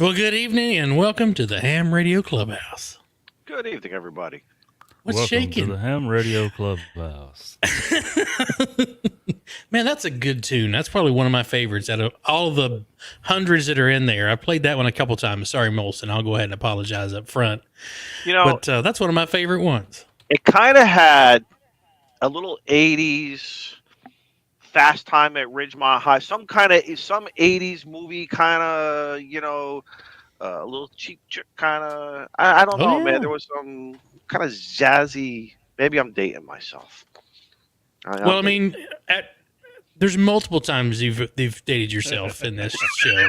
Well, good evening and welcome to the Ham Radio Clubhouse. Good evening, everybody. What's Welcome shaking? to the Ham Radio Clubhouse. Man, that's a good tune. That's probably one of my favorites out of all the hundreds that are in there. I played that one a couple times. Sorry, Molson. I'll go ahead and apologize up front. You know, But that's one of my favorite ones. it kind of had a little 80s Fast Time at Ridgemont High, some 80s movie kind of, a little cheap chick kind of. I don't know, yeah. man. There was some kind of jazzy. Maybe I'm dating myself. Well, I mean, there's multiple times you've dated yourself in this show.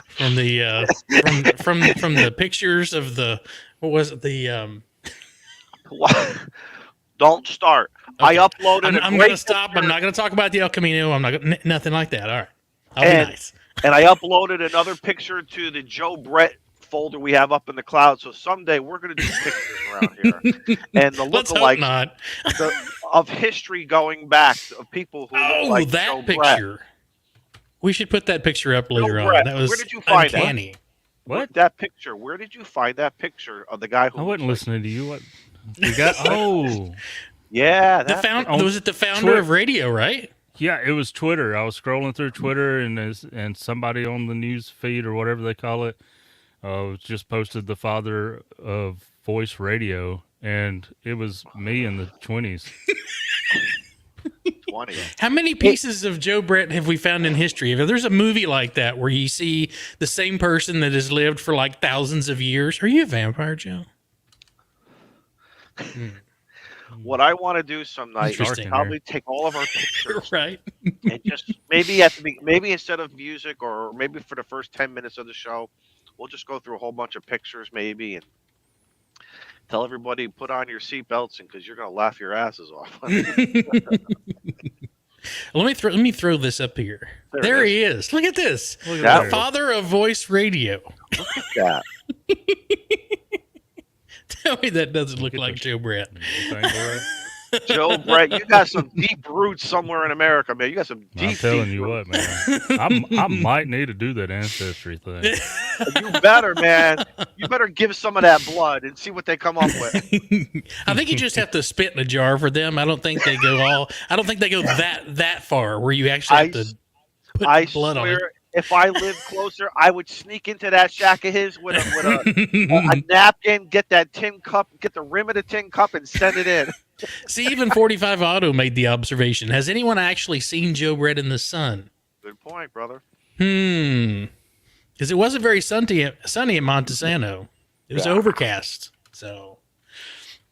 From the pictures of the, what was it, the... Don't start. Okay. I uploaded. I'm going to stop. I'm not going to talk about the El Camino. I'm not nothing like that. All right, I'll be nice. And I uploaded another picture to the Joe Brett folder we have up in the cloud. So someday we're going to do pictures around here, and the lookalikes of history going back of people who look like that Joe picture. Brett. We should put that picture up later Joe on. Brett, That was where did you find uncanny. What? That picture? Where did you find that picture of the guy who? I wasn't listening to you. What? You got? Oh, yeah. Was it the founder Twitter. of radio, right? yeah. It was Twitter. I was scrolling through Twitter, and somebody on the news feed or whatever they call it, just posted the father of voice radio, and it was me in the 20s. 20. How many pieces of Joe Brett have we found in history? If there's a movie like that where you see the same person that has lived for like thousands of years, are you a vampire, Joe? What I want to do some night is Interesting. probably take all of our pictures Right. and just maybe maybe instead of music, or maybe for the first 10 minutes of the show, we'll just go through a whole bunch of pictures maybe and tell everybody, put on your seatbelts, and because you're going to laugh your asses off. Let me throw this up here. There he is. Look at this. Look at Yeah. The that. father of voice radio. Look at that. Tell me that doesn't look like Joe Brett. Joe Brett, you got some deep roots somewhere in America, man. You got some deep I'm telling deep you roots. what, man. I might need to do that ancestry thing. You better, man. You better give some of that blood and see what they come up with. I think you just have to spit in a jar for them. I don't think they go that far where you actually have to put blood on it. If I lived closer, I would sneak into that shack of his with a napkin, get that tin cup, get the rim of the tin cup, and send it in. See, even 45 Auto made the observation. Has anyone actually seen Joe Brett in the sun? Good point, brother. Because it wasn't very sunny at Montesano. It was overcast. So,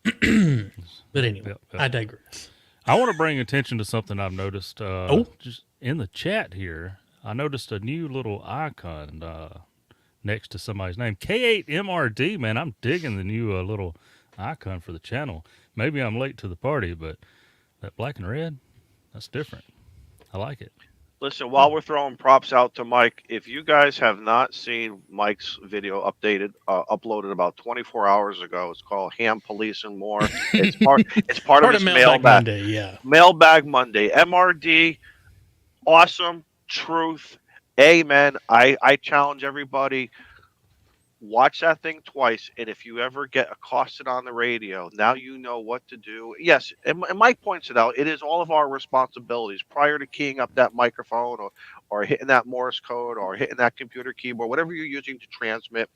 but anyway, I digress. I want to bring attention to something I've noticed. Just in the chat here, I noticed a new little icon next to somebody's name. K8MRD, man. I'm digging the new little icon for the channel. Maybe I'm late to the party, but that black and red, that's different. I like it. Listen, while we're throwing props out to Mike, if you guys have not seen Mike's video uploaded about 24 hours ago, it's called Ham Police and More. It's part of his Mailbag Monday, yeah. Mailbag Monday. MRD, awesome, truth, amen. I challenge everybody, watch that thing twice, and if you ever get accosted on the radio, now you know what to do. Yes, and Mike points it out, it is all of our responsibilities prior to keying up that microphone or hitting that Morse code or hitting that computer keyboard, whatever you're using to transmit,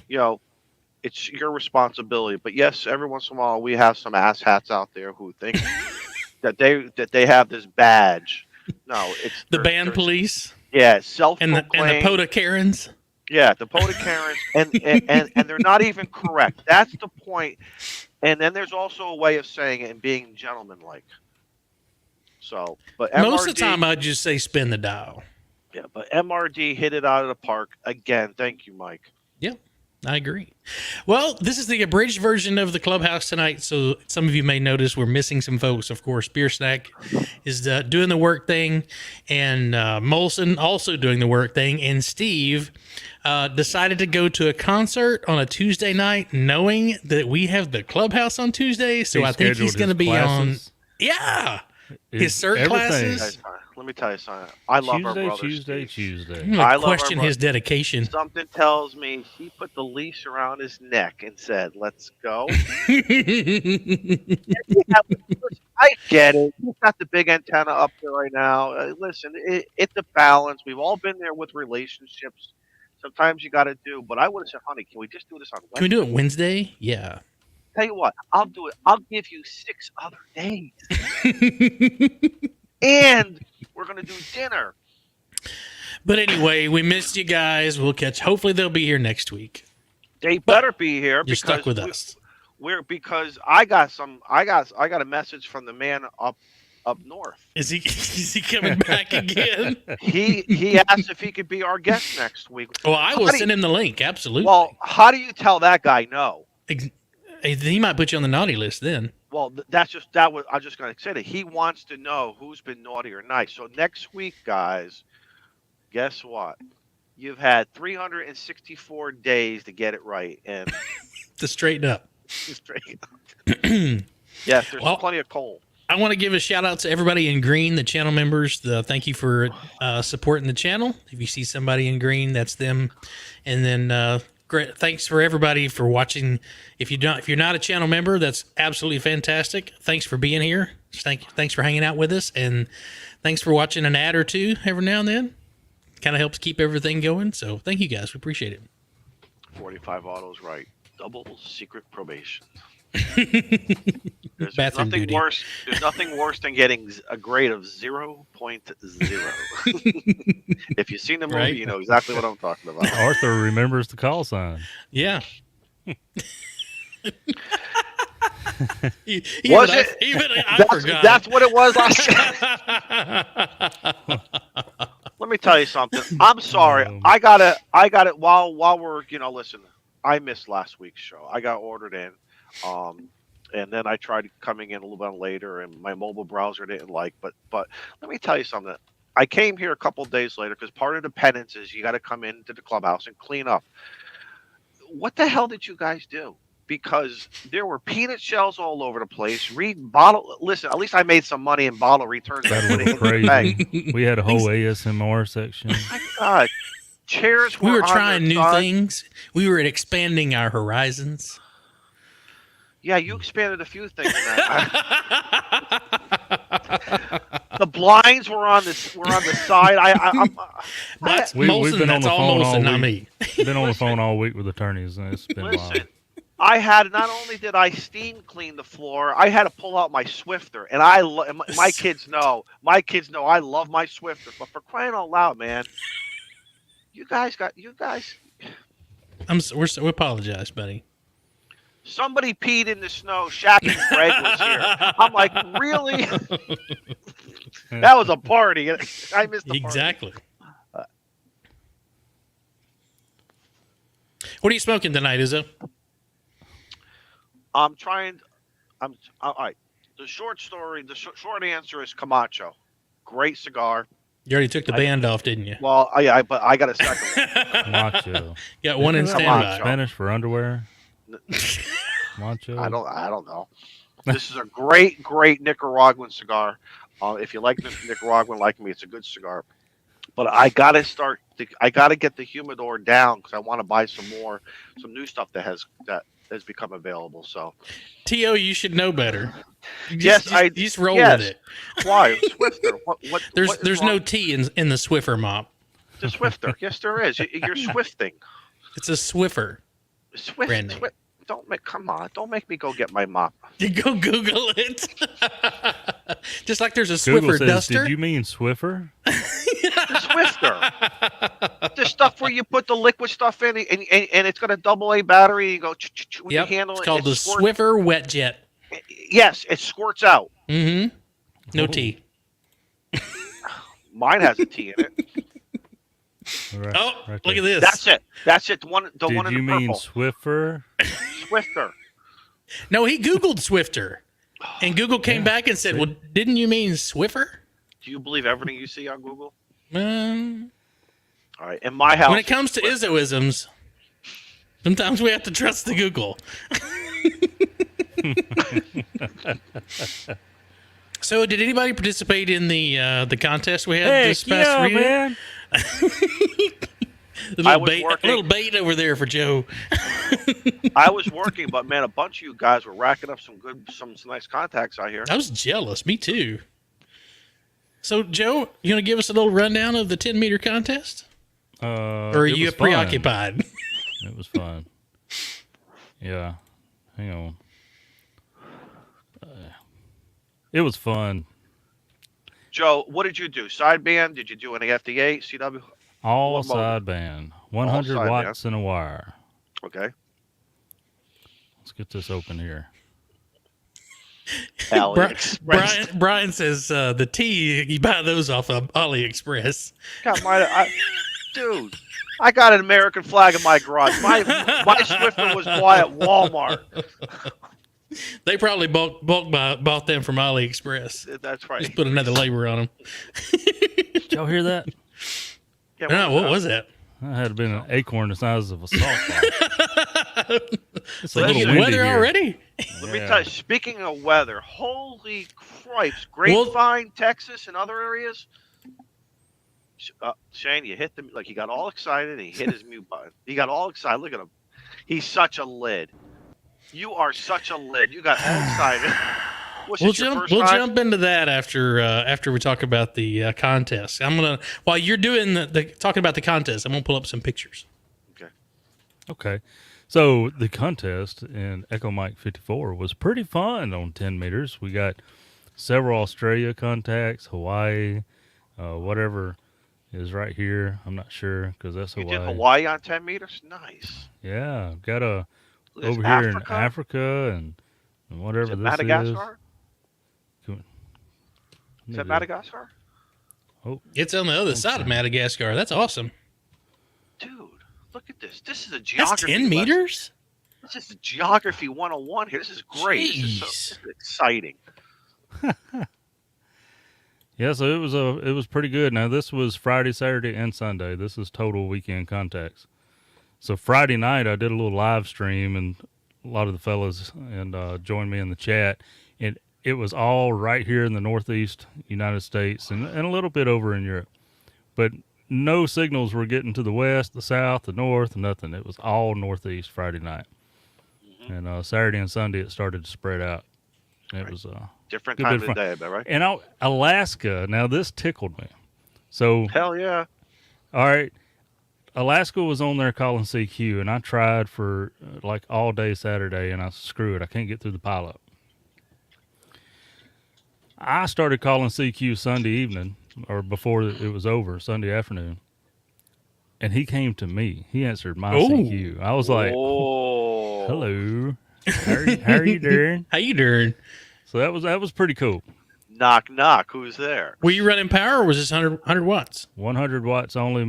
it's your responsibility. But yes, every once in a while we have some asshats out there who think that they have this badge. No, it's The band police. Yeah, And self-proclaimed. the POTA Karens. Yeah, the POTA Karens, and they're not even correct. That's the point. And then there's also a way of saying it and being gentlemanlike. So, but MRD, Most of the time, I'd just say spin the dial. Yeah, but MRD hit it out of the park again. Thank you, Mike. Yep, I agree. Well, this is the abridged version of the Clubhouse tonight, so some of you may notice we're missing some folks. Of course, Beer Snack is doing the work thing, and Molson also doing the work thing, and Steve decided to go to a concert on a Tuesday night, knowing that we have the Clubhouse on Tuesday, so I think he's going to be on... Yeah! His cert classes. Let me tell you something. I love our brother Tuesday. I'm gonna I love question our his dedication. Something tells me he put the leash around his neck and said, "Let's go." I get it. He's got the big antenna up there right now. Listen, it's a balance. We've all been there with relationships. Sometimes you got to do. But I would have said, "Honey, can we just do this on Wednesday?" Can we do it Wednesday? Yeah. Tell you what, I'll do it. I'll give you 6 other days, and we're gonna do dinner. But anyway, we missed you guys. We'll catch. Hopefully, they'll be here next week. They better be here. You're because stuck with us. Because I got a message from the man up north. Is he coming back again? He asked if he could be our guest next week. Well, I will send him the link. Absolutely. Well, how do you tell that guy no? He might put you on the naughty list then. Well, I was just going to say that he wants to know who's been naughty or nice. So next week, guys, guess what? You've had 364 days to get it right and to straighten up. Yes, there's plenty of coal. I want to give a shout out to everybody in green, the channel members. Thank you for supporting the channel. If you see somebody in green, that's them. And then great. Thanks for everybody for watching. If you're not a channel member, that's absolutely fantastic. Thanks for being here. Thanks for hanging out with us, and thanks for watching an ad or two every now and then. Kind of helps keep everything going. So thank you guys. We appreciate it. 45 autos right. Double secret probation. There's Bathroom nothing duty. worse. There's nothing worse than getting a grade of 0.0. If you've seen the movie, Right. you know exactly what I'm talking about. Arthur remembers the call sign. Yeah. Was it? I forgot. That's what it was last Let me tell you something. I'm sorry. I got it while we're, listen, I missed last week's show. I got ordered in. And then I tried coming in a little bit later, and my mobile browser didn't like. But let me tell you something. I came here a couple of days later because part of the penance is you got to come into the clubhouse and clean up. What the hell did you guys do? Because there were peanut shells all over the place. Listen, at least I made some money in bottle returns. That was crazy. We had a whole ASMR section. My God, chairs. We were trying new things. We were expanding our horizons. Yeah, you expanded a few things. The blinds were on the side. That's We've Molson. been on That's the all phone all Molson, not week. me. Been on the phone all week with attorneys, and it's been wild. Listen, I had not only did I steam clean the floor, I had to pull out my Swifter, and my kids know. My kids know I love my Swifter. But for crying out loud, man, you guys. We apologize, buddy. Somebody peed in the snow. Shaq and Greg was here. I'm like, really? That was a party. I missed the party. Exactly. What are you smoking tonight, Izzo? All right. The short answer is Camacho. Great cigar. You already took the band off, didn't you? Well, but I got a second one. Macho. Got one in standby. Spanish for underwear. Macho. I don't know. This is a great Nicaraguan cigar. If you like Nicaraguan like me, it's a good cigar. But I gotta get the humidor down because I want to buy some new stuff that has become available. So, T.O., you should know better. You just roll with it. Why Swifter? What? There's no T in the Swiffer mop. The Swifter. Yes, there is. You're swifting. It's a Swiffer. Brand name. Come on! Don't make me go get my mop. You go Google it. Just like there's a Google Swiffer says, duster. Did you mean Swiffer? The Swifter. The stuff where you put the liquid stuff in, and it's got a AA battery. You go with your handle. It's called the Swiffer Wet Jet. Yes, it squirts out. Mm-hmm. No T. Mine has a T in it. Right Look there. at this. That's it. The one in the Did you mean purple. Swiffer? Swifter. No, he Googled Swifter. And Google came back and said, well, didn't you mean Swiffer? Do you believe everything you see on Google? All right. In my house. When it comes to Izzoisms, sometimes we have to trust the Google. So, did anybody participate in the contest we had this Heck past yeah, weekend? man. I was A working. little bait over there for Joe. I was working, but man, a bunch of you guys were racking up some nice contacts out here. I was jealous. Me too. So, Joe, you want to give us a little rundown of the 10-meter contest? Or are you preoccupied? It was fun. Yeah. Hang on. It was fun. Joe, what did you do? Sideband? Did you do any FDA, CW? All What motor? sideband. 100 sideband. watts in a wire. Okay. Let's get this open here. AliExpress. Brian says the T, you buy those off of AliExpress. Dude, I got an American flag in my garage. My Swiffer was bought at Walmart. They probably bought them from AliExpress. That's right. Just put another label on them. Did y'all hear that? Yeah, No, what was that? That had been an acorn the size of a softball. It's a Like, little you windy weather here. already? Let me tell you, speaking of weather, holy cripes, Grapevine, Texas, and other areas. Shane, you hit them like he got all excited and he hit his mute button. He got all excited. Look at him. He's such a lid. You are such a lid. You got all excited. We'll jump into that after we talk about the contest. I'm gonna while you're doing the talking about the contest, I'm gonna pull up some pictures. Okay. So the contest in Echo Mike 54 was pretty fun on 10 meters. We got several Australia contacts, Hawaii, whatever is right here. I'm not sure because that's Hawaii. You did Hawaii on 10 meters? Nice. Yeah. Got a Is over here in Africa and whatever Is it this Madagascar? is. Is that Madagascar? Oh, It's on the other side of Madagascar. That's awesome. Dude, look at this. This is a That's geography 10 meters? This is geography 101 here. This is great. This is exciting. yeah. So it was pretty good. Now this was Friday, Saturday, and Sunday. This is total weekend contacts. So Friday night I did a little live stream and a lot of the fellas and joined me in the chat. And it was all right here in the Northeast United States and a little bit over in Europe. But no signals were getting to the west, the south, the north, nothing. It was all Northeast Friday night. Mm-hmm. And Saturday and Sunday it started to spread out. And it was different time of the day, but right? And Alaska, now this tickled me. So hell yeah. All right. Alaska was on there calling CQ, and I tried for like all day Saturday, and I screw it. I can't get through the pileup. I started calling CQ Sunday evening, or before it was over, Sunday afternoon, and he came to me. He answered my CQ. I was like, "Hello, how are you doing? How you doing?" So that was pretty cool. Knock knock. Who's there? Were you running power, or was this 100 watts? 100 watts only.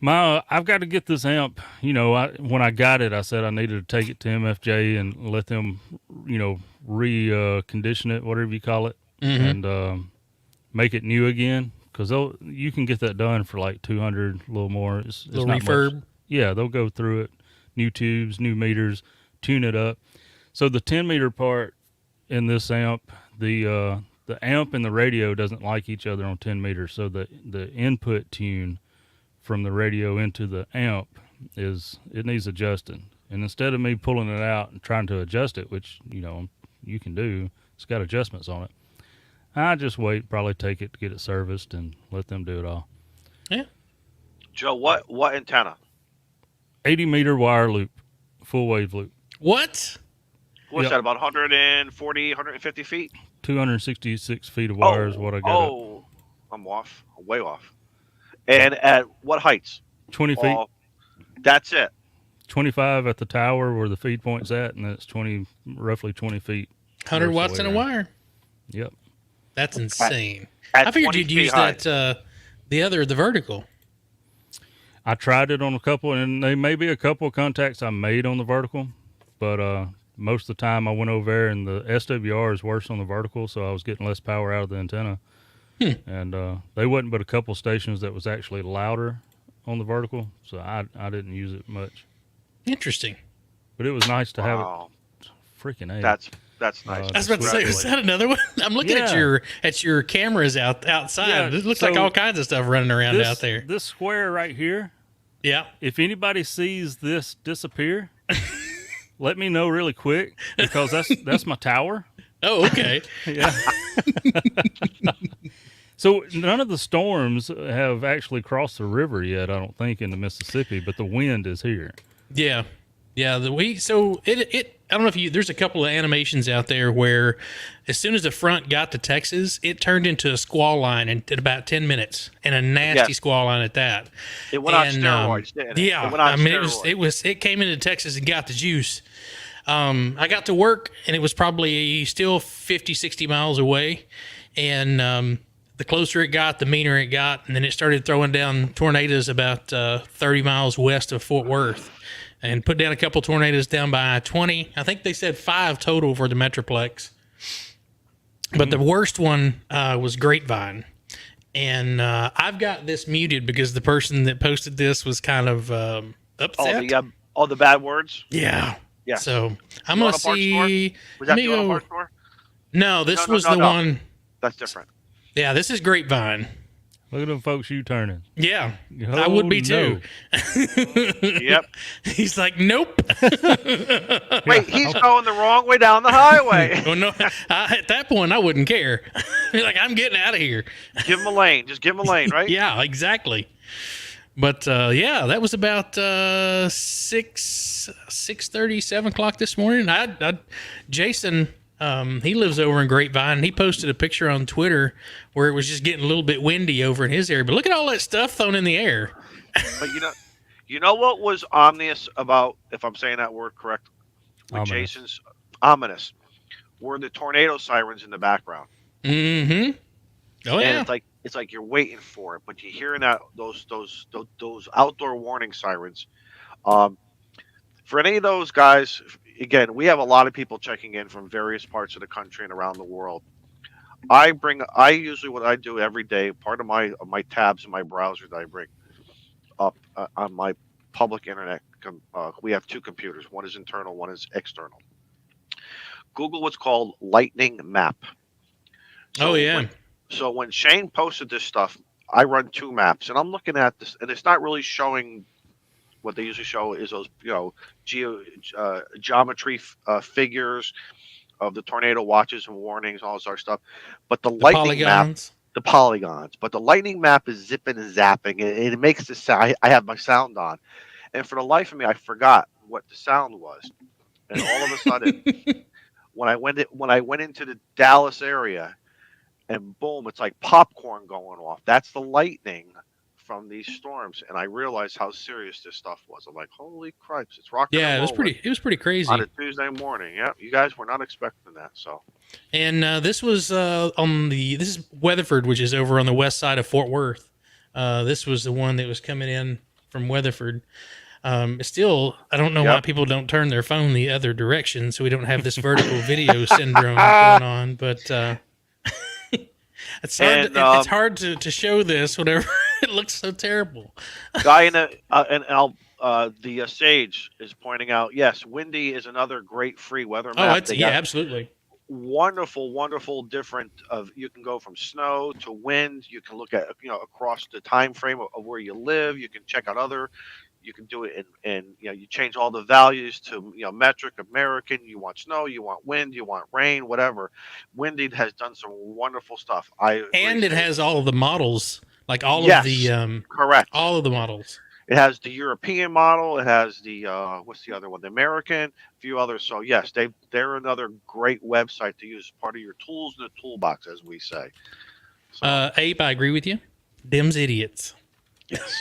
I've got to get this amp. You know, when I got it, I said I needed to take it to MFJ and let them, you know, recondition it, whatever you call it, and make it new again. Because you can get that done for like 200, a little more. It's little not refurb. Much. Yeah, they'll go through it, new tubes, new meters, tune it up. So the 10 meter part in this amp, the amp and the radio doesn't like each other on 10 meters. So the input tune from the radio into the amp it needs adjusting. And instead of me pulling it out and trying to adjust it, which, you know, you can do, it's got adjustments on it. I just wait, probably take it to get it serviced and let them do it all. Yeah. Joe, what antenna? 80 meter wire loop, full wave loop. What? What's that, about 140, 150 feet? 266 feet of wire is what I got. Oh, I'm off. I'm way off. And at what heights? 20 feet. That's it. 25 at the tower where the feed point's at, and that's roughly 20 feet. 100 watts in a wire? Yep. That's insane. At I figured you'd 20 feet use high. that, the vertical. I tried it on a couple, and there may be a couple of contacts I made on the vertical, but most of the time I went over there, and the SWR is worse on the vertical, so I was getting less power out of the antenna. And they wasn't but a couple stations that was actually louder on the vertical, so I didn't use it much. Interesting. But it was nice to have it. Freaking A. That's nice. I was about to say, is that another one? I'm looking at your cameras outside. Yeah, It looks like all kinds of stuff running around out there. This square right here. Yeah. If anybody sees this disappear, let me know really quick, because that's my tower. Oh, okay. Yeah. So none of the storms have actually crossed the river yet, I don't think, in the Mississippi, but the wind is here. Yeah. Yeah. I don't know if there's a couple of animations out there where as soon as the front got to Texas, it turned into a squall line in about 10 minutes, and a nasty squall line at that. It went on steroids, didn't it? Yeah. It went on steroids. It came into Texas and got the juice. I got to work, and it was probably still 50, 60 miles away. And the closer it got, the meaner it got. And then it started throwing down tornadoes about 30 miles west of Fort Worth, and put down a couple tornadoes down by I-20. I think they said 5 total for the Metroplex. But the worst one was Grapevine. And I've got this muted because the person that posted this was kind of upset. All the bad words? Yeah. Yeah. So I'm going to see. Was that the auto parts store? No, this was the one. That's different. Yeah, this is Grapevine. Look at them folks U-turning. Yeah, I would be too. Yep. He's like, nope. Wait, he's going the wrong way down the highway. Well, no, at that point, I wouldn't care. Like, I'm getting out of here. Give him a lane. Just give him a lane, right? Yeah, exactly. But yeah, that was about 6:30, 7 o'clock this morning. Jason, he lives over in Grapevine, and he posted a picture on Twitter where it was just getting a little bit windy over in his area. But look at all that stuff thrown in the air. But you know what was ominous about, if I'm saying that word correct, with Ominous. Jason's ominous, were the tornado sirens in the background. Mm-hmm. Oh yeah. And it's like you're waiting for it, but you're hearing those outdoor warning sirens. For any of those guys, again, we have a lot of people checking in from various parts of the country and around the world. I usually, what I do every day, part of my tabs in my browser that I bring up on my public internet. We have 2 computers. One is internal, one is external. Google what's called lightning map. Oh yeah. So when Shane posted this stuff, I run 2 maps, and I'm looking at this, and it's not really showing what they usually show is those, geometry figures of the tornado watches and warnings, all this other stuff. But the lightning polygons. map, the polygons. But the lightning map is zipping and zapping, and it makes the sound. I have my sound on, and for the life of me, I forgot what the sound was. And all of a sudden, when I went into the Dallas area, and boom, it's like popcorn going off. That's the lightning from these storms, and I realized how serious this stuff was. I'm like, holy cripes, it's rocking. Yeah, it was pretty crazy on a Tuesday morning. Yeah, you guys were not expecting that. So, and this was this is Weatherford, which is over on the west side of Fort Worth. This was the one that was coming in from Weatherford. Still, I don't know why people don't turn their phone the other direction, so we don't have this vertical video syndrome going on. But it's hard to show this whenever it looks so terrible. Guy in the Sage is pointing out, yes, Windy is another great free weather map. Oh, absolutely. Wonderful different you can go from snow to wind. You can look at across the time frame of where you live. You can check out you can do it in you change all the values to metric, American. You want snow, you want wind, you want rain, whatever. Windy has done some wonderful stuff. It has all of the models, like all of the correct, all of the models. It has the European model. It has the what's the other one? The American, a few others. So yes, they're another great website to use as part of your tools in the toolbox, as we say. So, Abe, I agree with you. Them's idiots. Yes.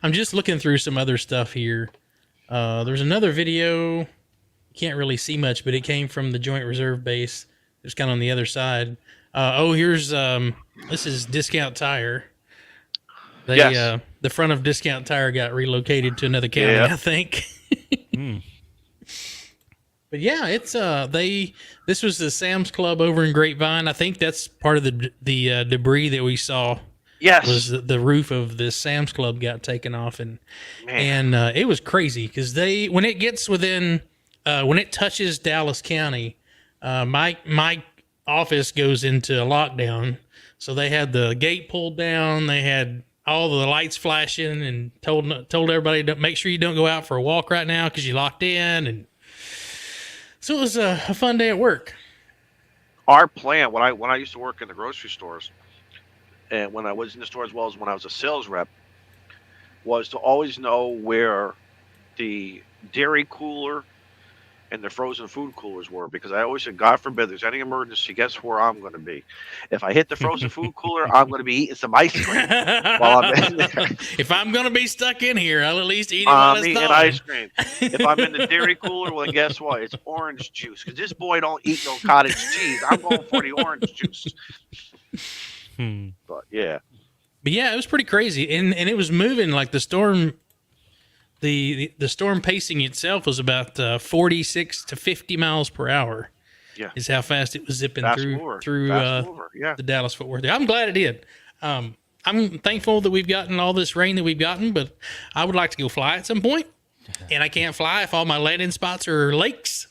I'm just looking through some other stuff here. There's another video. You can't really see much, but it came from the Joint Reserve Base. It's kind of on the other side. Here's this is Discount Tire. The front of Discount Tire got relocated to another county, I think. But yeah, it's this was the Sam's Club over in Grapevine. I think that's part of the debris that we saw. Yes, was the roof of this Sam's Club got taken off, and it was crazy because when it gets within when it touches Dallas County, my office goes into a lockdown. So they had the gate pulled down. They had all the lights flashing and told everybody to make sure you don't go out for a walk right now because you're locked in. And so it was a fun day at work. Our plan, when I used to work in the grocery stores, and when I was in the store as well as when I was a sales rep, was to always know where the dairy cooler and the frozen food coolers were, because I always said, God forbid there's any emergency, guess where I'm going to be? If I hit the frozen food cooler, I'm going to be eating some ice cream while I'm in there. If I'm going to be stuck in here, I'll at least eat it while it's eating thawing. ice cream. If I'm in the dairy cooler, well, then guess what? It's orange juice, because this boy don't eat no cottage cheese. I'm going for the orange juice. But yeah. But yeah, it was pretty crazy, and it was moving like the storm. The storm pacing itself was about 46 to 50 miles per hour. Yeah, is how fast it was zipping through the Dallas Fort Worth. I'm glad it did. I'm thankful that we've gotten all this rain that we've gotten, but I would like to go fly at some point, and I can't fly if all my landing spots are lakes.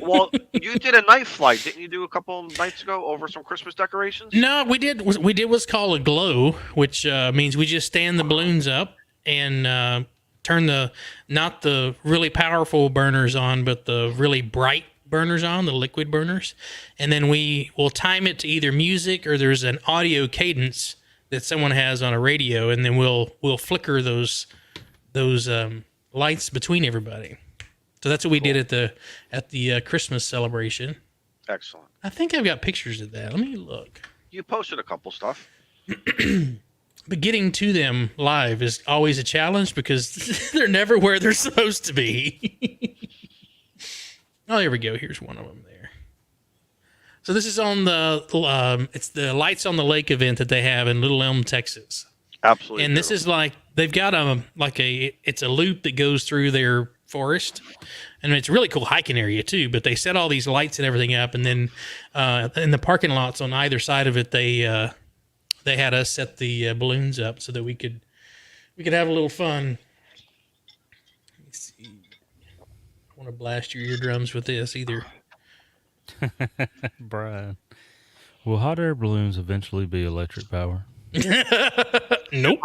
Well, you did a night flight, didn't you? Do a couple nights ago over some Christmas decorations? No, we did what's called a glow, which means we just stand the balloons up and turn not the really powerful burners on, but the really bright burners on, the liquid burners, and then we will time it to either music or there's an audio cadence that someone has on a radio, and then we'll flicker those lights between everybody. So that's what we did at the Christmas celebration. Excellent. I think I've got pictures of that. Let me look. You posted a couple stuff. But getting to them live is always a challenge because they're never where they're supposed to be. Oh, here we go. Here's one of them there. So this is on it's the Lights on the Lake event that they have in Little Elm, Texas. Absolutely. And this is like, they've got it's a loop that goes through their forest, and it's a really cool hiking area too, but they set all these lights and everything up, and then in the parking lots on either side of it, they had us set the balloons up so that we could have a little fun. Let me see. I don't want to blast your eardrums with this either. Brian, will hot air balloons eventually be electric power? Nope.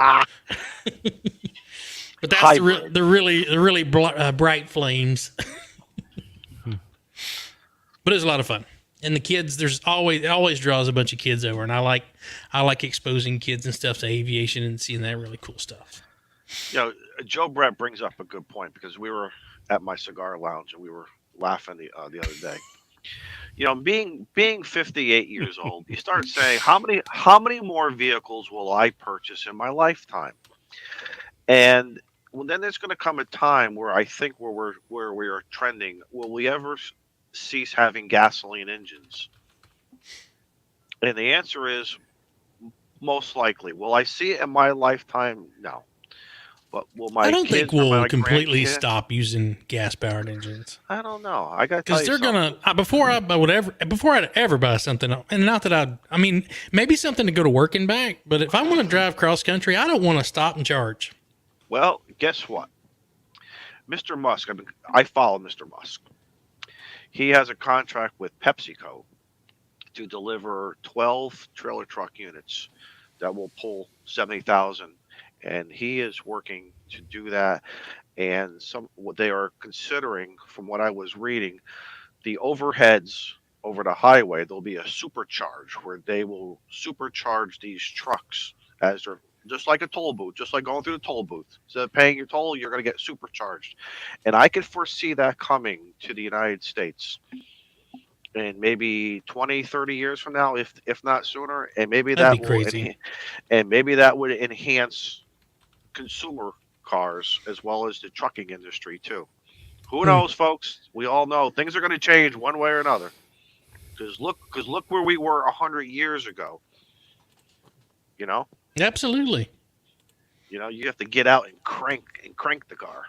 But that's the really bright flames. But it was a lot of fun. And the kids, it always draws a bunch of kids over, and I like exposing kids and stuff to aviation and seeing that really cool stuff. You know, Joe Brett brings up a good point, because we were at my cigar lounge and we were laughing the other day. You know, being 58 years old, you start saying, how many more vehicles will I purchase in my lifetime? And then there's going to come a time where I think where we are trending, will we ever cease having gasoline engines? And the answer is most likely. Will I see it in my lifetime? No. But will my I don't think we'll completely grandkids stop using gas-powered engines. I don't know. I got to tell you because they're something. gonna before I'd ever buy something, and not that I mean maybe something to go to work and back, but if I want to drive cross country, I don't want to stop and charge. Well, guess what? Mr. Musk, I follow Mr. Musk. He has a contract with PepsiCo to deliver 12 trailer truck units that will pull 70,000. And he is working to do that. And what they are considering, from what I was reading, the overheads over the highway, there'll be a supercharge where they will supercharge these trucks as they're just like a toll booth, just like going through the toll booth. Instead of paying your toll, you're going to get supercharged. And I could foresee that coming to the United States in maybe 20, 30 years from now, if not sooner. And maybe That'd be crazy. And maybe that would enhance consumer cars as well as the trucking industry too. Who knows, folks? We all know things are going to change one way or another. Because look where we were 100 years ago. You know? Absolutely. You know, you have to get out and crank the car.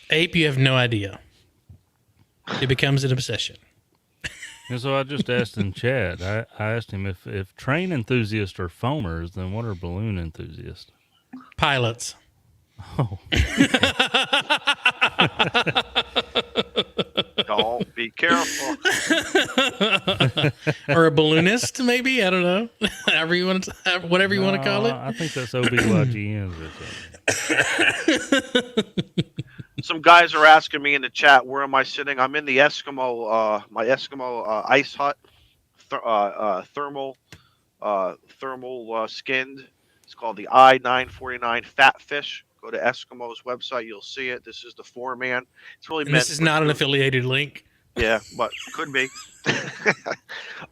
Ape, you have no idea. It becomes an obsession. And so I just asked in chat, I asked him if train enthusiasts are foamers, then what are balloon enthusiasts? Pilots. Oh. Don't be careful. Or a balloonist, maybe. I don't know. However you want to, whatever you want to call it. I think that's OBYGNs or something. Some guys are asking me in the chat, where am I sitting? I'm in the Eskimo, my Eskimo ice hut, thermal skinned. It's called the I-949 Fat Fish. Go to Eskimo's website, you'll see it. This is the 4-man. It's really And meant this is for not an affiliated link. Yeah, but could be.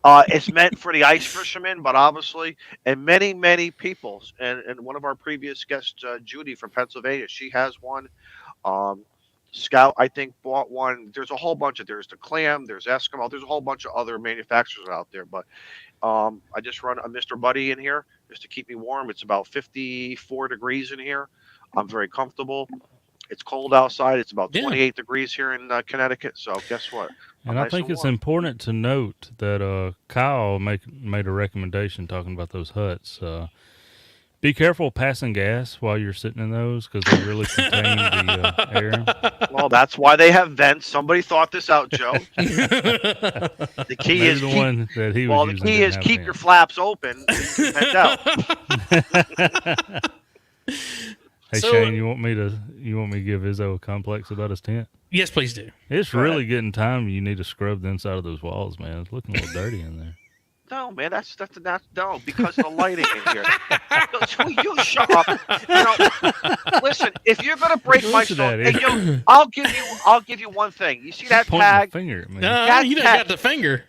It's meant for the ice fishermen, but obviously, and many people, and one of our previous guests, Judy from Pennsylvania, she has one. Scout, I think, bought one. There's a whole bunch of. There's the Clam. There's Eskimo. There's a whole bunch of other manufacturers out there. But I just run a Mr. Buddy in here just to keep me warm. It's about 54 degrees in here. I'm very comfortable. It's cold outside. It's about 28 degrees here in Connecticut. So guess what? And I think it's important to note that Kyle made a recommendation talking about those huts. Be careful passing gas while you're sitting in those because they really contain the air. Well, that's why they have vents. Somebody thought this out, Joe. The key is keep your flaps open and vent out. Hey, so, Shane, you want me to give Izzo a complex about his tent? Yes, please do. It's really getting time. You need to scrub the inside of those walls, man. It's looking a little dirty in there. No, man, that's no, because of the lighting in here. You shut up. You know, listen, if you're gonna break my soul, hey, I'll give you one thing. You see that tag? Finger, man. No, you don't got the finger.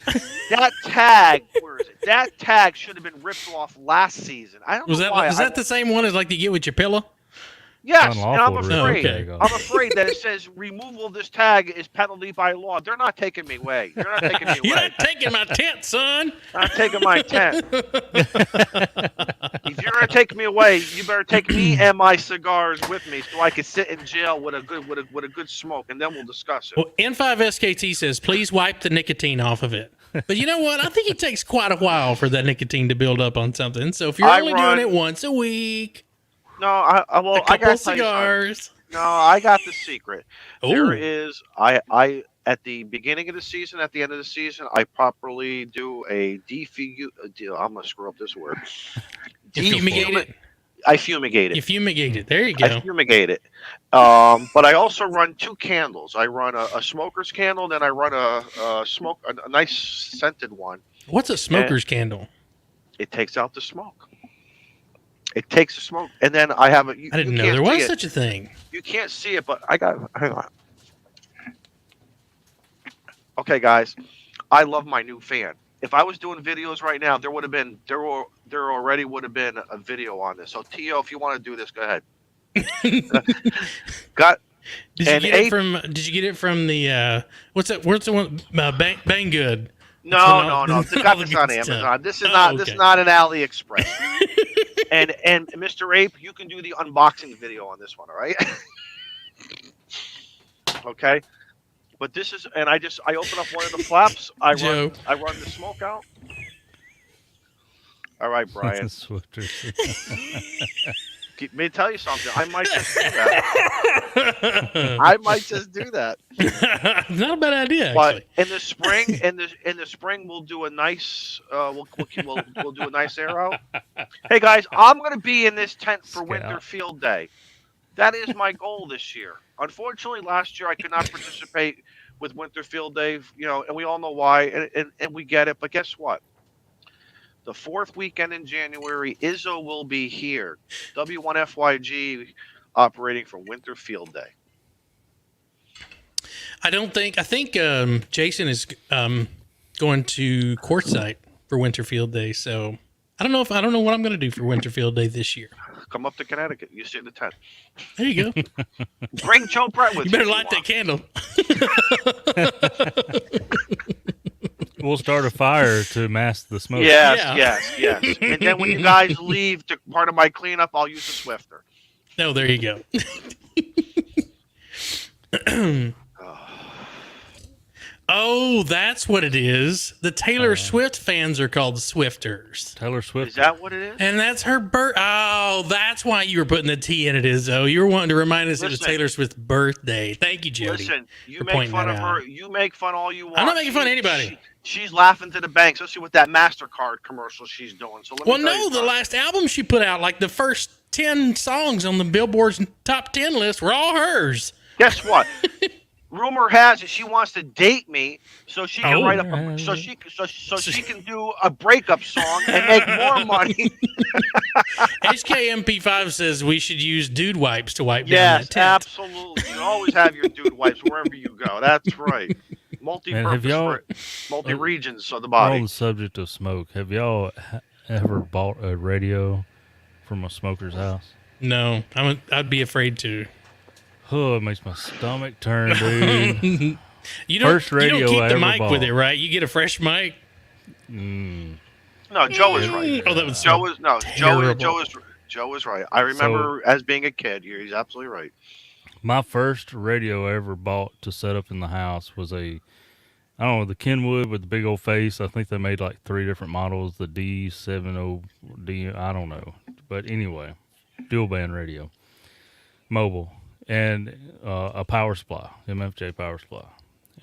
That tag, where is it? That tag should have been ripped off last season. I don't know why. Was that the same one as like you get with your pillow? Yes, and I'm afraid. Okay. I'm afraid that it says removal of this tag is penalty by law. They're not taking me away. You're not taking me away. You're not taking my tent, son. I'm not taking my tent. If you're gonna take me away, you better take me and my cigars with me, so I can sit in jail with a good smoke, and then we'll discuss it. Well, N5SKT says, please wipe the nicotine off of it. But you know what? I think it takes quite a while for that nicotine to build up on something. So if you're only doing it once a week. No, I got cigars. No, I got the secret. Ooh. There is I at the beginning of the season, at the end of the season, I properly do a I'm gonna screw up this word. Fumigate it. I fumigate it. You fumigate it. There you go. I fumigate it. But I also run 2 candles. I run a smoker's candle, then I run a nice scented one. What's a smoker's candle? It takes out the smoke. It takes the smoke, and then I have a. I didn't know there was such a thing. You can't see it, but I got. Hang on. Okay, guys, I love my new fan. If I was doing videos right now, there already would have been a video on this. So Tio, if you want to do this, go ahead. Did you get it from the what's the one Banggood? No. Got this on Amazon. This is not This is not an AliExpress. And Mr. Ape, you can do the unboxing video on this one, all right? Okay. But this is, and I open up one of the flaps. I run the smoke out. All right, Brian. Let me tell you something. I might just do that. Not a bad idea, but actually. in the spring, we'll do a nice we'll do a nice air out. Hey guys, I'm going to be in this tent for Winter Field Day. That is my goal this year. Unfortunately, last year I could not participate with Winter Field Day, and we all know why, and we get it. But guess what? The 4th weekend in January, Izzo will be here. W1FYG operating for Winter Field Day. I think Jason is going to Quartzsite for Winter Field Day. So I don't know what I'm going to do for Winter Field Day this year. Come up to Connecticut. You sit in the tent. There you go. Bring Joe Brett with you. You better light that candle. We'll start a fire to mask the smoke. Yes. And then when you guys leave to part of my cleanup, I'll use a Swifter. No, there you go. Oh, that's what it is. The Taylor Swift fans are called Swifters. Taylor Swift. Is that what it is? And that's her birth. Oh, that's why you were putting the T in it, Izzo. You were wanting to remind us it was Taylor Swift's birthday. Thank you, Jody. Listen, you for make pointing fun that of out. her. You make fun all you want. I'm not making fun of anybody. She's laughing to the bank, especially with that MasterCard commercial she's doing. So let me Well, tell you no, the something. last album she put out, like the first 10 songs on the Billboard's top 10 list were all hers. Guess what? Rumor has it she wants to date me so she can write up so she can do a breakup song and make more money. HKMP5 says we should use dude wipes to wipe down that Yes, tent. absolutely. You always have your dude wipes wherever you go. That's right. Multi-purpose, multi-regions of the body. On the subject of smoke, have y'all ever bought a radio from a smoker's house? No, I'd be afraid to. Oh, it makes my stomach turn, dude. You don't keep the ever mic bought. with it, right? You get a fresh mic. Mm. No, Joe is right. Oh, that was Joe is terrible. Joe is right. I remember as being a kid. He's absolutely right. My first radio I ever bought to set up in the house was the Kenwood with the big old face. I think they made like 3 different models, the D70D, I don't know. But anyway, dual band radio, mobile, and a power supply, MFJ power supply.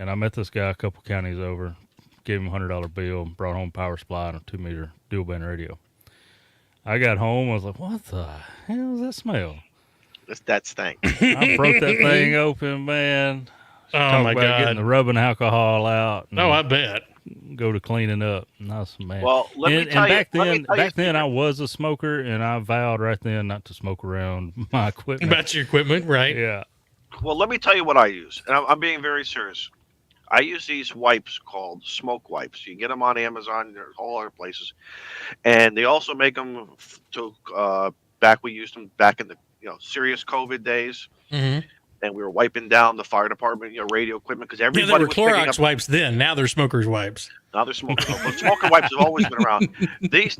And I met this guy a couple counties over, gave him a $100 bill, brought home power supply and a 2-meter dual band radio. I got home, I was like, what the hell does that smell? That stank. I broke that thing open, man. Oh, my God. Getting the rubbing alcohol out. Oh, I bet. Go to cleaning up. Nice, man. Well, let me tell you. Back then, I was a smoker, and I vowed right then not to smoke around my equipment. About your equipment, right? Yeah. Well, let me tell you what I use, and I'm being very serious. I use these wipes called smoke wipes. You can get them on Amazon, there's all other places, and they also make them to we used them back in the serious COVID days, Mm-hmm. and we were wiping down the fire department radio equipment because everybody there were was picking Clorox up. wipes then. Now they're smokers' wipes. Now they're smoking. But smoker wipes have always been around. These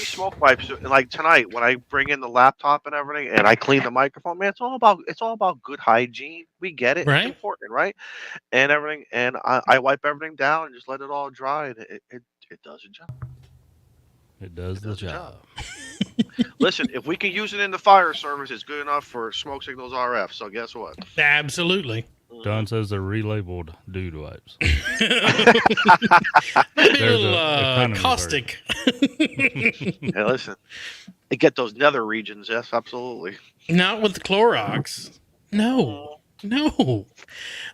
smoke wipes, like tonight when I bring in the laptop and everything, and I clean the microphone, man, it's all about good hygiene. We get it. Right. It's important, right? And everything, and I wipe everything down and just let it all dry, and it does a job. It does the job. Listen, if we can use it in the fire service, it's good enough for Smoke Signals RF. So guess what? Absolutely. Don says they're relabeled dude wipes. Maybe a There's little economy caustic. Hey, listen, they get those nether regions. Yes, absolutely. Not with the Clorox. No.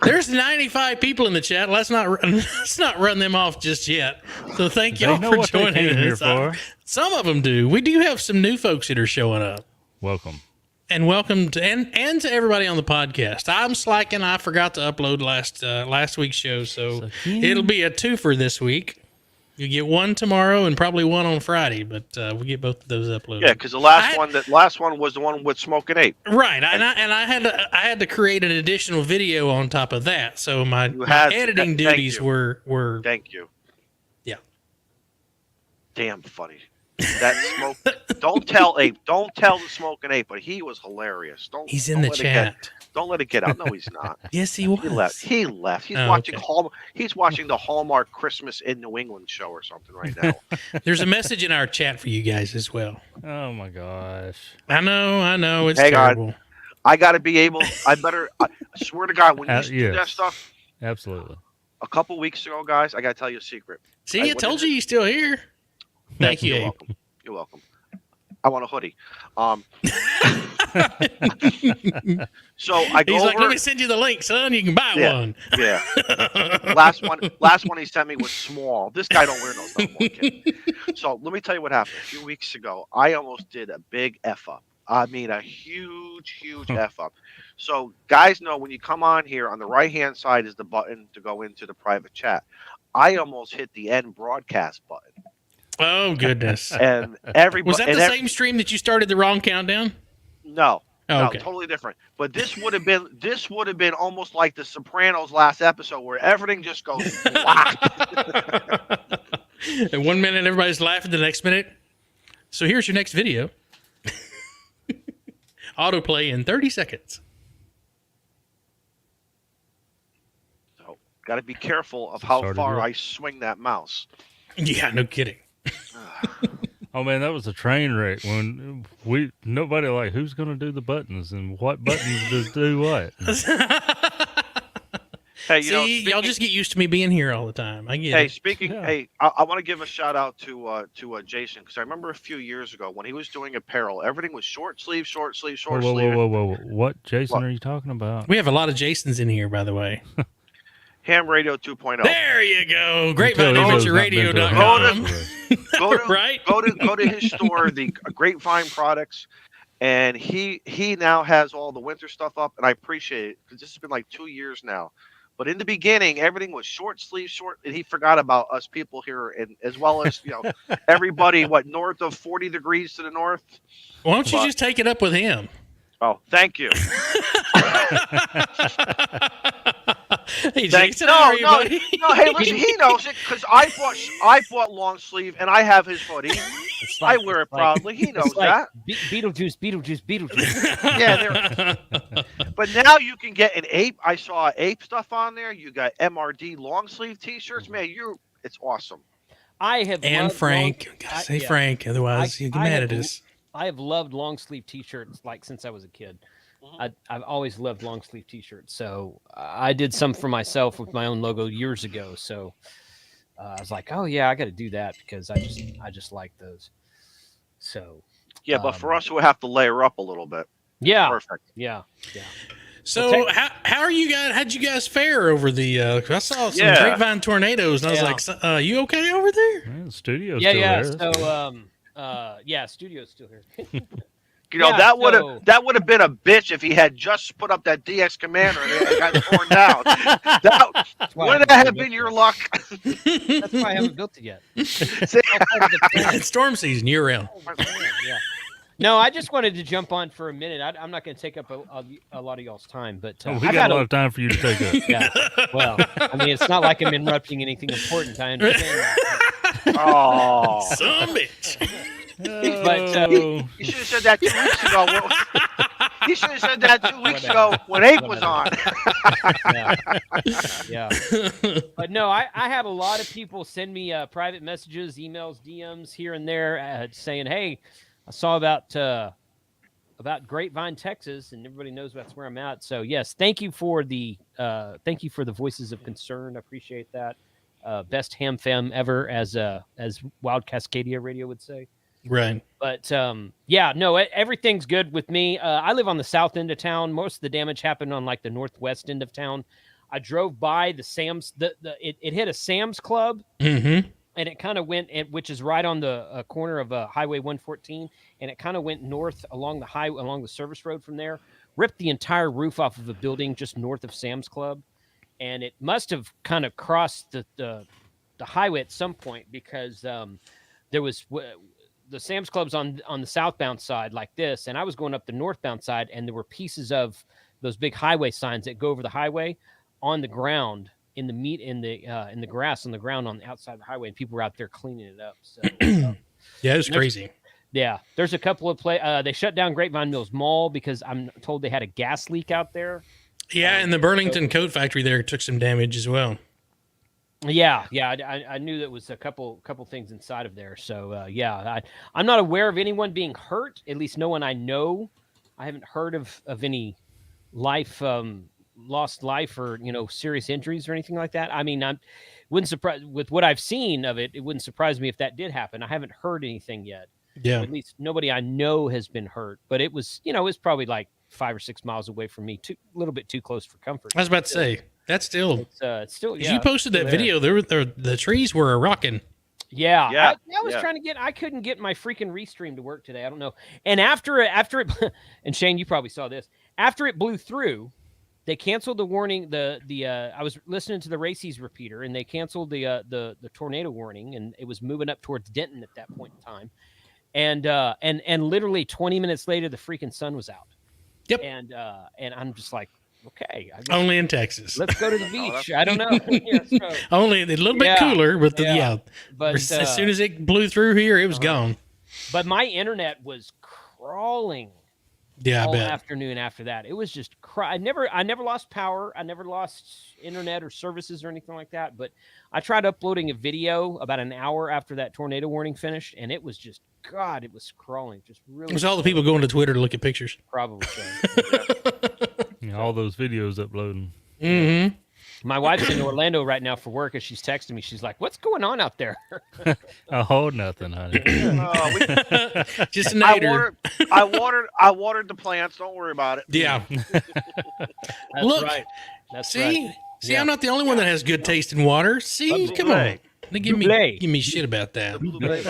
There's 95 people in the chat. Let's not run them off just yet. So thank y'all know for what they joining came here us. for. Some of them do. We do have some new folks that are showing up. Welcome. And welcome to and to everybody on the podcast. I'm slacking. I forgot to upload last week's show, so it'll be a twofer this week. You get one tomorrow and probably one on Friday, but we get both of those uploaded. Yeah, because the last one was the one with Smoking Ape. Right, and I had to create an additional video on top of that, so my editing duties were. Thank you. Yeah. Damn funny. That smoke. Don't tell the Smoking Ape, but he was hilarious. He's in the chat. Don't let it get out. No, he's not. Yes, he was. He left. He's watching He's watching the Hallmark Christmas in New England show or something right now. There's a message in our chat for you guys as well. Oh my gosh. I know. It's Hang on. terrible. I got to be able. I swear to God, when you do that stuff. Absolutely. A couple weeks ago, guys, I got to tell you a secret. See, I told you he's still here. Thank you. You're welcome. You're welcome. I want a hoodie. So I go He's like, over, let me send you the link, son. You can buy one. Yeah. Last one he sent me was small. This guy don't wear those no more, kid. So let me tell you what happened. A few weeks ago, I almost did a big F up. I mean, a huge F up. So guys know when you come on here, on the right-hand side is the button to go into the private chat. I almost hit the end broadcast button. Oh, goodness. And everybody was that the same stream that you started the wrong countdown? No. Oh, okay. No, totally different. But this would have been almost like the Sopranos last episode where everything just goes And 1 minute everybody's laughing, the next minute. So here's your next video. Autoplay in 30 seconds. So Got to be careful of how Started far here. I swing that mouse. Yeah, no kidding. Oh man, that was a train wreck when nobody like who's gonna do the buttons and what buttons do what. Hey, you See, know, y'all just get used to me being here all the time. I get Hey, it. speaking. Yeah. Hey, I want to give a shout out to Jason, because I remember a few years ago when he was doing apparel, everything was short sleeve, short sleeve, short Whoa, sleeve. whoa! What, Jason? What? Are you talking about? We have a lot of Jasons in here, by the way. Ham Radio 2.0. There you go. Until he knows not been to a GrapevineAdventureRadio.com. hospital. Go to Right? go to his store, the Grapevine products, and he now has all the winter stuff up, and I appreciate it because this has been like 2 years now. But in the beginning, everything was short sleeve, short, and he forgot about us people here, and as well as everybody north of 40 degrees to the north. Why don't you But- just take it up with him? Oh, thank you. Hey, Thanks. Jason, how are you, No. buddy? Hey, listen, he knows it because I bought long sleeve and I have his hoodie. I wear it proudly. He knows that. Beetlejuice. Yeah, but now you can get an ape. I saw ape stuff on there. You got MRD long sleeve T-shirts, man. It's awesome. I have And loved Frank. long- Gotta I- say yeah. Frank, otherwise you get I mad have at us. I have loved long sleeve T-shirts like since I was a kid. I've always loved long sleeve T-shirts. So I did some for myself with my own logo years ago. So I was like, oh yeah, I got to do that because I just like those. So Yeah, but for us, we'll have to layer up a little bit. yeah, Perfect. yeah. So how are you guys? How'd you guys fare over the? I saw some Yeah. grapevine tornadoes, and I was like, "You okay over there?" Man, the studio's Yeah. still there. So studio's still here. That would so- have been a bitch if he had just put up that DX Commander and it got torn down. That why I would haven't that have built been it your yet. luck? That's why I haven't built it yet. See? All part of the plan. It's storm season year round. Yeah. No, I just wanted to jump on for a minute. I'm not going to take up a lot of y'all's time, but Oh, I've we got had a lot of time for you to take up. yeah. Well, I mean, it's not like I'm interrupting anything important. I understand that. Oh, Some bitch. But, Oh. you should have said that 2 weeks ago. You should have said that 2 weeks ago when Ape was on. Yeah. But no, I have a lot of people send me private messages, emails, DMs here and there saying, "Hey, I saw about Grapevine, Texas," and everybody knows that's where I'm at. So yes, thank you for the voices of concern. I appreciate that. Best ham fam ever, as Wild Cascadia Radio would say. Right. But everything's good with me. I live on the south end of town. Most of the damage happened on like the northwest end of town. I drove by the Sam's. It hit a Sam's Club, Mm-hmm. and it kind of went, which is right on the corner of Highway 114, and it kind of went north along the service road from there. Ripped the entire roof off of a building just north of Sam's Club, and it must have kind of crossed the highway at some point because there was. The Sam's Club's on the southbound side like this, and I was going up the northbound side, and there were pieces of those big highway signs that go over the highway on the ground in the grass on the ground on the outside of the highway, and people were out there cleaning it up. So Yeah, it was crazy. yeah, there's a couple of they shut down Grapevine Mills Mall because I'm told they had a gas leak out there. Yeah, and the Burlington Coat Factory there took some damage as well. Yeah, I knew that was a couple things inside of there. So I'm not aware of anyone being hurt. At least no one I know. I haven't heard of any lost life or serious injuries or anything like that. I mean, wouldn't surprise with what I've seen of it. It wouldn't surprise me if that did happen. I haven't heard anything yet. Yeah. At least nobody I know has been hurt. But it was it was probably like 5 or 6 miles away from me. A little bit too close for comfort. I was about to say that's still. It's still. You posted that video. The trees were rocking. Yeah. Yeah, I was trying to I couldn't get my freaking restream to work today. I don't know. And after it, and Shane, you probably saw this. After it blew through, they canceled the warning. I was listening to the Racy's repeater, and they canceled the tornado warning, and it was moving up towards Denton at that point in time. And literally 20 minutes later, the freaking sun was out. Yep. And I'm just like, okay, I guess Only in Texas. let's go to the beach. I don't know. Yeah, so- Only a little bit Yeah. cooler, but But as soon as it blew through here, it was gone. But my internet was crawling Yeah, I all bet. afternoon after that. It was just I never lost power. I never lost internet or services or anything like that. But I tried uploading a video about an hour after that tornado warning finished, and it was just God. It was crawling, just really. It was all the people going to Twitter to look at pictures. Probably so. All those videos uploading. Mm-hmm. My wife's in Orlando right now for work, and she's texting me. She's like, "What's going on out there?" Oh, nothing, honey. Just a nader. I watered the plants. Don't worry about it. Yeah. That's Look, right. That's See, right. see, Yeah. I'm not the only one that has good taste in water. See, Bubbly. come on. They give Bubbly. me shit about that. Bubbly.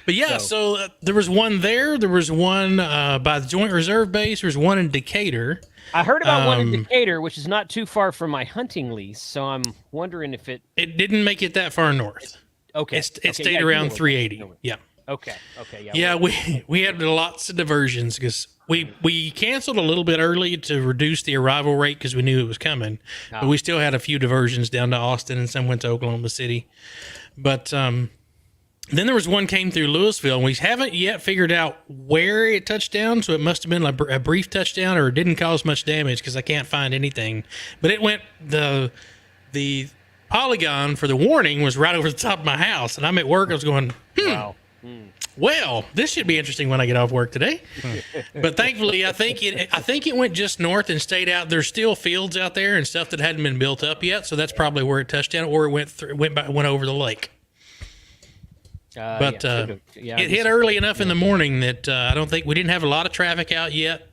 But yeah, so there was one there. There was one by the Joint Reserve Base. There was one in Decatur. I heard about one in Decatur, which is not too far from my hunting lease. So I'm wondering if it. It didn't make it that far north. Okay. It stayed around 380. Yeah. Okay. Yeah. Yeah, we had lots of diversions because we canceled a little bit early to reduce the arrival rate because we knew it was coming. But we still had a few diversions down to Austin, and some went to Oklahoma City. But then there was one came through Louisville, and we haven't yet figured out where it touched down. So it must have been a brief touchdown, or it didn't cause much damage because I can't find anything. But it went the polygon for the warning was right over the top of my house, and I'm at work. I was going, Wow. well, this should be interesting when I get off work today. But thankfully, I think it went just north and stayed out. There's still fields out there and stuff that hadn't been built up yet, so that's probably where it touched down, or it went over the lake. But it hit early enough in the morning that I don't think we didn't have a lot of traffic out yet.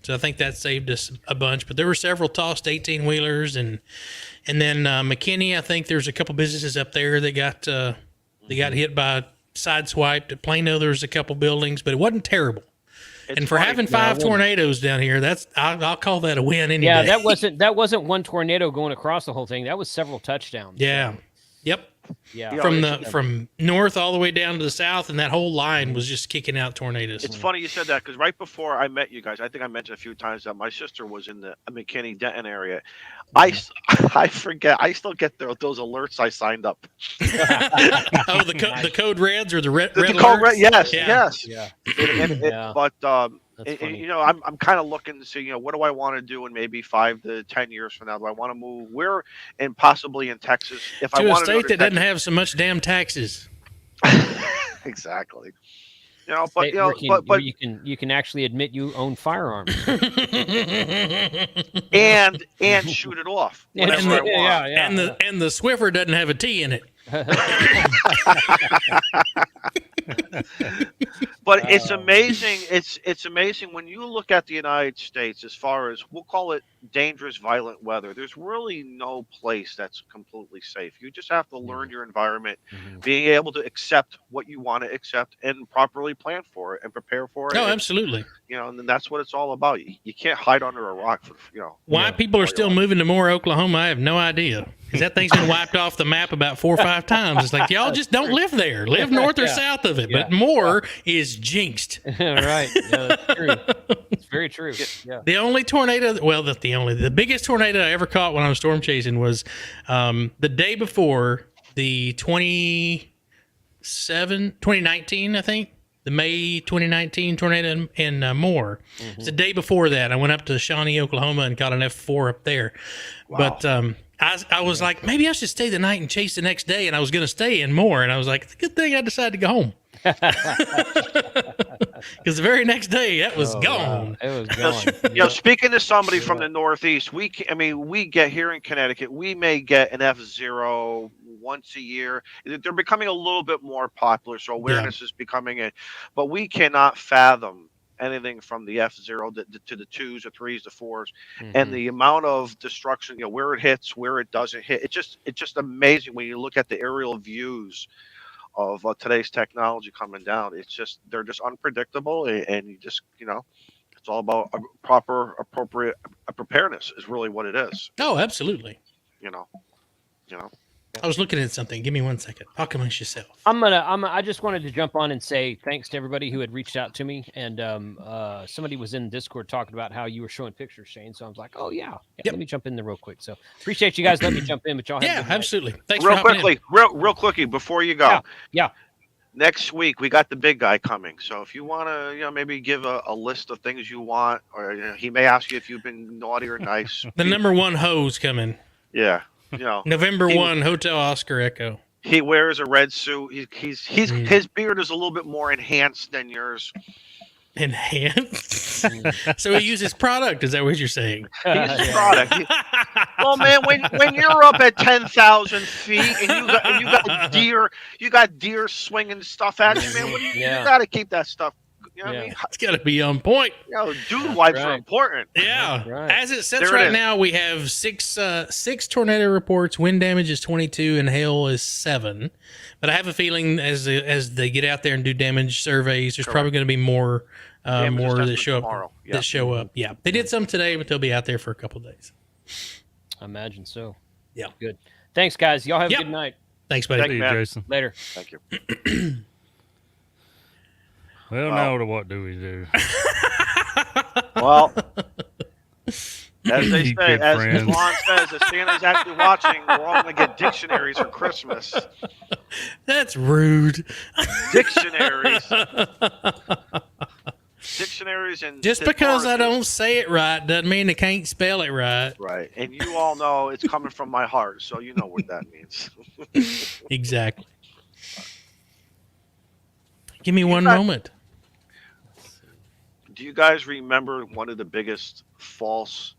So I think that saved us a bunch. But there were several tossed 18-wheelers, and then McKinney. I think there's a couple businesses up there that got hit by sideswiped. At Plano, there was a couple buildings, but it wasn't terrible. And for having 5 tornadoes down here, I'll call that a win any day. that wasn't one tornado going across the whole thing. That was several touchdowns. Yeah. Yep. Yeah. From north all the way down to the south, and that whole line was just kicking out tornadoes. It's funny you said that because right before I met you guys, I think I mentioned a few times that my sister was in the McKinney Denton area. I forget. I still get those alerts I signed up. The code reds or the red The code alerts? red, yes. Yeah. But That's funny. I'm kind of looking to see, what do I want to do in maybe 5 to 10 years from now? Do I want to move where, and possibly in Texas? If I To a want state that doesn't have so much damn taxes. Exactly. But you can actually admit you own firearms. and shoot it off. And whenever I want. and the Swiffer doesn't have a T in it. But it's amazing. It's amazing when you look at the United States as far as, we'll call it dangerous, violent weather. There's really no place that's completely safe. You just have to learn your environment, being able to accept what you want to accept and properly plan for it and prepare for it. Oh, absolutely. And that's what it's all about. You can't hide under a rock for. Why people are still moving to Moore, Oklahoma, I have no idea. Because that thing's been wiped off the map about 4 or 5 times. It's like, y'all just don't live there. Live north or south of it. But Moore is jinxed. Right. Yeah, that's true. It's very true. Yeah. The only tornado, the biggest tornado I ever caught when I was storm chasing was the day before the 2019, I think. The May 2019 tornado in Moore. It's the day before that. I went up to Shawnee, Oklahoma, and caught an F4 up there. Wow. But I was like, maybe I should stay the night and chase the next day. And I was going to stay in Moore. And I was like, it's a good thing I decided to go home. Because the very next day, that was gone. Wow. It was gone. Speaking to somebody from the Northeast, we get here in Connecticut, we may get an F0 once a year. They're becoming a little bit more popular, so awareness is becoming it. But we cannot fathom anything from the F0 to the 2s, the 3s, the 4s, and the amount of destruction. Where it hits, where it doesn't hit. It's just amazing when you look at the aerial views of today's technology coming down. They're just unpredictable, and you just it's all about appropriate preparedness is really what it is. Oh, absolutely. You know. I was looking at something. Give me 1 second. Talk amongst yourself. I just wanted to jump on and say thanks to everybody who had reached out to me. And somebody was in Discord talking about how you were showing pictures, Shane. So I was like, oh, yeah. Let me jump in there real quick. So appreciate you guys letting me jump in. But y'all have absolutely. Thanks real for hopping quickly, in. real quickly before you go. Yeah. next week we got the big guy coming. So if you want to, maybe give a list of things you want, or he may ask you if you've been naughty or nice. The number one hoe's coming. Yeah, November 1, Hotel Oscar Echo. He wears a red suit. His beard is a little bit more enhanced than yours. Enhanced? So he uses product. Is that what you're saying? He uses product. Well, man, when you're up at 10,000 feet and you got deer swinging stuff at you, man, you got to keep that stuff. You know what I mean? It's got to be on point. Dude wipes are important. Yeah. Right. As it sits right now, we have six tornado reports. Wind damage is 22 and hail is 7. But I have a feeling as they get out there and do damage surveys, there's probably going to be more that show up. Yeah. That show up. Yeah. They did some today, but they'll be out there for a couple of days. I imagine so. Yeah. Good. Thanks, guys. Y'all have a good night. Thanks, buddy. Thank See you, Jason. Later. Thank you. Well, now what do we do? Well, as they You say, good as friends. Lon says, if Santa's actually watching, we're all going to get dictionaries for Christmas. That's rude. Dictionaries. Dictionaries and Just because I thesaurus. don't say it right doesn't mean I can't spell it right. Right, and you all know it's coming from my heart, so you know what that means. Exactly. Give me one moment. Do you guys remember one of the biggest false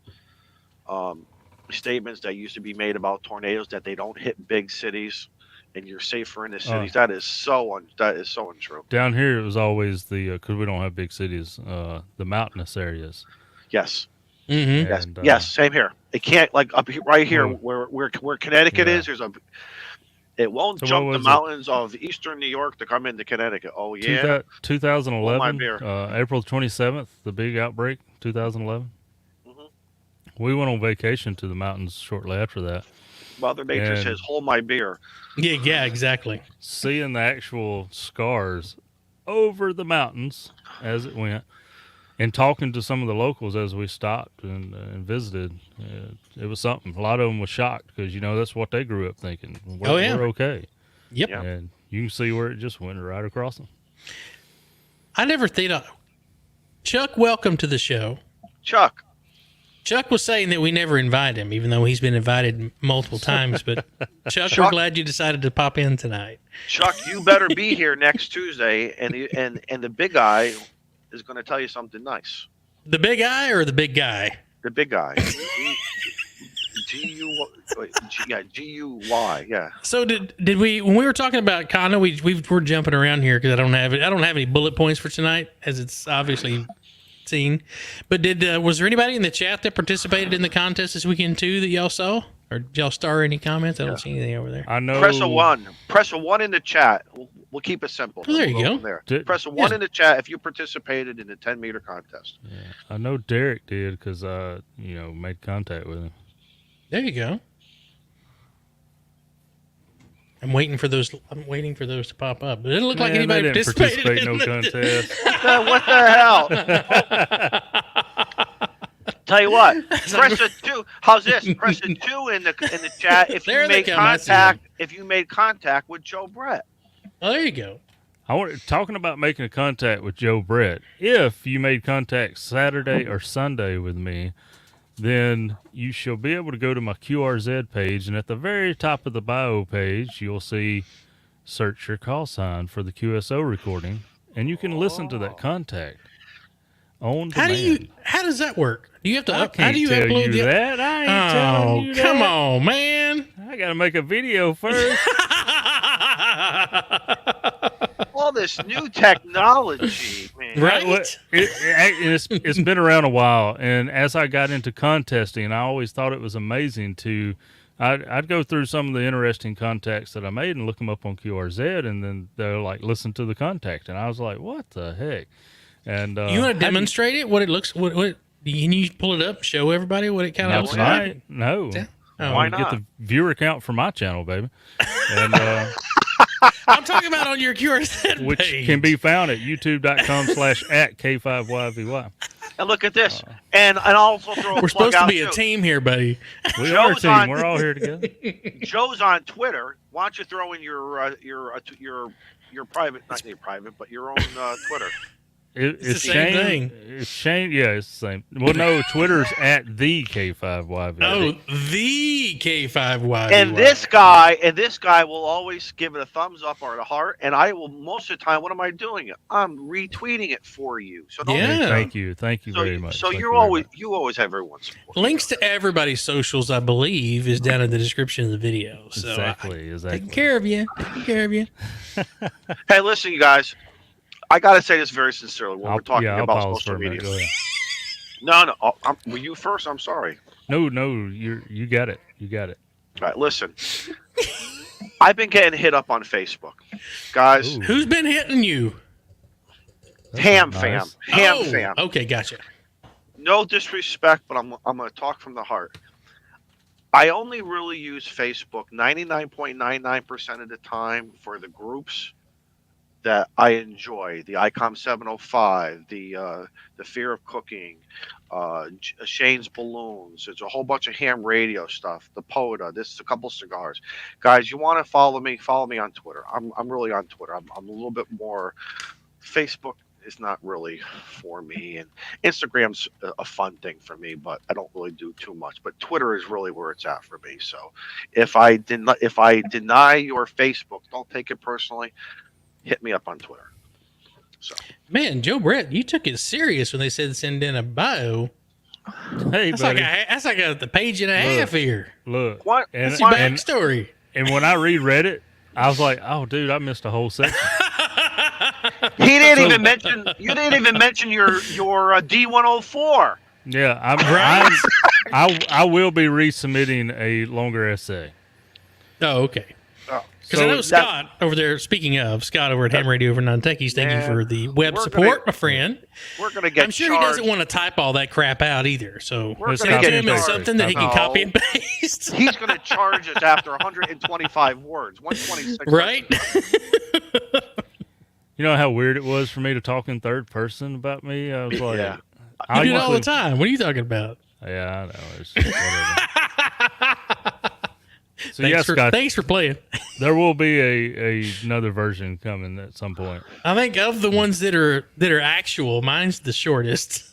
statements that used to be made about tornadoes, that they don't hit big cities and you're safer in the cities? That is so untrue. Down here, it was always because we don't have big cities, the mountainous areas. Yes. Mm-hmm. Yes. And, Yes. Same here. It can't, like up here, right here Well, where Connecticut yeah. is. It won't So jump what the was it? mountains of eastern New York to come into Connecticut. Oh yeah. 2011, beer. April 27th, the big outbreak, 2011. Mhm. We went on vacation to the mountains shortly after that. Mother Nature And- says, "Hold my beer." Yeah, exactly. Seeing the actual scars over the mountains as it went, and talking to some of the locals as we stopped and visited, it was something. A lot of them was shocked because that's what they grew up thinking. We're okay. Yep. Yeah. And you can see where it just went right across them. I never thought. Chuck, welcome to the show. Chuck, Chuck was saying that we never invite him, even though he's been invited multiple times. But Chuck, we're glad you decided to pop in tonight. Chuck, you better be here next Tuesday, and the big guy is going to tell you something nice. The big eye or the big guy? The big guy. G-U-Y, yeah. So did we, when we were talking about Kano, we're jumping around here because I don't have any bullet points for tonight, as it's obviously seen. But was there anybody in the chat that participated in the contest this weekend too that y'all saw, or did y'all star any comments? I don't see anything over there. I know. Press a 1. Press a 1 in the chat. We'll keep it simple. Oh, there you We'll go. from there. Press a 1 in the chat if you participated in the 10-meter contest. Yeah, I know Derek did because I, made contact with him. There you go. I'm waiting for those to pop up. But it didn't look like anybody they didn't participated participate in no contest. What the hell? Tell you what, press a 2. How's this? Press a 2 in the chat if There you they made come, I see contact. If you made contact with Joe Brett. Oh, there you go. Talking about making a contact with Joe Brett. If you made contact Saturday or Sunday with me, then you shall be able to go to my QRZ page, and at the very top of the bio page, you'll see search your call sign for the QSO recording, and you can listen to that contact on demand. How does that work? Do you have to I how can't do you tell upload you that. I ain't telling you that. Come on, man. I got to make a video first. All this new technology, man. Right? Well, it's been around a while, and as I got into contesting, I always thought it was amazing I'd go through some of the interesting contacts that I made and look them up on QRZ, and then they're like, listen to the contact, and I was like, what the heck? And You want to demonstrate it? What it looks? What? Can you pull it up? Show everybody what it kind of not looks like? tonight. No. Oh, Why Get not? the viewer count for my channel, baby. And I'm talking about on your QRZ which page. can be found at youtube.com/@K5YVY. And look at this. And I'll also throw a We're plug supposed to out be a too. team here, buddy. We are a Joe's team. on- We're all here together. Joe's on Twitter. Why don't you throw in your your private, not your private, but your own Twitter. It's the same thing. It's Shane. Yeah, it's the same. Well, no, Twitter's at the K5YV. Oh, the K5Y. And this guy will always give it a thumbs up or a heart, and I will most of the time. What am I doing? I'm retweeting it for you. So don't, Yeah. Thank you very much. So Thank you very always much. you always have everyone's support. Links to everybody's socials, I believe, is down in the description of the video. So Exactly. taking care of you. Taking care of you. Hey, listen, you guys. I gotta say this very sincerely when we're talking I'll about pause social for a minute. media. Go ahead. No. Were you first? I'm sorry. No, you got it. You got it. All right, listen. I've been getting hit up on Facebook, guys. Ooh. Who's been hitting you? That's Ham not fam, nice. ham fam. Okay, gotcha. No disrespect, but I'm gonna talk from the heart. I only really use Facebook 99.99% of the time for the groups that I enjoy. The ICOM 705, the Fear of Cooking, Shane's Balloons. There's a whole bunch of ham radio stuff. The POTA. This is a couple cigars. Guys, you want to follow me? Follow me on Twitter. I'm really on Twitter. I'm a little bit more. Facebook is not really for me, and Instagram's a fun thing for me, but I don't really do too much. But Twitter is really where it's at for me. So if I deny your Facebook, don't take it personally. Hit me up on Twitter. So, Man, Joe Brett, you took it serious when they said send in a bio. Hey, That's buddy. that's like a page and a half here. Look. what? And, That's your and, backstory. and when I reread it, I was like, "Oh, dude, I missed a whole section." He didn't even mention. You didn't even mention your D104. Yeah, I will be resubmitting a longer essay. Oh, okay. Oh, Because I know Scott over there, speaking of Scott over at Ham Radio over Non-Techies, thank you for the web We're support, gonna- my friend. we're gonna get. I'm sure charged. he doesn't want to type all that crap out either. So We're send gonna it to get him as charged. something that he can No. copy and paste. He's going to charge us after 125 words. 126. Right? You know how weird it was for me to talk in third person about me? I was like, Yeah. You do it all the usually- time. What are you talking about? Yeah, I know. It's just whatever. So yeah, Scott, Thanks for playing. there will be another version coming at some point. I think of the ones that are actual, mine's the shortest.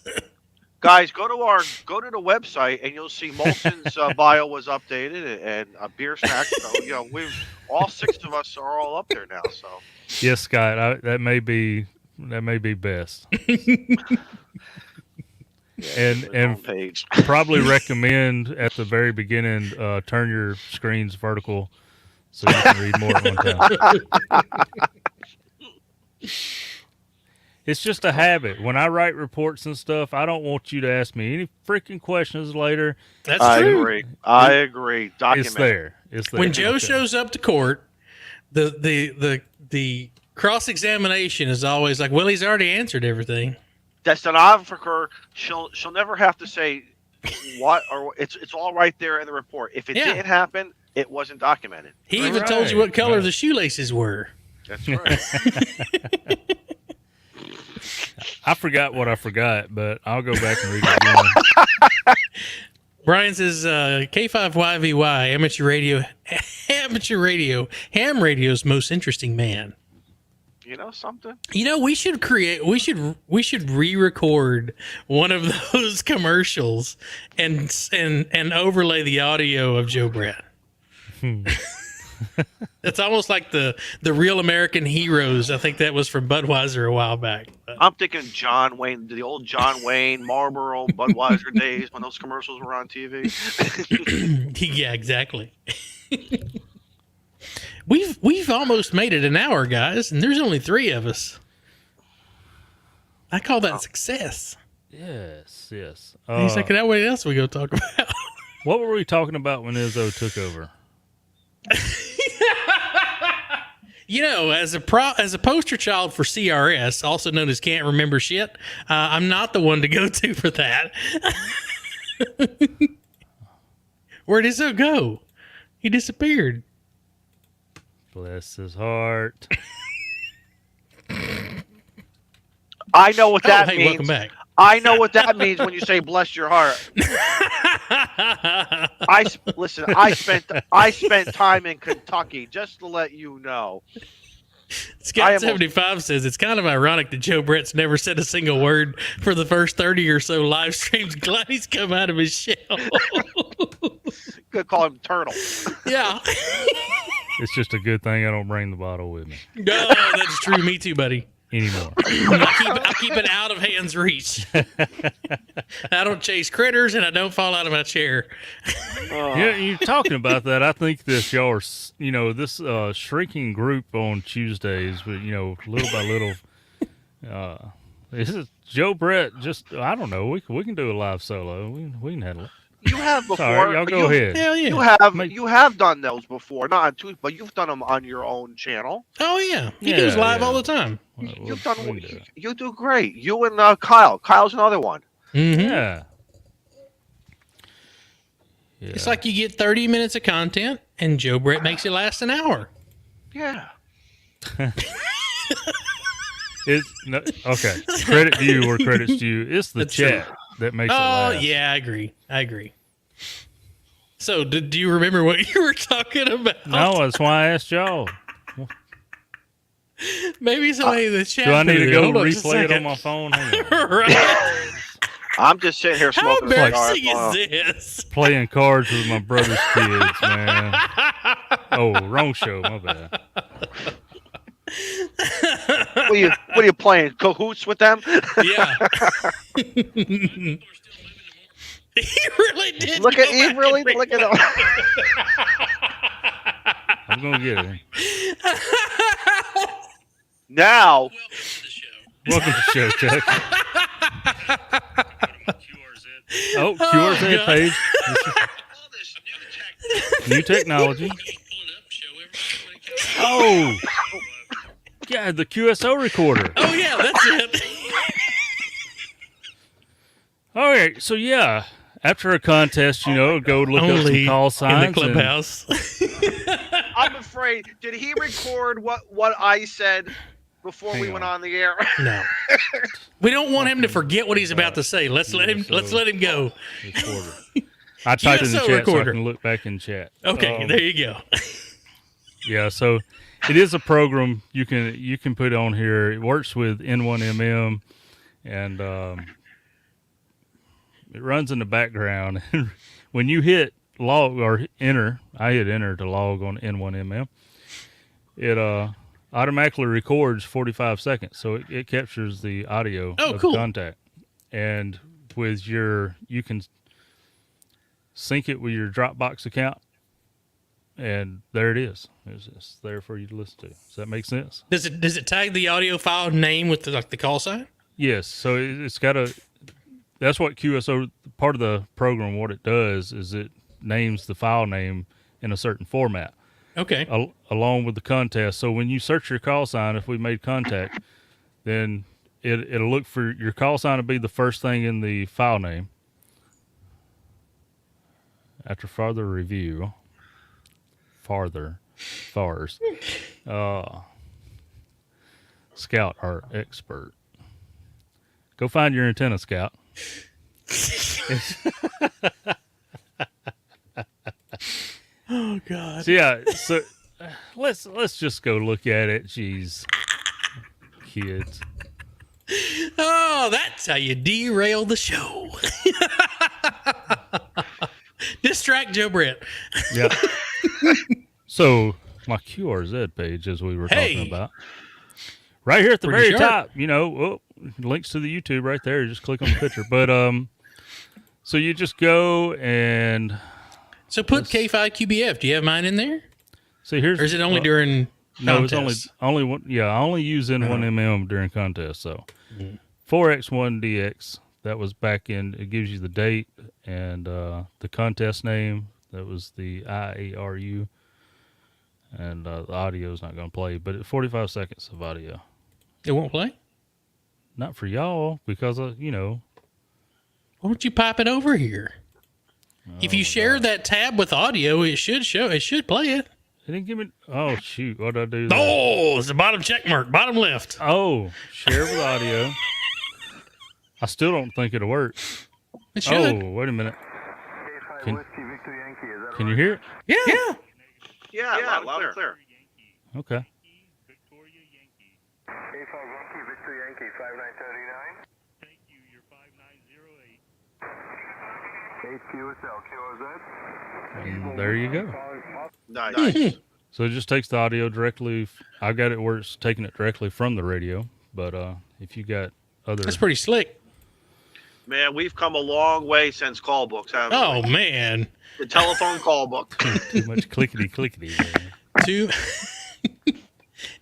Guys, go to the website and you'll see Molson's bio was updated and a beer snack. So we've all 6 of us are all up there now. So Yes, Scott, that may be best. And page. probably recommend at the very beginning turn your screens vertical so you can read more at one time. It's just a habit. When I write reports and stuff, I don't want you to ask me any freaking questions later. That's I true. agree. I agree. Document. It's there. It's there. When Joe Okay. shows up to court, the cross examination is always like, well, he's already answered everything. The stenographer, she'll never have to say what or it's all right there in the report. If it Yeah. didn't happen, it wasn't documented. He even told you what color the shoelaces were. That's right. I forgot what I forgot, but I'll go back and read it again. Brian says K5YVY, amateur radio, ham radio's most interesting man. You know something? You know, we should re-record one of those commercials and overlay the audio of Joe Brett. It's almost like the Real American Heroes. I think that was from Budweiser a while back. I'm thinking John Wayne, the old John Wayne, Marlboro, Budweiser days when those commercials were on TV. Yeah, exactly. We've almost made it an hour, guys, and there's only 3 of us. I call that success. Yes. He's like, now what else are we going to talk about? What were we talking about when Izzo took over? You know, as a poster child for CRS, also known as Can't Remember Shit, I'm not the one to go to for that. Where'd Izzo go? He disappeared. Bless his heart. I know what that hey, means. welcome back. I know what that means when you say "bless your heart." I spent time in Kentucky, just to let you know. I am- Scott75 says it's kind of ironic that Joe Brett's never said a single word for the first 30 or so live streams. Glad he's come out of his shell. Could call him Turtle. Yeah. It's just a good thing I don't bring the bottle with me No, that's true. Me too, buddy. anymore. I keep it out of hand's reach. I don't chase critters and I don't fall out of my chair. Yeah, you're talking about that. I think this y'all are, this shrinking group on Tuesdays, but little by little, this is Joe Brett. Just I don't know. We can do a live solo. We can handle it. You have before. Sorry, y'all go ahead. Hell yeah. You have done those before, not on Tuesday, but you've done them on your own channel. Oh yeah. He goes live all the time. You've done. You do great. You and Kyle. Kyle's another one. Mm-hmm. Yeah. It's like you get 30 minutes of content, and Joe Brett makes it last an hour. Yeah. Okay. Credit to you where credit's due. It's the That's chat that makes it last. Oh yeah, I agree. So, do you remember what you were talking about? No, that's why I asked y'all. Maybe somebody in the chat. Do I need to go Hold on just a replay it on second. my phone? Hang on. Right? I'm just sitting here How smoking a cigar. embarrassing is this? Playing cards with my brother's kids, man. Oh, wrong show. My bad. What are you playing? Cahoots with them? Yeah. He really did. Look at go you, back really and look at replay. them. I'm going to get it. Now, Welcome to the show, Chuck. Oh, QRZ God. page. New technology. Oh, yeah, the QSO recorder. Oh yeah, that's it. All right, so yeah, after a contest, go look up some call signs. in the clubhouse. I'm afraid. Did he record what I said before we went on the air? No, we don't want him to forget what he's about to say. Let's let him go. Recorder. I typed in the QSO chat recorder. so I can look back in chat. Okay, there you go. Yeah, so it is a program you can put on here. It works with N1MM, and it runs in the background. When you hit log or enter, I hit enter to log on N1MM. It automatically records 45 seconds, so it captures the audio of cool. the contact. And with you can sync it with your Dropbox account. And there it is. It's there for you to listen to. Does that make sense? Does it tag the audio file name with the call sign? Yes. So it's got that's what QSO, part of the program, what it does is it names the file name in a certain format. Okay. Along with the contest. So when you search your call sign, if we made contact, then it'll look for your call sign to be the first thing in the file name. After further review. Fars. Scout, our expert. Go find your antenna, Scout. Oh God. So yeah, let's just go look at it. Jeez, kids. Oh, that's how you derail the show. Distract Joe Brett. Yeah. So my QRZ page, as we were talking about, right here at the Pretty very sharp. top, links to the YouTube right there. Just click on the picture. But so you just go and So put K5 QBF. Do you have mine in there? see here's. Or is it only during No, contests? it's only one. Yeah, I only use N1MM during contests. So 4X1DX. That was back in. It gives you the date and the contest name. That was the IARU. And the audio is not going to play, but it's 45 seconds of audio. It won't play? Not for y'all because of Why don't you pop it over here? If you share that tab with audio, it should play it. It didn't give me. Oh shoot! What did I do? There? Oh, it's the bottom check mark, bottom left. Oh, share with audio. I still don't think it'll work. It should. Oh, wait a minute. Can you hear it? Yeah. yeah, loud and clear. Okay. A5 Yankee, Victor Yankee, 5939. Thank you. You're 5908. HQSL, QRZ. And there you go. Nice. So it just takes the audio directly. I've got it where it's taking it directly from the radio. But if you got other, That's pretty slick. Man, we've come a long way since call books, haven't we? Oh man, The telephone call book. too much clickety. two.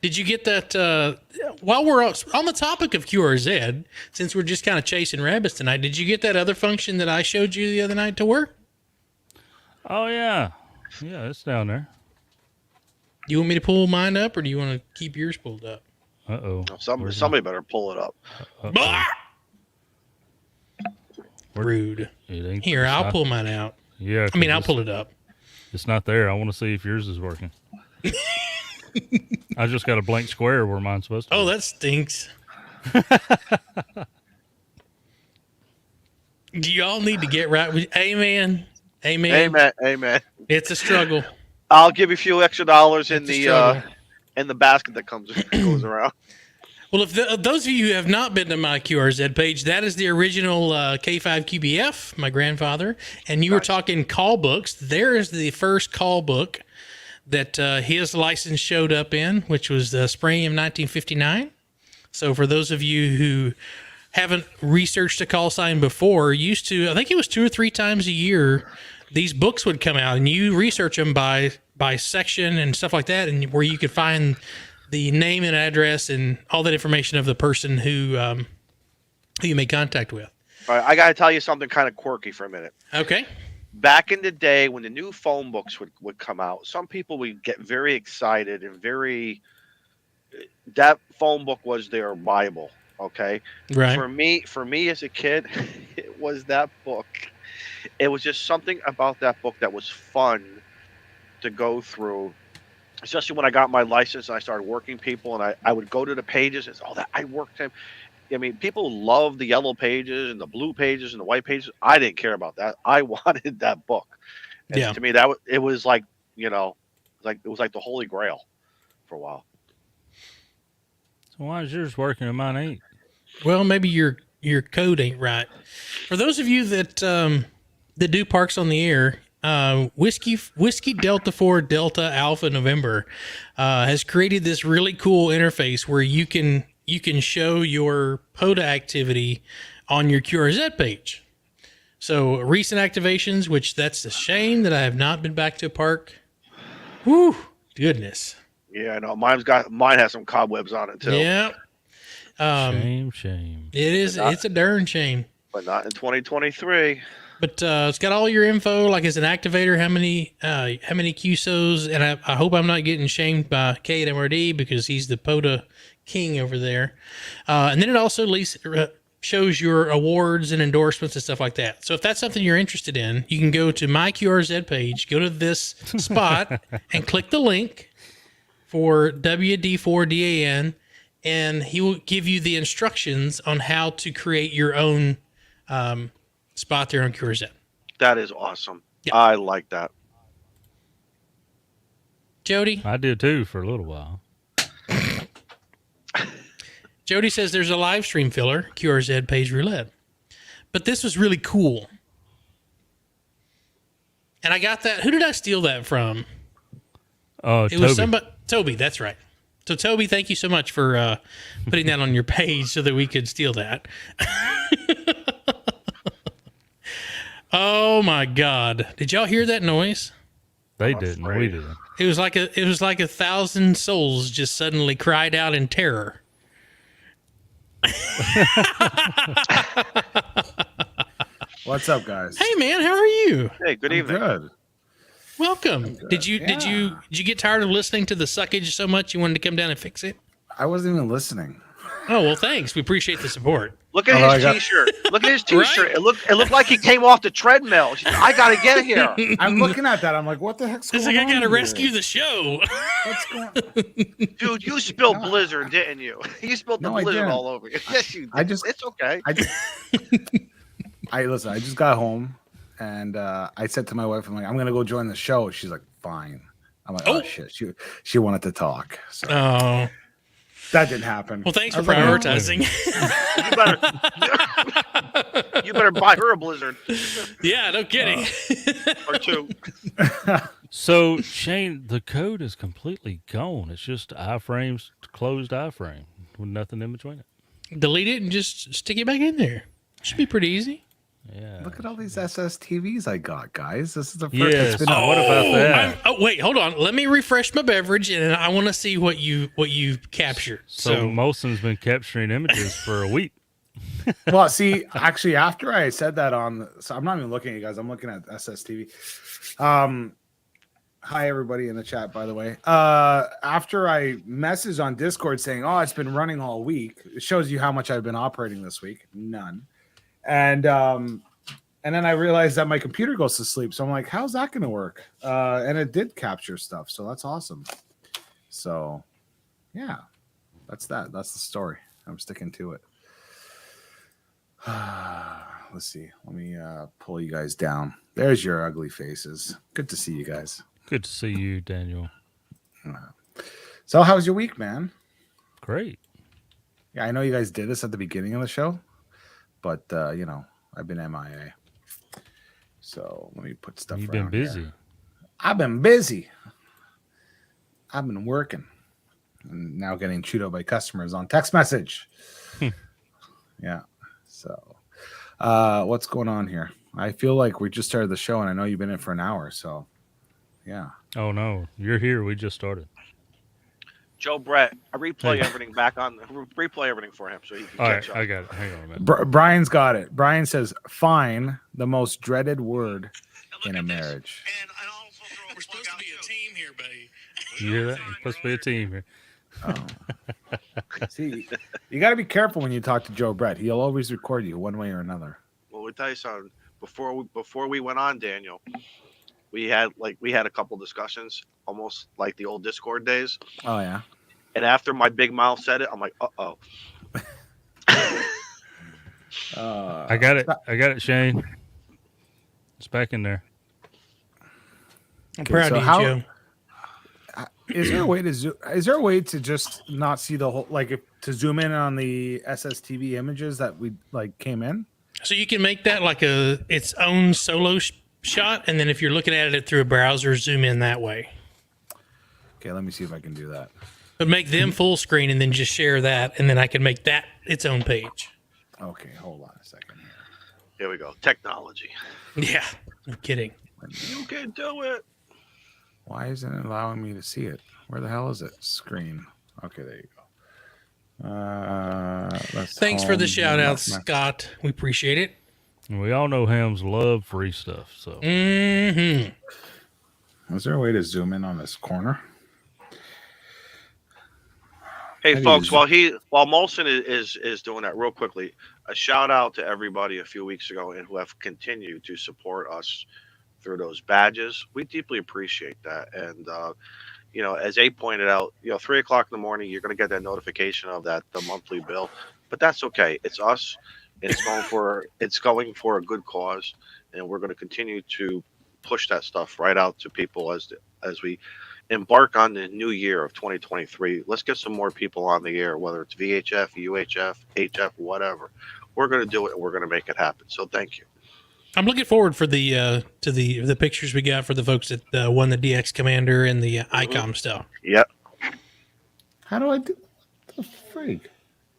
Did you get that? While we're on the topic of QRZ, since we're just kind of chasing rabbits tonight, did you get that other function that I showed you the other night to work? Oh yeah, it's down there. Do you want me to pull mine up, or do you want to keep yours pulled up? Uh-oh. Somebody better pull it up. Bah! Rude. It ain't- Here, it's I'll not- pull mine out. Yeah. I mean, 'cause I'll pull it up. It's not there. I want to see if yours is working. I just got a blank square where mine's supposed to Oh, be. that stinks. Do y'all need to get right with? Amen. Amen. It's a struggle. I'll give you a few extra dollars in It's a the struggle. basket that goes around. Well, if those of you who have not been to my QRZ page, that is the original K5QBF, my grandfather. And you were talking call books. There is the first call book that his license showed up in, which was the spring of 1959. So for those of you who haven't researched a call sign before, used to, I think it was 2 or 3 times a year, these books would come out and you research them by section and stuff like that, and where you could find the name and address and all that information of the person who you made contact with. All right, I got to tell you something kind of quirky for a minute. Okay. Back in the day when the new phone books would come out, some people would get very excited and that phone book was their Bible. Okay. Right. For me as a kid, it was that book. It was just something about that book that was fun to go through. Especially when I got my license and I started working people, and I would go to the pages and say, oh, that I worked him. I mean, people love the yellow pages and the blue pages and the white pages. I didn't care about that. I wanted that book. And Yeah. to me, it was like, it was like the Holy Grail for a while. So why is yours working and mine ain't? Well, maybe your code ain't right. For those of you that do Parks on the Air, Whiskey Delta 4 Delta Alpha November has created this really cool interface where you can show your POTA activity on your QRZ page. So recent activations, which that's a shame that I have not been back to a park. Whew, goodness. Yeah, I know. Mine has some cobwebs on it too. Yeah. Shame. It is. It's a darn shame. But not in 2023. But it's got all your info, like as an activator, how many QSOs, and I hope I'm not getting shamed by K at MRD because he's the POTA king over there. And then it also shows your awards and endorsements and stuff like that. So if that's something you're interested in, you can go to my QRZ page, go to this spot, and click the link for WD4DAN, and he will give you the instructions on how to create your own spot there on QRZ. That is awesome. Yeah. I like that. Jody? I did too for a little while. Jody says there's a live stream filler, QRZ page roulette. But this was really cool. And I got that. Who did I steal that from? It was somebody. Toby, that's right. So, Toby, thank you so much for putting that on your page so that we could steal that. Oh my God! Did y'all hear that noise? They didn't. We did. It was like 1,000 souls just suddenly cried out in terror. What's up, guys? Hey man, how are you? Hey, good evening. Good. Welcome. Did you get tired of listening to the suckage so much you wanted to come down and fix it? I wasn't even listening. Oh well, thanks. We appreciate the support. Look at his T-shirt. Look at his T-shirt. Right? It looked like he came off the treadmill. I gotta get here. I'm looking at that. I'm like, what the heck's It's going like on? I gotta here? rescue the show. What's going Dude, you spilled Blizzard, didn't you? You spilled the No, I Blizzard didn't. all over you. Yes, you did. It's okay. Listen, I just got home and I said to my wife, I'm like, I'm gonna go join the show. She's like, fine. I'm like, oh shit. She wanted to talk. So. Oh. That didn't happen. Well, thanks I for was like, oh. prioritizing. You better buy her a Blizzard Yeah, no kidding. or two. So Shane, the code is completely gone. It's just iframes, closed iframe with nothing in between it. Delete it and just stick it back in there. Should be pretty easy. Yeah. Look at all these SSTVs I got, guys. This is the first. Yes. It's been What about that? Wait, hold on. Let me refresh my beverage, and I want to see what you captured. So So, Molson's been capturing images for a week. Well, see, actually, after I said that so I'm not even looking at you guys. I'm looking at SSTV. Hi, everybody in the chat, by the way. After I messaged on Discord saying, "Oh, it's been running all week," it shows you how much I've been operating this week. None. And then I realized that my computer goes to sleep. So I'm like, how's that going to work? And it did capture stuff. So that's awesome. So, yeah, that's that. That's the story. I'm sticking to it. Let's see. Let me pull you guys down. There's your ugly faces. Good to see you guys. Good to see you, Daniel. So how was your week, man? Great. Yeah, I know you guys did this at the beginning of the show, but I've been MIA. So let me put stuff. You've been busy. Here. I've been busy. I've been working, and now getting chewed out by customers on text message. Yeah. So, what's going on here? I feel like we just started the show, and I know you've been in for an hour. So, yeah. Oh no, you're here. We just started. Joe Brett, I replay everything for him so he can All catch right, up. I got it. Hang on a minute. Brian's got it. Brian says, "Fine, the most dreaded word in a marriage." we're supposed to be a team here, buddy. You hear that? We're supposed to be a team here. Oh. See, you got to be careful when you talk to Joe Brett. He'll always record you one way or another. Well, we'll tell you something. Before we went on, Daniel, we had a couple discussions, almost like the old Discord days. Oh yeah. And after my big mouth said it, I'm like, uh-oh. I got it, Shane. It's back in there. I'm proud of you, Joe. Is there a way to just not see the whole, to zoom in on the SSTV images that we came in? So you can make that like its own solo shot, and then if you're looking at it through a browser, zoom in that way. Okay, let me see if I can do that. But make them full screen, and then just share that, and then I can make that its own page. Okay, hold on a second here. Here we go. Technology. Yeah, no kidding. You can do it. Why isn't it allowing me to see it? Where the hell is it? Screen. Okay, there you go. Thanks for the shout out, Scott. We appreciate it. And we all know hams love free stuff. So Mm-hmm. Is there a way to zoom in on this corner? Hey, folks, while Molson is doing that, real quickly, a shout out to everybody a few weeks ago and who have continued to support us through those badges. We deeply appreciate that. And, as Abe pointed out, 3 o'clock in the morning, you're going to get that notification of the monthly bill. But that's okay. It's us. And it's going for a good cause. And we're going to continue to push that stuff right out to people as we embark on the new year of 2023. Let's get some more people on the air, whether it's VHF, UHF, HF, whatever. We're going to do it, and we're going to make it happen. So thank you. I'm looking forward for the pictures we got for the folks that won the DX Commander and the ICOM stuff. Yep. How do I do? What the freak?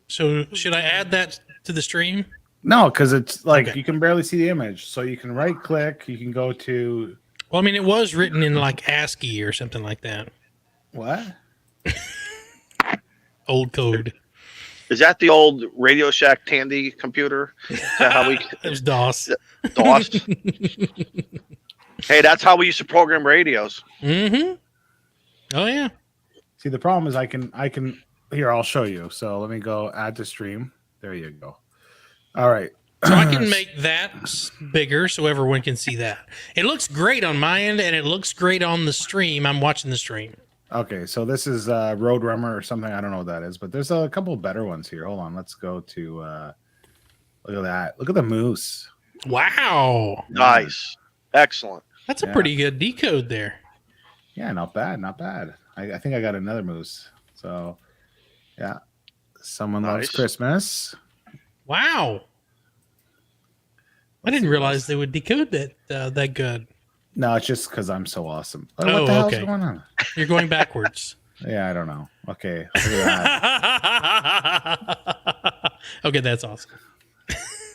So should I add that to the stream? No, because it's Okay. You can barely see the image. So you can right click. You can go to Well, I mean, it was written in like ASCII or something like that. what? Old code. Is that the old Radio Shack Tandy computer? Is that how we It was DOS. DOS? Hey, that's how we used to program radios. Mm-hmm. Oh yeah. See, the problem is I can here. I'll show you. So let me go add to stream. There you go. All right. So I can make that bigger so everyone can see that. It looks great on my end, and it looks great on the stream. I'm watching the stream. Okay, so this is Roadrunner or something. I don't know what that is, but there's a couple better ones here. Hold on, let's go to look at that. Look at the moose. Wow. Nice. Excellent. That's a pretty good decode there. Yeah, not bad, not bad. I think I got another moose. So Yeah. Someone loves Nice. Christmas. Wow. I didn't realize they would decode that that good. No, it's just because I'm so awesome. What Oh, the hell's okay. going on? You're going backwards. Yeah, I don't know. Okay. Look at Okay, that's awesome.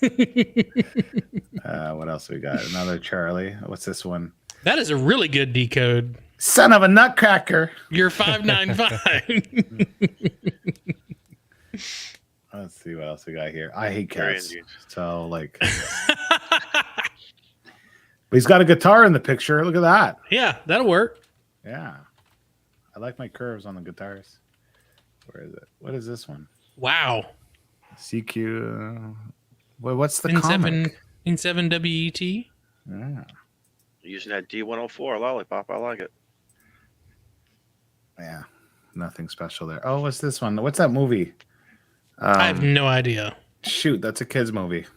that. What else we got? Another Charlie. What's this one? That is a really good decode. Son of a nutcracker. You're 595. Let's see what else we got here. I hate Very cats. indeed. So like, but he's got a guitar in the picture. Look at that. Yeah, that'll work. Yeah, I like my curves on the guitars. Where is it? What is this one? Wow. CQ. What's the In comic? 7 WET. Yeah. Using that D104 lollipop. I like it. Yeah. Nothing special there. Oh, what's this one? What's that movie? I have no idea. Shoot, that's a kids movie.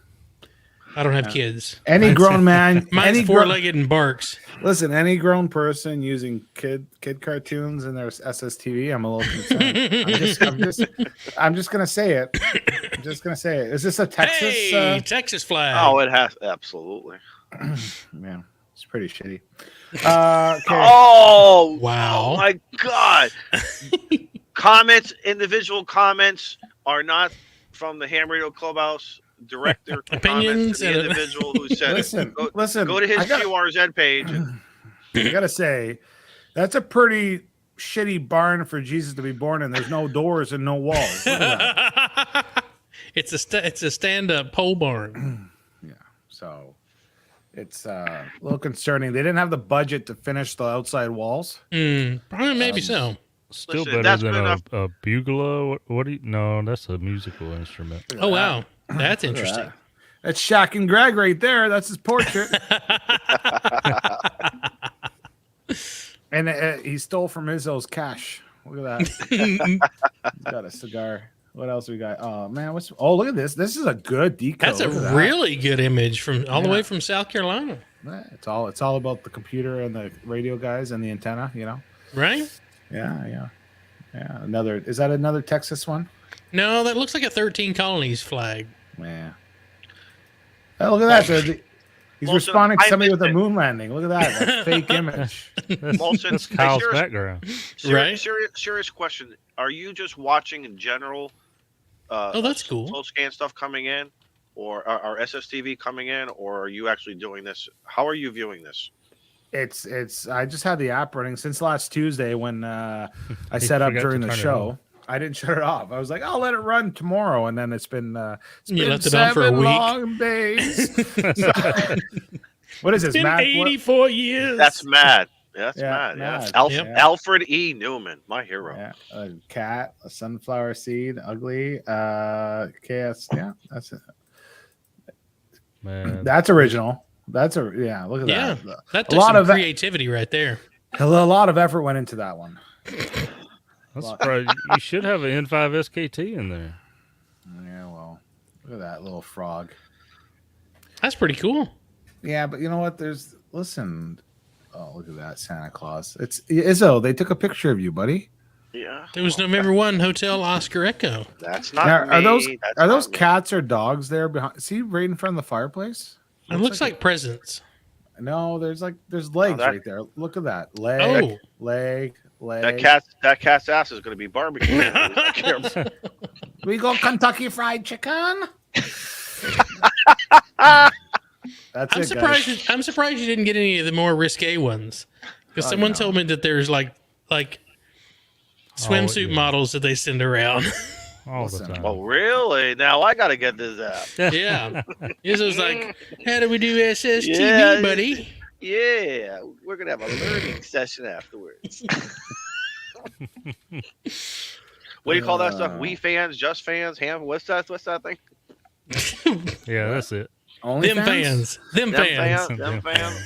I don't have kids. Any grown man, Mine's any four-legged and barks. listen, any grown person using kid cartoons in their SSTV, I'm a little concerned. I'm just gonna say it. I'm just gonna say it. Is this a Texas? Hey, Texas flag. Oh, it has absolutely. Yeah, it's pretty shitty. Okay. Oh Wow. Oh my God! Individual comments are not from the Ham Radio Clubhouse director. Opinions Comments to the and- individual who said Listen, it. listen. Go to his I gotta- QRZ page. And, I gotta say, that's a pretty shitty barn for Jesus to be born in. There's no doors and no walls. Look at that. It's a stand-up pole barn. Yeah, so it's a little concerning. They didn't have the budget to finish the outside walls. Probably maybe so. Still Listen, better that's than been a bugler. What do you? No, that's a musical instrument. Oh wow, that's interesting. That's Shaq and Greg right there. That's his portrait. And he stole from Izzo's cash. Look at that. He's got a cigar. What else we got? Oh man, look at this. This is a good decode. That's a Look at that. really good image from all the Yeah. way from South Carolina, Yeah, it's all about the computer and the radio guys and the antenna, you know. right? Yeah. Is that another Texas one? No, that looks like a 13 colonies flag. Yeah. Oh, look at that. He's Well, responding to I somebody with a missed it. moon landing. Look at that. That fake image. Molson, That's hey, Kyle's serious- background. Right. Serious question. Are you just watching in general? Oh, that's cool. Slow scan stuff coming in, or are SSTV coming in, or are you actually doing this? How are you viewing this? It's I just had the app running since last Tuesday when I He set up forgot to during the turn it show. on. I didn't shut it off. I was like, I'll let it run tomorrow, and then it's been You left it on for a 7 week. long days. What is this, It's been Matt? What- 84 years. That's mad. That's Yeah, mad. Yeah. mad. Yep. Alfred E. Newman, my hero. Yeah, a cat, a sunflower seed, ugly, KS. Yeah, that's it. Man, That's original. Look at Yeah, that. that A took lot some of that- creativity right there. A lot of effort went into that one. I'm surprised. You should have an N5 SKT in there. Yeah, well, look at that little frog. That's pretty cool. Yeah, but you know what? Listen. Oh, look at that Santa Claus. It's Izzo. They took a picture of you, buddy. Yeah. It was November 1 Hotel Oscar Echo. That's not Now, me. are those That's are not those me. cats or dogs there behind? See, right in front of the fireplace. It looks like presents. No, there's legs that- right there. Look at that leg, Oh. leg. That cat's ass is going to be barbecued. We go Kentucky Fried Chicken. That's I'm it, surprised. guys. I'm surprised you didn't get any of the more risque ones, because someone no. told me that there's like swimsuit yeah. models that they send around. All Listen. the time. Oh, really? Now I got to get this app. Yeah, this was like, how do we do SSTV, Yeah. buddy? Yeah, we're going to have a learning session afterwards. What do you call that stuff? We fans, just fans, ham. What's that thing? Yeah, that's it. Only Them fans, them fans. Them fans.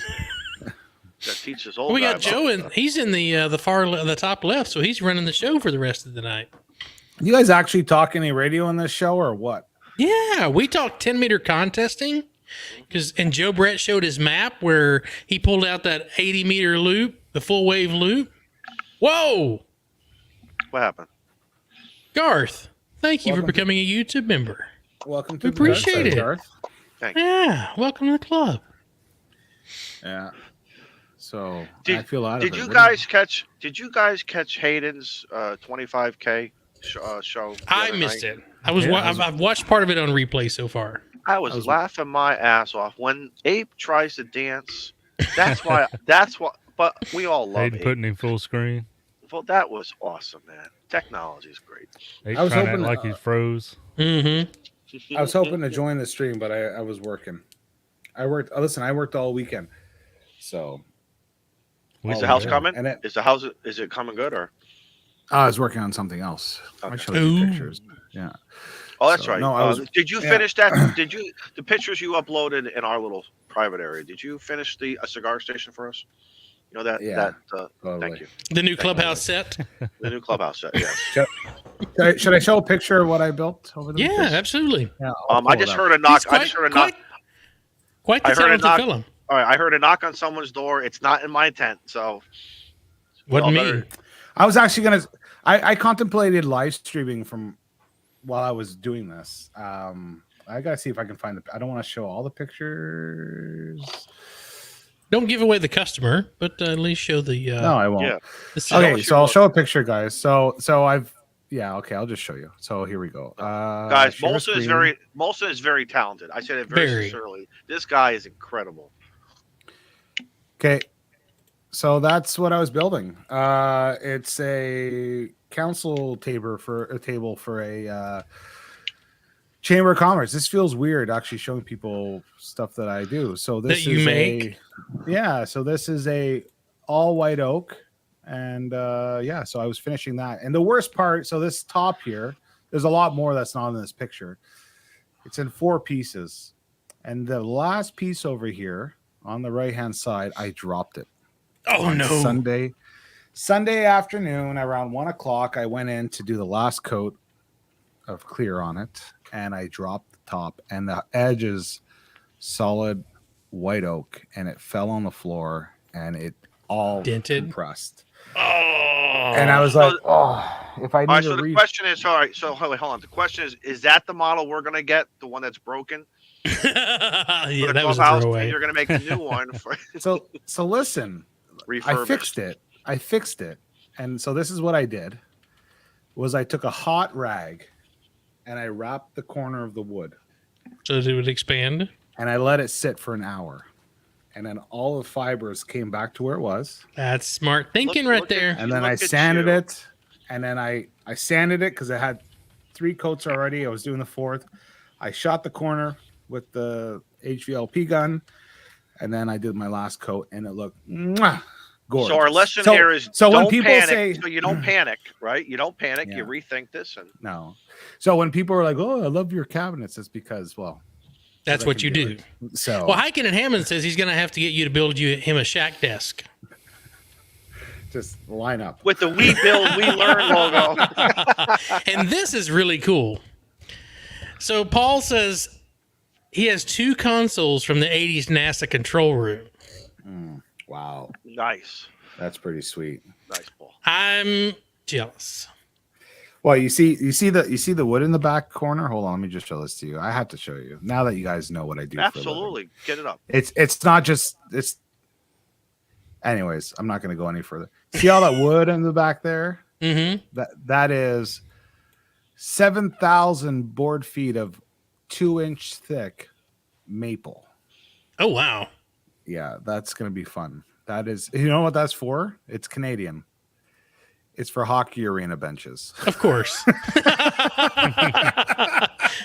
That teaches old We got guy Joe, about and he's in the top left, so he's running the show for the rest of the night. You guys actually talk any radio on this show or what? Yeah, we talked 10-meter contesting, and Joe Brett showed his map where he pulled out that 80-meter loop, the full wave loop. Whoa! What happened? Garth, thank you for Welcome to- becoming a YouTube member. Welcome to We appreciate the it. dark side, Garth. Thank you. Yeah, welcome to the club. Yeah. So I feel out of Did it. you What guys catch? Did you guys catch Hayden's 25K show? the I other missed night? it. I've watched part of it on replay so far. I was laughing my ass off when Ape tries to dance. That's why. That's what. But we all love Hayden Ape. putting him full screen. Well, that was awesome, man. Technology is great. He's I was trying to act hoping- like he froze. Mm-hmm. I was hoping to join the stream, but I was working. I worked. Listen, I worked all weekend. So Is the house yeah. coming? And it- Is the house? Is it coming good or? I was working on something else. I Okay. showed you Ooh. pictures. Yeah. Oh, that's So, right. no, I was- Did you yeah. finish that? Did you the pictures you uploaded in our little private area? Did you finish a cigar station for us? You know that. Yeah, Thank totally. you. The new clubhouse set. The new clubhouse set. Yes. Should I show a picture of what I built over the Yeah, weekend? absolutely. Yeah, I'll I pull just it up. heard a knock. He's I just heard a knock. Quite the I heard a talented knock. fellow. All right, I heard a knock on someone's door. It's not in my tent, so. Wasn't y'all me. better- I was actually gonna. I contemplated live streaming from while I was doing this. I gotta see if I can find the. I don't want to show all the pictures. Don't give away the customer, but at least show the. No, I won't. Yeah. the set. Okay, show so I'll what- show a picture, guys. So I've. Yeah. Okay, I'll just show you. So here we go. Guys, share Molson is screen. very talented. I said it very Very. sincerely. This guy is incredible. Okay, so that's what I was building. It's a council table for a chamber of commerce. This feels weird, actually showing people stuff that I do. So this That you is make? So this is a all white oak, and so I was finishing that. And the worst part, so this top here, there's a lot more that's not in this picture. It's in 4 pieces, and the last piece over here on the right hand side, I dropped it. Oh On no! Sunday afternoon around 1:00, I went in to do the last coat of clear on it, and I dropped the top, and the edge is solid white oak, and it fell on the floor, and it all Dented? compressed. Oh. And I was like, if I All right, need so to the reach, question is, all right, so hold on. The question is that the model we're gonna get, the one that's broken? yeah, For the that was a clubhouse, throwaway. and you're gonna make a new one for so listen, I refurbished. fixed it, and so this is what I did: was I took a hot rag, and I wrapped the corner of the wood, So it would expand. and I let it sit for an hour, and then all the fibers came back to where it was, That's smart thinking Look- right look at- there. and then I Look at sanded you. it, and then I sanded it because I had 3 coats already. I was doing the 4th. I shot the corner with the HVLP gun, and then I did my last coat, and it looked gorgeous. So our lesson So- here is so when don't people panic. say- So you don't panic, right? You don't panic. Yeah. You rethink this, and No. So when people are like, "Oh, I love your cabinets," it's because, well, That's I what can you do do. it. So Well, Hiken and Hammond says he's going to have to get you to build him a shack desk. just line up. with the "We Build, We Learn" logo. And this is really cool. So Paul says he has 2 consoles from the 80s NASA control room. Wow, Nice, that's pretty sweet. nice, Paul. I'm jealous. Well, you see the wood in the back corner. Hold on, let me just show this to you. I have to show you now that you guys know what I do. For a living. Absolutely, get it up. It's not just it's. Anyways, I'm not going to go any further. See all that wood in the back there? Mm-hmm. That is 7,000 board feet of 2-inch thick maple. Oh, wow. Yeah, that's going to be fun. That is, you know what that's for? It's Canadian. It's for hockey arena benches. Of course.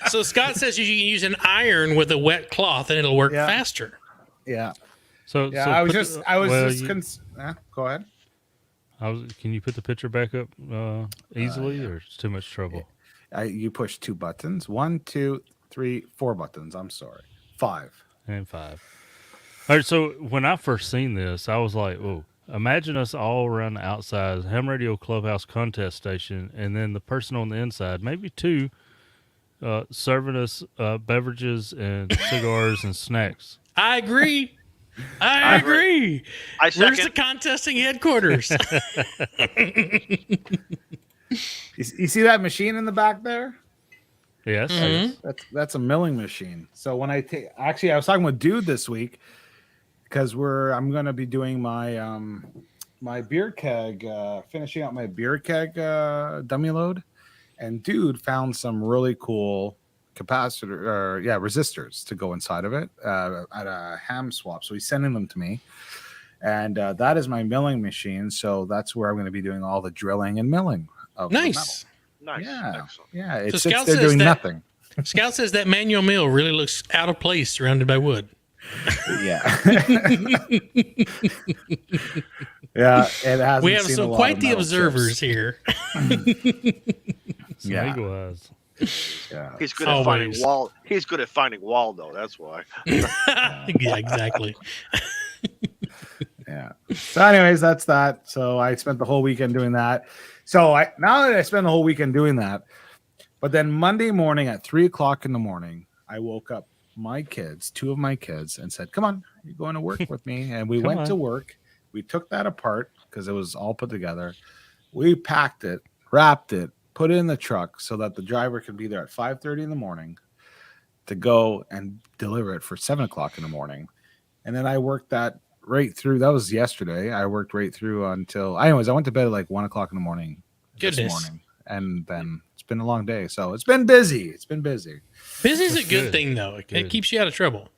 So Scott says you can use an iron with a wet cloth and it'll work Yeah. faster. Yeah. So Yeah, so I was put just, the- I was well, just, you- go ahead. Can you put the picture back up easily, or it's too much trouble? You push 2 buttons. 1, 2, 3, 4 buttons. I'm sorry. 5. And 5. All right, so when I first seen this, I was like, "Oh, imagine us all around the outside, Ham Radio Clubhouse contest station, and then the person on the inside, maybe 2, serving us beverages and cigars and snacks." I agree. I agree. I Where's the second. contesting headquarters? You see that machine in the back there? Yes. Mhm. That's a milling machine. So when I take, actually, I was talking with Dude this week because I'm gonna be doing my my beer keg, finishing out my beer keg dummy load, and Dude found some really cool resistors to go inside of it at a ham swap. So he's sending them to me, and that is my milling machine. So that's where I'm going to be doing all the drilling and milling of the metal. Nice. Nice. Yeah, Excellent. yeah. It So sits Scout there says doing that- nothing. Scout says that manual mill really looks out of place surrounded by wood. Yeah. Yeah, it has. We have some quite the observers here. Yeah. Eagle eyes. Yeah. He's good at finding Always. Wal. He's good at finding Waldo. That's why. Yeah, exactly. Yeah. So, anyways, that's that. So I spent the whole weekend doing that. So now that I spent the whole weekend doing that, but then Monday morning at 3:00 in the morning, I woke up my kids, two of my kids, and said, "Come on, you're going to work with me." And we Come went on. to work. We took that apart because it was all put together. We packed it, wrapped it, put it in the truck so that the driver could be there at 5:30 in the morning to go and deliver it for 7:00 in the morning. And then I worked that right through. That was yesterday. I worked right through until, anyways, I went to bed at like 1:00 in the morning this Goodness. morning. And then it's been a long day. So it's been busy. It's been busy. Busy's a That's good good. thing, though. It Good. keeps you out of trouble.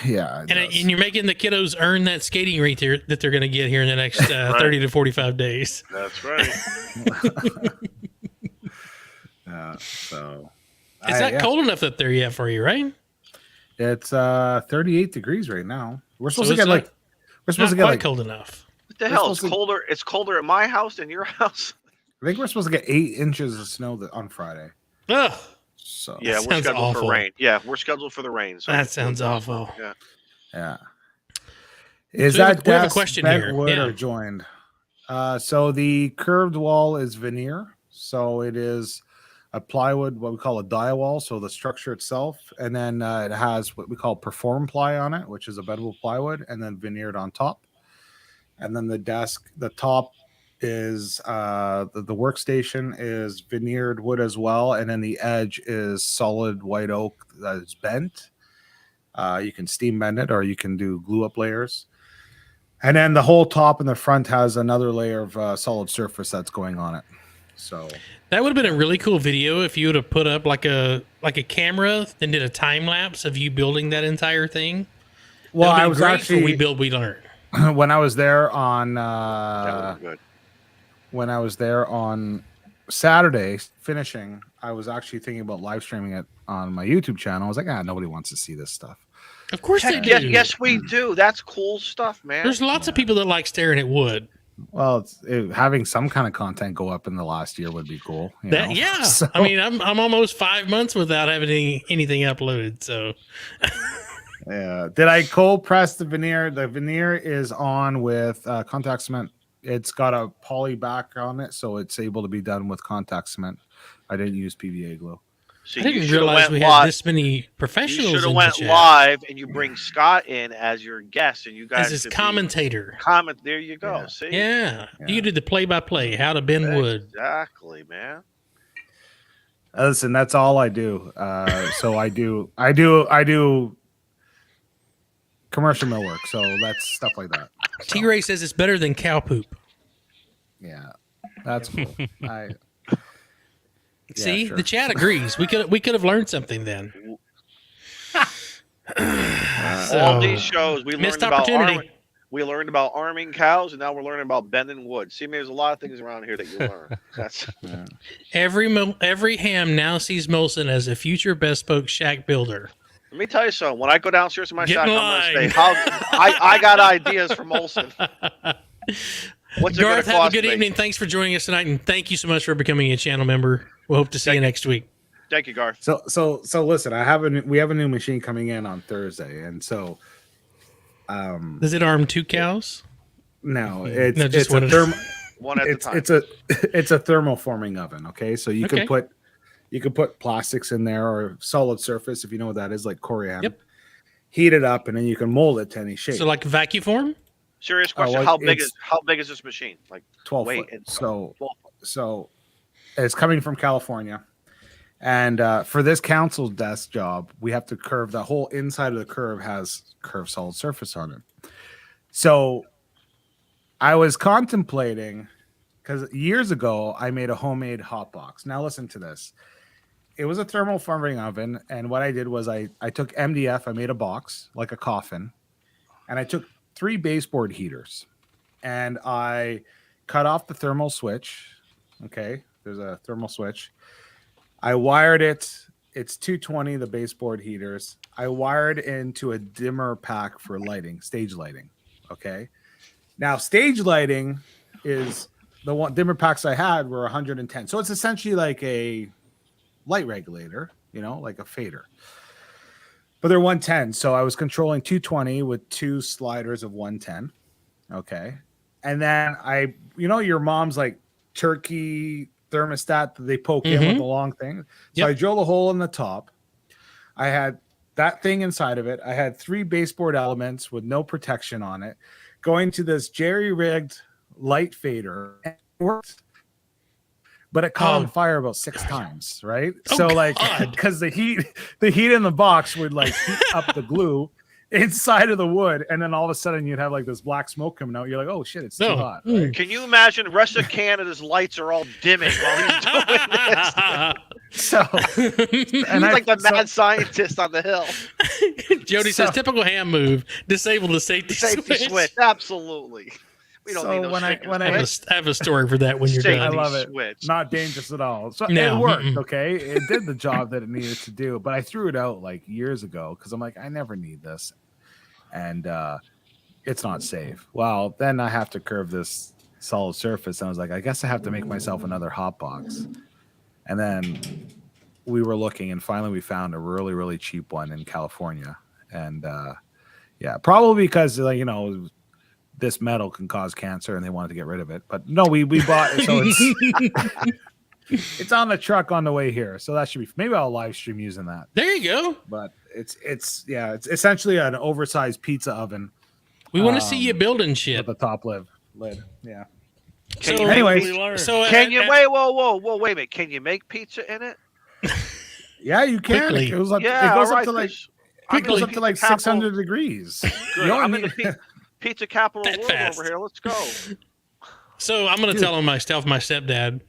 Yeah. it And does. you're making the kiddos earn that skating rate that they're going to get here in the next 30 to 45 days. That's right. So It's not cold enough up there yet for you, right? It's 38 degrees right now. We're supposed So to it's get like we're Not supposed to get quite like cold enough. What the We're hell? It's supposed to- colder. It's colder at my house than your house. I think we're supposed to get 8 inches of snow on Friday. Ugh, So Yeah, we're sounds scheduled awful. for rain. Yeah, we're scheduled for the rain. So that sounds awful. Yeah. yeah. Is So we have that we have a desk question bent here. wood Yeah. or joined? So the curved wall is veneer. So it is a plywood, what we call a die wall. So the structure itself, and then it has what we call perform ply on it, which is a bendable plywood, and then veneered on top. And then the desk, the top is the workstation is veneered wood as well, and then the edge is solid white oak that is bent. You can steam bend it, or you can do glue up layers. And then the whole top and the front has another layer of solid surface that's going on it. So That would have been a really cool video if you would have put up like a camera and did a time lapse of you building that entire thing. well, That would I be was great for actually We Build, We Learn. when I was there on That would be good. when I was there on Saturday finishing, I was actually thinking about live streaming it on my YouTube channel. I was like, nobody wants to see this stuff. Of course they Heck, do. yes, we do. That's cool stuff, man. There's lots of people that like staring at wood. Well, having some kind of content go up in the last year would be cool. you know? Yeah. So- I mean, I'm almost 5 months without having anything uploaded. So yeah. Did I cold press the veneer? The veneer is on with contact cement. It's got a poly back on it, so it's able to be done with contact cement. I didn't use PVA glue. See, I you didn't shoulda realize went we live. had this many You professionals should in have the went chat live, and you bring Scott in as your guest, and you guys as his should be- commentator. comment. There you go. Yeah. See, Yeah. Yeah. You did the play-by-play, how to bend wood. exactly, man. Listen, that's all I do. So I do commercial mill work. So that's stuff like that. So, T-Ray says it's better than cow poop. yeah, that's cool. See, sure. the chat agrees. We could have learned something then. So, All these shows we learned missed about opportunity. arming. We learned about arming cows, and now we're learning about bending wood. See, there's a lot of things around here that you learn. That's Every ham now sees Molson as a future bespoke shack builder. Let me tell you something. When I go downstairs to my Get shack, in I'm going to line. say, I got ideas from Olson. What's it going Garth, to have a cost good me? evening. Thanks for joining us tonight, and thank you so much for becoming a channel member. We'll hope to see you next week. Thank you, Garth. So listen, we have a new machine coming in on Thursday, and so Does it arm 2 cows? no, it's No, just it's one a at a thermal. One at a time. It's a thermoforming oven. Okay, so you Okay. can put plastics in there or solid surface if you know what that is, like corian. Yep. Heat it up, and then you can mold it to any shape. So like vacuum form? Serious question. well, how big it's- is this machine? Like 12 weight foot. and So 12 so It's coming from California. And for this council desk job, we have to curve the whole inside of the curve has curved solid surface on it. So I was contemplating, because years ago I made a homemade hot box. Now listen to this. It was a thermal forming oven, and what I did was I took MDF, I made a box like a coffin, and I took 3 baseboard heaters, and I cut off the thermal switch. Okay, there's a thermal switch. I wired it. It's 220, the baseboard heaters. I wired into a dimmer pack for lighting, stage lighting. Okay. Now, stage lighting is the one dimmer packs I had were 110. So it's essentially like a light regulator, like a fader. But they're 110. So I was controlling 220 with 2 sliders of 110. Okay. And then your mom's like turkey thermostat that they poke in with the long thing. So I drilled a hole in the top. I had that thing inside of it. I had 3 baseboard elements with no protection on it going to this jerry-rigged light fader. It worked. But it caught on fire about 6 times, right? Because the heat in the box would like heat up the glue inside of the wood, and then all of a sudden you'd have like this black smoke coming out. You're like, oh shit, it's too hot. Right? Can you imagine the rest of Canada's lights are all dimming while he's doing this? So, he's like the mad scientist on the hill. Jody says, typical ham move, disable the safety switch. Absolutely. We don't need those I have a story for that when you're done. I love it. Switch. Not dangerous at all. So it worked, okay? It did the job that it needed to do, but I threw it out like years ago because I'm like, I never need this. And it's not safe. Well, then I have to curve this solid surface. And I was like, I guess I have to make myself another hot box. And then we were looking, and finally we found a really, really cheap one in California. And probably because, this metal can cause cancer and they wanted to get rid of it. But no, we bought it. So it's on the truck on the way here. So that should be, maybe I'll live stream using that. There you go. But it's essentially an oversized pizza oven. We want to see you building shit. With the top lid. Yeah. Wait a minute. Can you make pizza in it? Yeah, you can. Quickly. It goes up to like 600 degrees. I'm in the pizza capital of the world over here. Let's go. So I'm going to tell him my stepdad.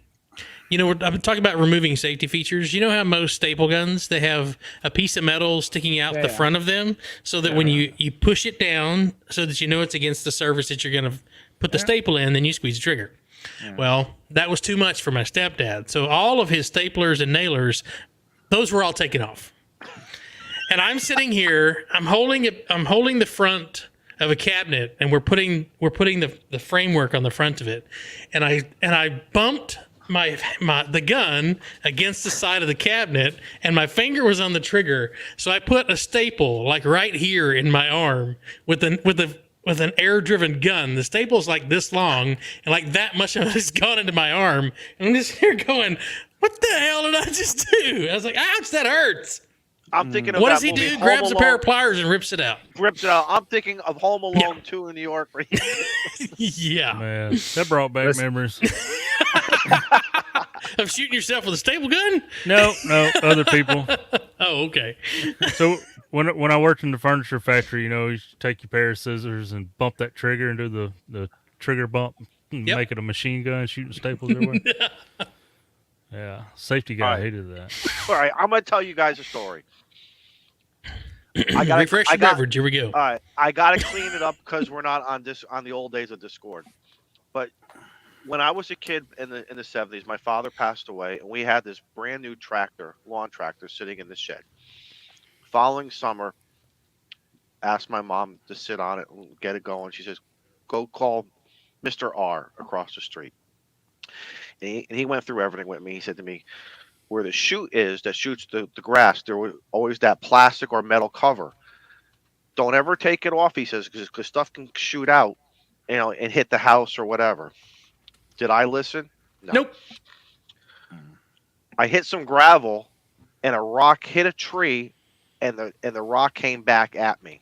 I've been talking about removing safety features. You know how most staple guns, they have a piece of metal sticking out the front of them so that when you push it down so that it's against the surface that you're going to put the staple in, then you squeeze the trigger. Yeah. Well, that was too much for my stepdad. So all of his staplers and nailers, those were all taken off. And I'm sitting here, I'm holding the front of a cabinet, and we're putting the framework on the front of it, and I bumped the gun against the side of the cabinet, and my finger was on the trigger, so I put a staple like right here in my arm with an air-driven gun. The staple's like this long, and like that much of it has gone into my arm, and I'm just here going, what the hell did I just do? I was like, ouch, that hurts. I'm thinking of what does he do? Grabs a pair of pliers and rips it out. I'm thinking of Home Alone 2 in New York. Yeah. Man, that brought back memories. Of shooting yourself with a staple gun? No, other people. Oh, okay. So when I worked in the furniture factory, you take your pair of scissors and bump that trigger and do the trigger bump and make it a machine gun, shooting staples everywhere. Yeah, safety guy hated that. All right, I'm going to tell you guys a story. Refresh your beverage. Here we go. All right, I got to clean it up because we're not on the old days of Discord. But when I was a kid in the 70s, my father passed away, and we had this brand new lawn tractor, sitting in the shed. Following summer, asked my mom to sit on it and get it going. She says, "Go call Mr. R across the street." And he went through everything with me. He said to me, where the chute is that shoots the grass, there was always that plastic or metal cover. Don't ever take it off, he says, because stuff can shoot out, and hit the house or whatever. Did I listen? No. Nope. I hit some gravel, and a rock hit a tree, and the rock came back at me.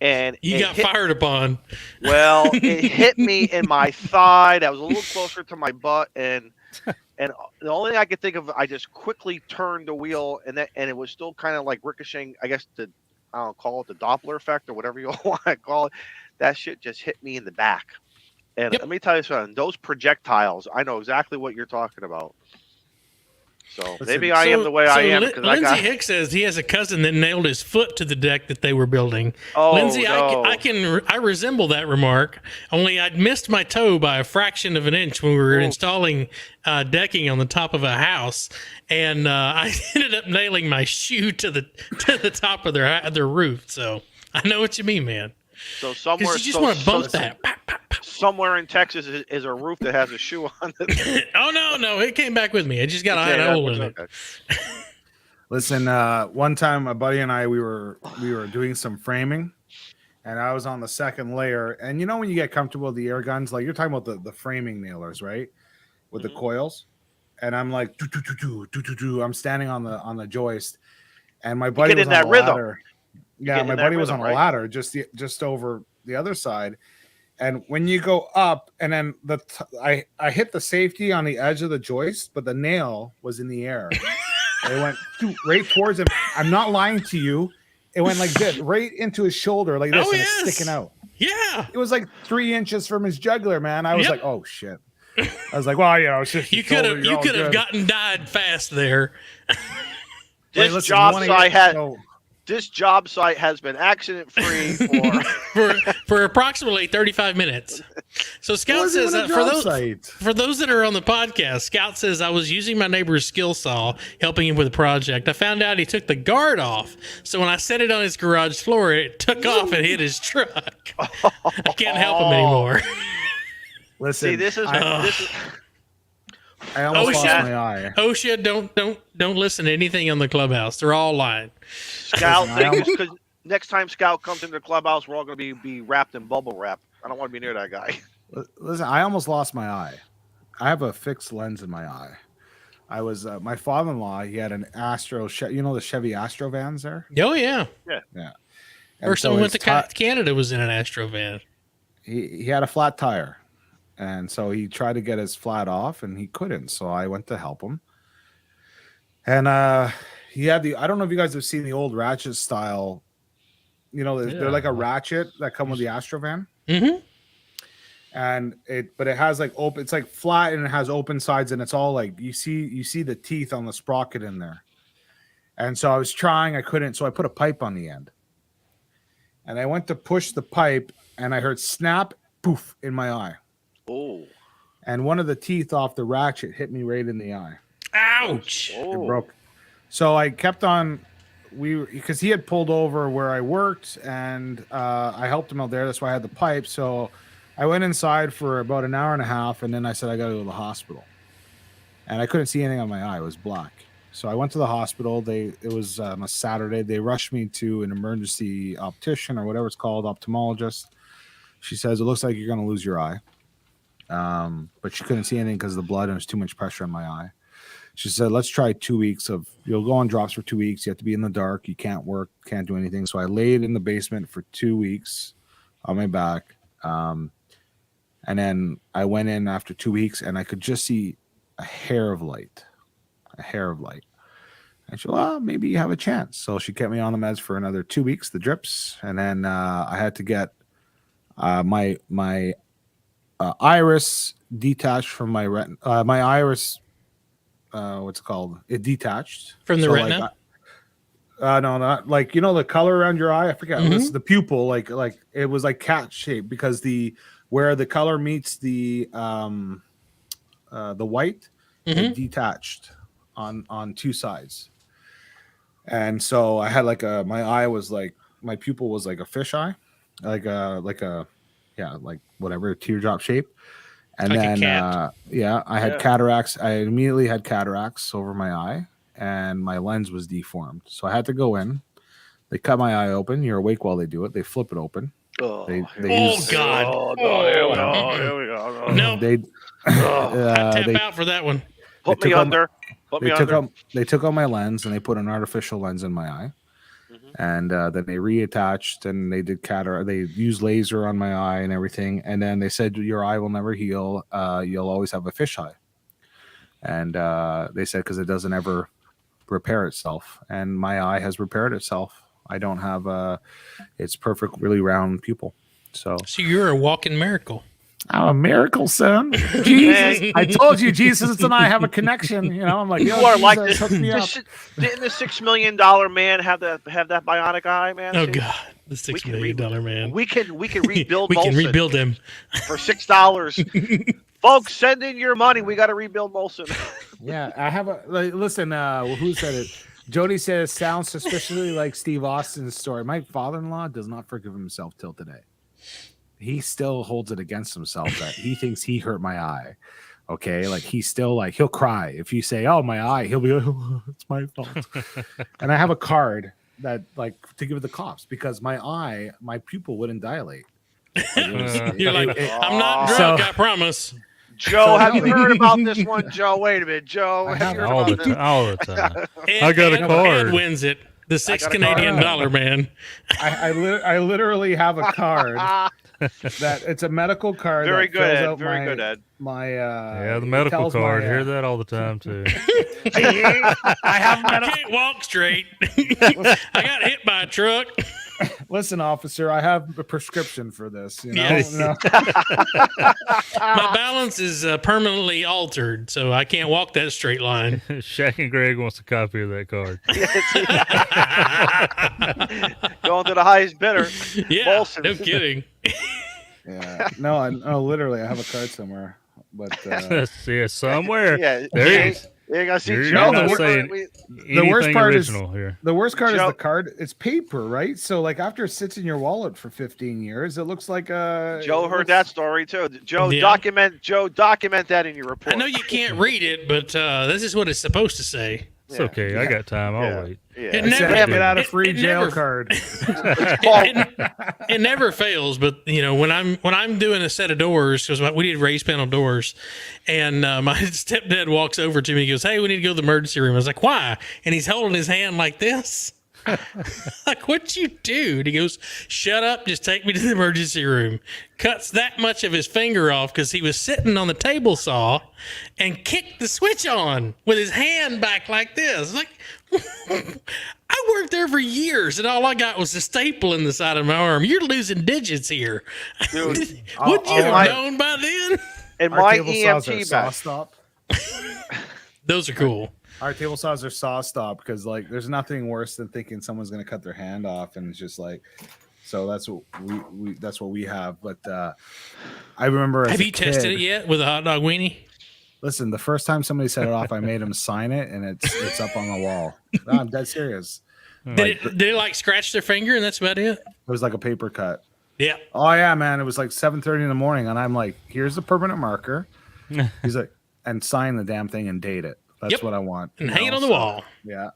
and You it got hit, fired upon. well, it hit me in my thigh. That was a little closer to my butt, and the only thing I could think of, I just quickly turned the wheel, and it was still kind of like ricocheting. I guess I don't call it the Doppler effect or whatever you want to call it. That shit just hit me in the back. And Yep. let me tell you something. Those projectiles, I know exactly what you're talking about. So maybe I am the way I am. Because Lindsay Hicks says he has a cousin that nailed his foot to the deck that they were building. Oh, Lindsay, no. I resemble that remark. Only I'd missed my toe by a fraction of an inch when we were installing decking on the top of a house, and I ended up nailing my shoe to the top of their roof. So I know what you mean, man. So somewhere, You just want to bump that. somewhere in Texas is a roof that has a shoe on it. Oh no, it came back with me. It just got a hole in it. Listen, one time a buddy and I we were doing some framing, and I was on the second layer. And you know when you get comfortable with the air guns, like you're talking about the framing nailers, right? With the coils, and I'm like, I'm standing on the joist, and my buddy was on the ladder. Yeah, my buddy was on a ladder just over the other side. And when you go up, and then I hit the safety on the edge of the joist, but the nail was in the air. It went right towards him. I'm not lying to you. It went like this, right into his shoulder, like this, and it's sticking out. Yeah. It was like 3 inches from his jugular, man. I was like, oh shit. I was like, well, it's just you could have gotten died fast there. This job site has been accident free for approximately 35 minutes. So Scout says that for those that are on the podcast, Scout says I was using my neighbor's skill saw helping him with a project. I found out he took the guard off. So when I set it on his garage floor, it took off and hit his truck. I can't help him anymore. Listen, see, this is I almost lost my eye. OSHA, don't listen to anything on the Clubhouse. They're all lying. Scout, because next time Scout comes into the Clubhouse, we're all going to be wrapped in bubble wrap. I don't want to be near that guy. Listen, I almost lost my eye. I have a fixed lens in my eye. I was my father-in-law. He had an Astro, the Chevy Astro vans there. Oh yeah. Or someone went to Canada was in an Astro van. He had a flat tire. And so he tried to get his flat off, and he couldn't. So I went to help him. And he had I don't know if you guys have seen the old ratchet style. They're like a ratchet that come with the Astro van. Mm-hmm. And it has like open. It's like flat, and it has open sides, and it's all like you see the teeth on the sprocket in there. And so I was trying, I couldn't. So I put a pipe on the end, and I went to push the pipe, and I heard snap, poof, in my eye. Oh. And one of the teeth off the ratchet hit me right in the eye. Ouch. It broke. So I kept on, because he had pulled over where I worked, and I helped him out there. That's why I had the pipe. So I went inside for about an hour and a half, and then I said, I got to go to the hospital. And I couldn't see anything on my eye. It was black. So I went to the hospital. It was on a Saturday. They rushed me to an emergency optician or whatever it's called, ophthalmologist. She says, it looks like you're going to lose your eye. But she couldn't see anything because of the blood, and there's too much pressure on my eye. She said, let's try 2 weeks you'll go on drops for 2 weeks. You have to be in the dark. You can't work, can't do anything. So I laid in the basement for 2 weeks on my back. And then I went in after 2 weeks, and I could just see a hair of light. And she said, well, maybe you have a chance. So she kept me on the meds for another 2 weeks, the drips. And then I had to get my iris detached from my retina. My iris, what's it called? It detached from the retina. No, not like the color around your eye. I forget. It's the pupil. Like it was like cat shaped because where the color meets the white, it detached on two sides. And so I had my eye was like my pupil was like a fish eye, like whatever teardrop shape. And like then I had cataracts. I immediately had cataracts over my eye, and my lens was deformed. So I had to go in. They cut my eye open. You're awake while they do it. They flip it open. God! Here we go. No. They I'd tap out for that one. Put me under. They took out my lens, and they put an artificial lens in my eye. And then they reattached and they did cataract. They used laser on my eye and everything. And then they said, your eye will never heal. You'll always have a fish eye. And they said, because it doesn't ever repair itself. And my eye has repaired itself. I don't have it's perfect, really round pupil. So you're a walking miracle. I'm a miracle, son. Jesus, I told you, Jesus and I have a connection. You know, I'm like, you are like this. Didn't the $6 million man have that bionic eye, man? Oh God, the $6 million man. We can rebuild. We can rebuild him for $6. Folks, send in your money. We got to rebuild Molson. Yeah, I have a listen. Who said it? Jody says sounds suspiciously like Steve Austin's story. My father-in-law does not forgive himself till today. He still holds it against himself that he thinks he hurt my eye. Okay, like he's still like he'll cry if you say, "Oh, my eye." He'll be like, "Oh, it's my fault." And I have a card that like to give the cops because my pupil wouldn't dilate. You're like, I'm not drunk, I promise. Joe, have you heard about this one, Joe? Wait a minute, Joe. Have you heard all the time. I got a card. Ed wins it. The $6 Canadian man. I literally have a card that it's a medical card. Very good, Ed. Very good, Ed. The medical card. Hear that all the time too. I can't walk straight. I got hit by a truck. Listen, officer, I have a prescription for this. You know, yes. No. My balance is permanently altered, so I can't walk that straight line. Shaq and Greg wants a copy of that card. Going to the highest bidder. Yeah, Molson. No kidding. Yeah, no, literally, I have a card somewhere, but yeah, somewhere. Yeah, there it is. You gotta see Joe. The worst part is here. The worst part is the card. It's paper, right? So like after it sits in your wallet for 15 years, it looks like Joe heard that story too. Joe, document that in your report. I know you can't read it, but this is what it's supposed to say. It's okay. I got time. I'll wait. Yeah. Get out a free jail card. It never fails, but you know when I'm doing a set of doors because we did raised panel doors, and my stepdad walks over to me and goes, "Hey, we need to go to the emergency room." I was like, "Why?" And he's holding his hand like this. Like, what'd you do? And he goes, "Shut up, just take me to the emergency room." Cuts that much of his finger off because he was sitting on the table saw and kicked the switch on with his hand back like this. Like, I worked there for years and all I got was a staple in the side of my arm. You're losing digits here. Dude, would you have known by then? And my EMT back. Those are cool. Our table saws are saw stop because like there's nothing worse than thinking someone's gonna cut their hand off, and it's just like, so that's what we have. But I remember. Have you tested it yet with a hot dog weenie? Listen, the first time somebody set it off, I made him sign it, and it's up on the wall. No, I'm dead serious. Did it like scratch their finger, and that's about it? It was like a paper cut. Yeah. Oh yeah, man. It was like 7:30 in the morning, and I'm like, "Here's the permanent marker." He's like, and sign the damn thing and date it. That's what I want. And hang it on the wall. Yeah.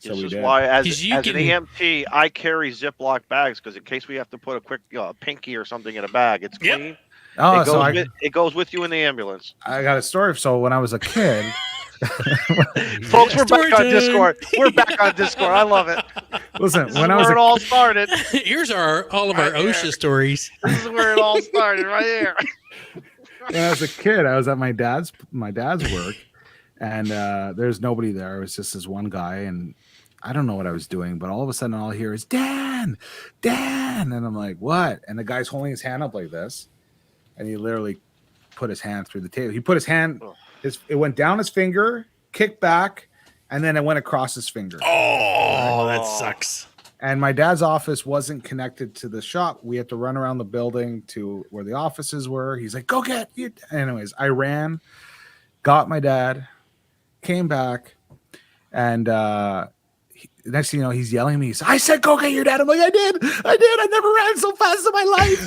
So this is why, as an EMT, I carry Ziploc bags because in case we have to put a quick pinky or something in a bag, it's clean. Oh, it goes with you in the ambulance. I got a story. So when I was a kid, folks, we're back on Discord. We're back on Discord. I love it. Listen, this is where it all started. Here's all of our OSHA stories. This is where it all started, right here. When I was a kid, I was at my dad's work. And there's nobody there. It was just this one guy, and I don't know what I was doing, but all of a sudden all I hear is Dan, and I'm like, what? And the guy's holding his hand up like this, and he literally put his hand through the table. He put his hand, it went down his finger, kicked back, and then it went across his finger. Oh, that sucks. And my dad's office wasn't connected to the shop. We had to run around the building to where the offices were. He's like, go get you. Anyways, I ran, got my dad, came back, and next thing you know, he's yelling at me. I said, go get your dad. I'm like, I did. I never ran so fast in my life.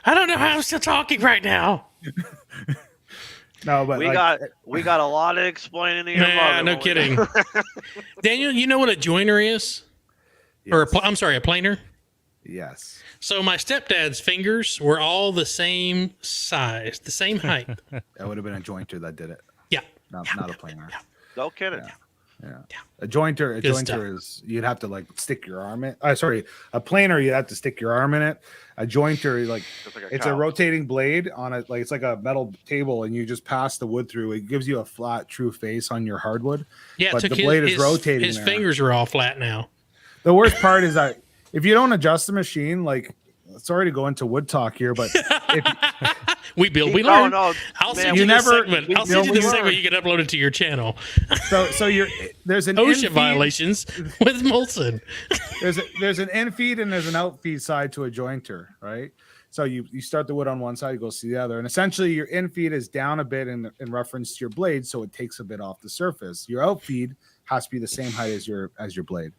I don't know how I'm still talking right now. No, but we got a lot of explaining to your mother. No kidding. Daniel, you know what a joiner is? Yes. Or a planer? Yes. So my stepdad's fingers were all the same size, the same height. That would have been a jointer that did it. Yeah. Not a planer. Yeah. No kidding. Yeah. Yeah. A jointer stuff. is you'd have to like stick your arm in. A planer you have to stick your arm in it. A jointer like it's a rotating blade on it, like it's like a metal table, and you just pass the wood through. It gives you a flat, true face on your hardwood. Yeah, but the blade is rotating. His fingers are all flat now. The worst part is that if you don't adjust the machine, like, sorry to go into wood talk here, but if we learn. No, I'll man, send you the never- segment. I'll send you the segment. You can upload it to your channel. so there's an OSHA in-feed- violations with Molson. there's an in feed and there's an out feed side to a jointer, right? So you start the wood on one side, you go see the other, and essentially your in feed is down a bit in reference to your blade, so it takes a bit off the surface. Your out feed has to be the same height as your blade.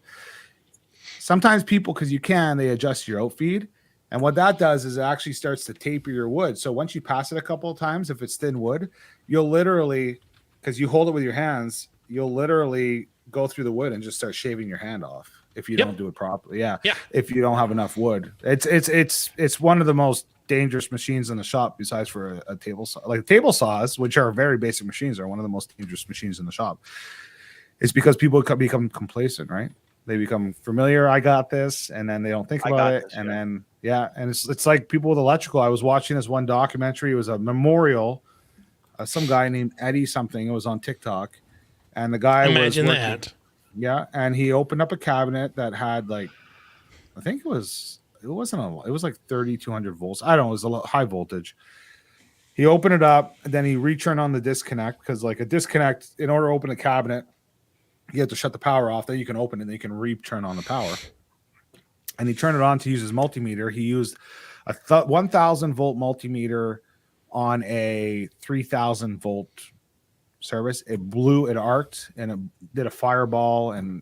Sometimes people, because they adjust your out feed, and what that does is it actually starts to taper your wood. So once you pass it a couple of times, if it's thin wood, you'll literally, because you hold it with your hands, you'll literally go through the wood and just start shaving your hand off if you don't do it properly. Yeah. If you don't have enough wood, it's one of the most dangerous machines in the shop, besides for a table saw. Like table saws, which are very basic machines, are one of the most dangerous machines in the shop. It's because people become complacent, right? They become familiar. I got this, and then they don't think about it, and then and it's like people with electrical. I was watching this one documentary. It was a memorial. Some guy named Eddie something. It was on TikTok, and the guy Imagine was working, that. Yeah, and he opened up a cabinet that had like, I think it was like 3,200 volts. I don't know. It was a high voltage. He opened it up, and then he returned on the disconnect, because like a disconnect, in order to open a cabinet, you have to shut the power off. Then you can open it, and then you can return on the power. And he turned it on to use his multimeter. He used a 1,000 volt multimeter on a 3,000 volt service. It blew, it arced, and it did a fireball, and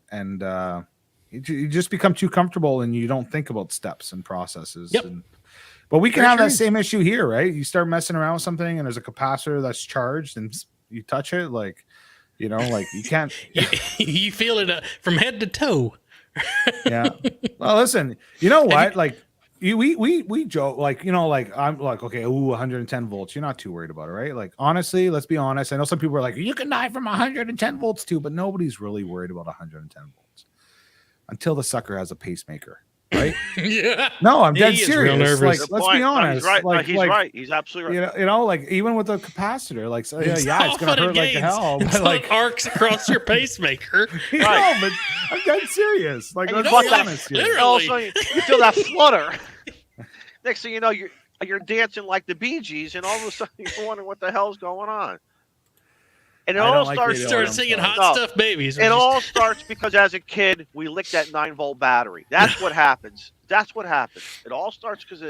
you just become too comfortable, and you don't think about steps and processes. Yep. But we can have that same issue here, right? You start messing around with something, and there's a capacitor that's charged, and you touch it, like, you know, like you can't. You feel it from head to toe. Yeah. Well, listen, you know what? Like, we joke, like, you know, like I'm like, okay, 110 volts. You're not too worried about it, right? Like, honestly, let's be honest. I know some people are like, you can die from 110 volts too, but nobody's really worried about 110 volts until the sucker has a pacemaker. Right? Yeah. No, I'm dead serious. Like, let's be honest. He's right. Like, He's right. He's absolutely right. You know, like even with a capacitor, like, so, it's gonna hurt like hell. But like arcs across your pacemaker. No, but I'm dead serious. Like, let's be honest here. Literally. Also, you feel that flutter. Next thing you know, you're dancing like the Bee Gees, and all of a sudden you're wondering what the hell's going on. And it all starts singing Hot Stuff Babies. It all starts because as a kid, we licked that 9-volt battery. That's what happens. That's what happens. It all starts because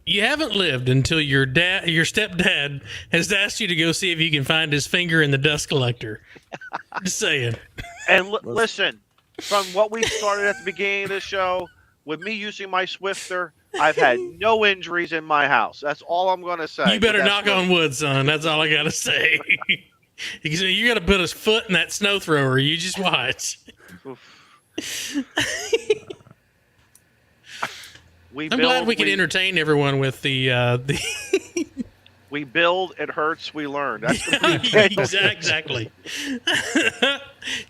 you haven't lived until your stepdad has asked you to go see if you can find his finger in the dust collector. Just saying. And listen, from what we started at the beginning of the show, with me using my Swifter, I've had no injuries in my house. That's all I'm going to say. You better knock on wood, son. That's all I got to say. You got to put his foot in that snow thrower. You just watch. I'm glad we can entertain everyone with the. We build, it hurts, we learn. That's exactly.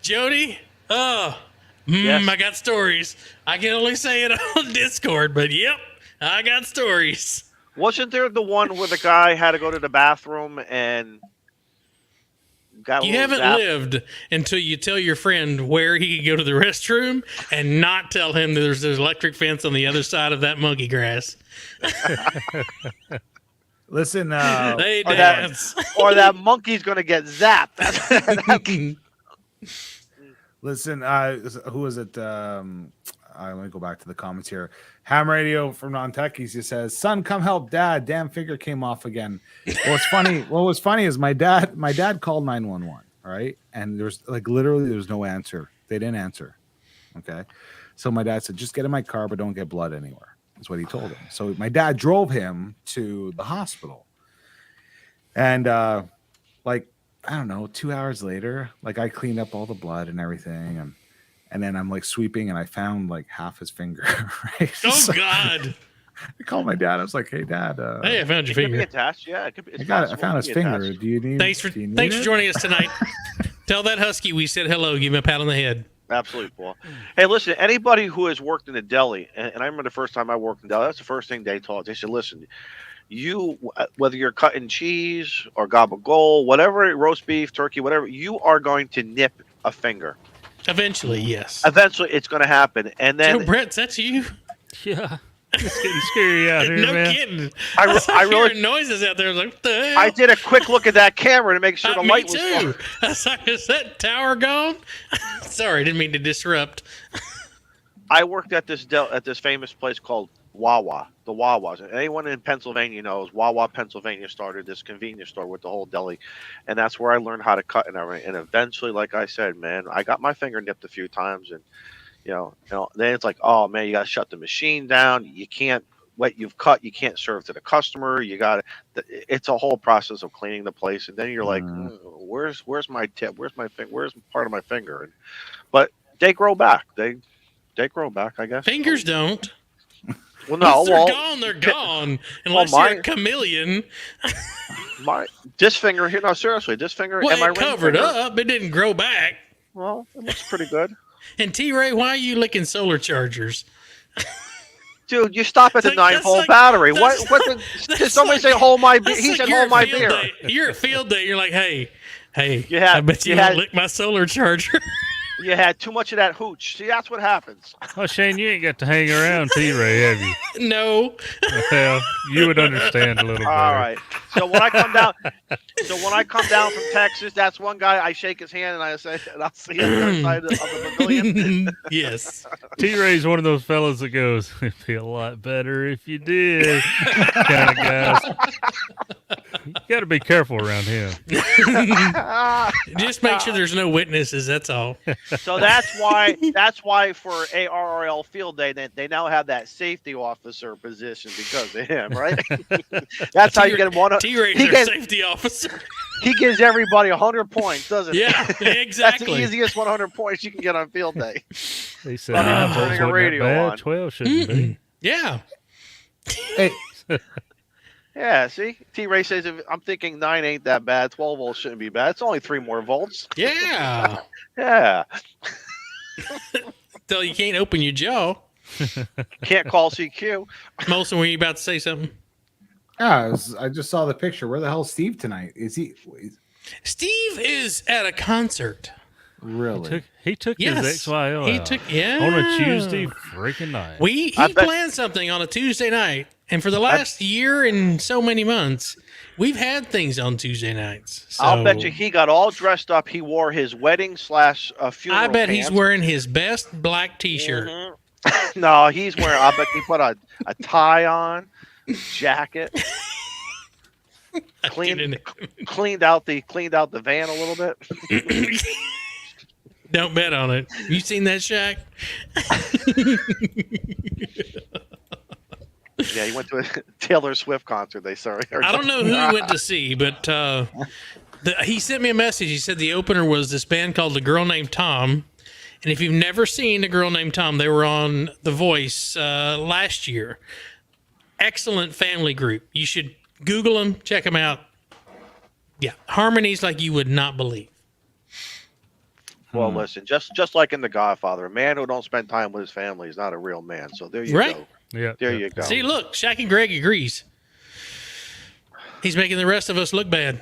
Jody, yes. I got stories. I can only say it on Discord, but yep, I got stories. Wasn't there the one where the guy had to go to the bathroom and you haven't lived until you tell your friend where he can go to the restroom and not tell him that there's an electric fence on the other side of that monkey grass. Listen, they dance. Or that monkey's going to get zapped. Listen, who is it? Let me go back to the comments here. Ham Radio from Non-Techies, he says, "Son, come help Dad. Damn finger came off again." What's funny? What was funny is my dad called 911. All right, and there's literally no answer. They didn't answer. Okay, so my dad said, "Just get in my car, but don't get blood anywhere." That's what he told him. So my dad drove him to the hospital, and I don't know, 2 hours later, like I cleaned up all the blood and everything, and then I'm like sweeping, and I found like half his finger. Right? Oh God! I called my dad. I was like, "Hey, Dad. Hey, I found your finger. Could be attached. Yeah, it could be. I found his finger. Do you need? Thanks for joining us tonight. Tell that husky we said hello. Give him a pat on the head. Absolutely, Paul. Hey, listen, anybody who has worked in a deli, and I remember the first time I worked in a deli, that's the first thing they taught. They said, listen, you, whether you're cutting cheese or gabagool, whatever, roast beef, turkey, whatever, you are going to nip a finger. Eventually, yes. Eventually, it's going to happen. And then Joe Brett, that's you? Yeah. It's getting scary out here, No man. kidding. I I really- hearing noises out there. I was like, what the hell? I did a quick look at that camera to make sure the Me light was too. on. I was like, is that tower gone? Sorry, didn't mean to disrupt. I worked at this famous place called Wawa, the Wawas. And anyone in Pennsylvania knows Wawa, Pennsylvania started this convenience store with the whole deli, and that's where I learned how to cut and everything. And eventually, like I said, man, I got my finger nipped a few times, and then it's like, oh man, you got to shut the machine down. You can't what you've cut, you can't serve to the customer. You got to. It's a whole process of cleaning the place, and then you're like, where's my tip? Where's my finger? Where's part of my finger? But they grow back. They grow back, I guess. Fingers don't. Well, no, Once they're gone, they're gone. Unless you're a chameleon. This finger here, no, seriously, this finger Well, and my it covered ring finger, up. It didn't grow back. Well, it looks pretty good. And T-Ray, why are you licking solar chargers? Dude, you stop at the That's 9-volt like- battery. that's Did somebody say hold my beer? That's He like said you're hold my at field beer. day. You're at field day. You're like, hey, I had- bet you you won't had- lick my solar charger. You had too much of that hooch. See, that's what happens. Well, Shane, you ain't got to hang around T-Ray, have you? No. Well, you would understand a little better. All right. So when I come down from Texas, that's one guy. I shake his hand and I say, and I'll see him outside of the pavilion. Yes. T-Ray's one of those fellas that goes, it'd be a lot better if you did, kind of guys. You got to be careful around him. Just make sure there's no witnesses. That's all. So that's why for ARRL Field Day, they now have that safety officer position because of him, right? That's how you get him one. T-Ray's our safety officer. He gives everybody 100 points, doesn't he? Yeah, exactly. That's the easiest 100 points you can get on Field Day. They said I'm apples turning a wasn't radio that bad. on. 12 shouldn't be. Yeah. Hey, Yeah, see? T-Ray says, I'm thinking 9 ain't that bad. 12 volts shouldn't be bad. It's only 3 more volts. Yeah. Yeah. So you can't open your jaw. Can't call CQ. Molson, were you about to say something? yeah, I just saw the picture. Where the hell's Steve tonight? Is he Steve is at a concert. really? He took Yes. his XYL He out took, yeah. on a Tuesday freaking night. He I bet- planned something on a Tuesday night. And for the last year and so many months, we've had things on Tuesday nights. So I'll bet you he got all dressed up. He wore his wedding / funeral I bet he's pants. wearing his best black T-shirt. Mhm. No, he's wearing. I bet he put a tie on, jacket, cleaned out the van a little bit. Don't bet on it. You seen that, Shaq? Yeah, he went to a Taylor Swift concert. I don't know who he went to see, but he sent me a message. He said the opener was this band called The Girl Named Tom. And if you've never seen A Girl Named Tom, they were on The Voice last year. Excellent family group. You should Google them, check them out. Yeah, harmonies like you would not believe. Well, listen, just like in The Godfather, a man who don't spend time with his family is not a real man. So there you Right. go. Yeah, There you go. See, look, Shaq and Greg agrees. He's making the rest of us look bad.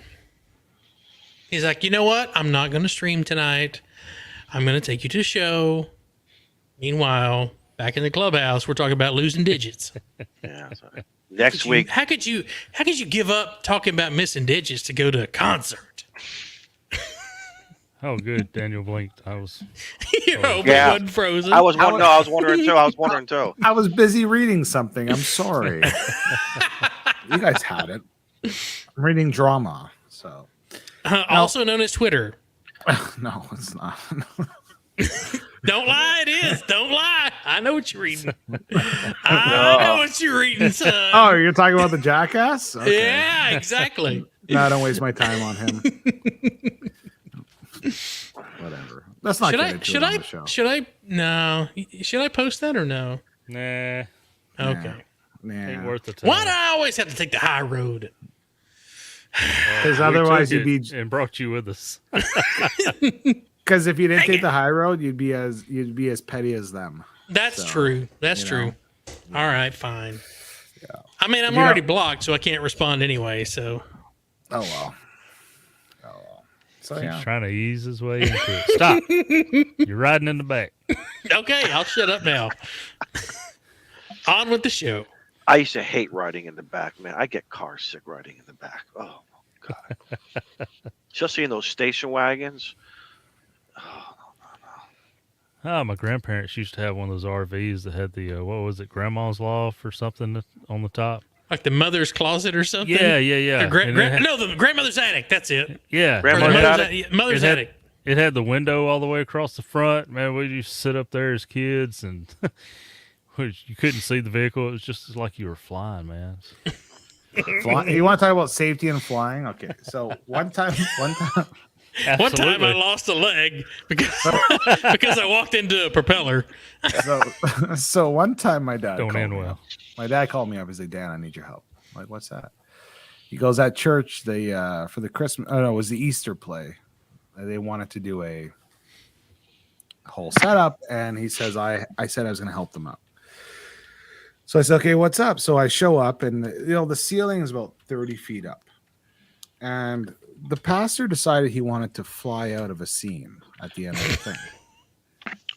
He's like, you know what? I'm not going to stream tonight. I'm going to take you to the show. Meanwhile, back in the clubhouse, we're talking about losing digits. Yeah, so next week, How could you give up talking about missing digits to go to a concert? Oh, good. Daniel blinked. I was. Your open Yeah. wasn't frozen. I was wondering too. I was busy reading something. I'm sorry. You guys had it. I'm reading drama, so Also known as Twitter. no, it's not. Don't lie, it is. Don't lie. I know what you're reading. I know what you're reading, son. Oh, you're talking about the jackass? Okay. Yeah, exactly. No, don't waste my time on him. Whatever. Let's not get into it on the show. Should I post that or no? Nah, Okay. ain't Nah. worth the time. Why do I always have to take the high road? Because We otherwise took you'd it be. and brought you with us. Because if you didn't take the high road, you'd be as petty as them. That's So, true. That's you true. know. All right, fine. Yeah. I mean, I'm You know- already blocked, so I can't respond anyway. So Oh well. Oh well. So Keeps yeah. trying to ease his way into it. Stop. You're riding in the back. okay, I'll shut up now. On with the show. I used to hate riding in the back, man. I get car sick riding in the back. Oh God. Especially in those station wagons. Oh, my grandparents used to have one of those RVs that had the what was it, Grandma's Loft or something on the top. Like the mother's closet or something. Yeah. Or And it had- no, the grandmother's attic. That's it. yeah. Or the Grandmother's mother's attic? Mother's It had- attic. It had the window all the way across the front. Man, we used to sit up there as kids, and you couldn't see the vehicle. It was just like you were flying, man. You want to talk about safety and flying? Okay. So one time. One time I Absolutely. lost a leg because because I walked into a propeller. So one time my dad Don't called end me well. up. My dad called me up. He's like, Dan, I need your help. I'm like, what's that? He goes, at church, they for the Christmas, oh no, it was the Easter play. They wanted to do a whole setup, and he says, I said I was going to help them out. So I said, okay, what's up? So I show up, and the ceiling is about 30 feet up, and the pastor decided he wanted to fly out of a scene at the end of the thing.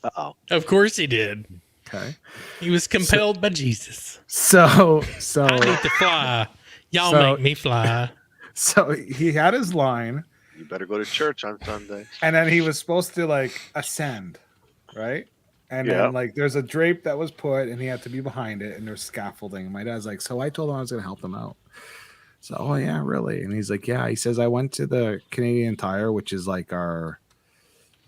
Uh-oh. Of course he did. Okay. He was compelled by Jesus. So I need to fly. Y'all So- make me fly. so he had his line, You better go to church on Sunday. and then he was supposed to like ascend, right? And Yeah. then like there's a drape that was put, and he had to be behind it, and there's scaffolding. And my dad's like, so I told him I was gonna help him out. So, oh yeah, really? And he's like, yeah. He says I went to the Canadian Tire, which is like our,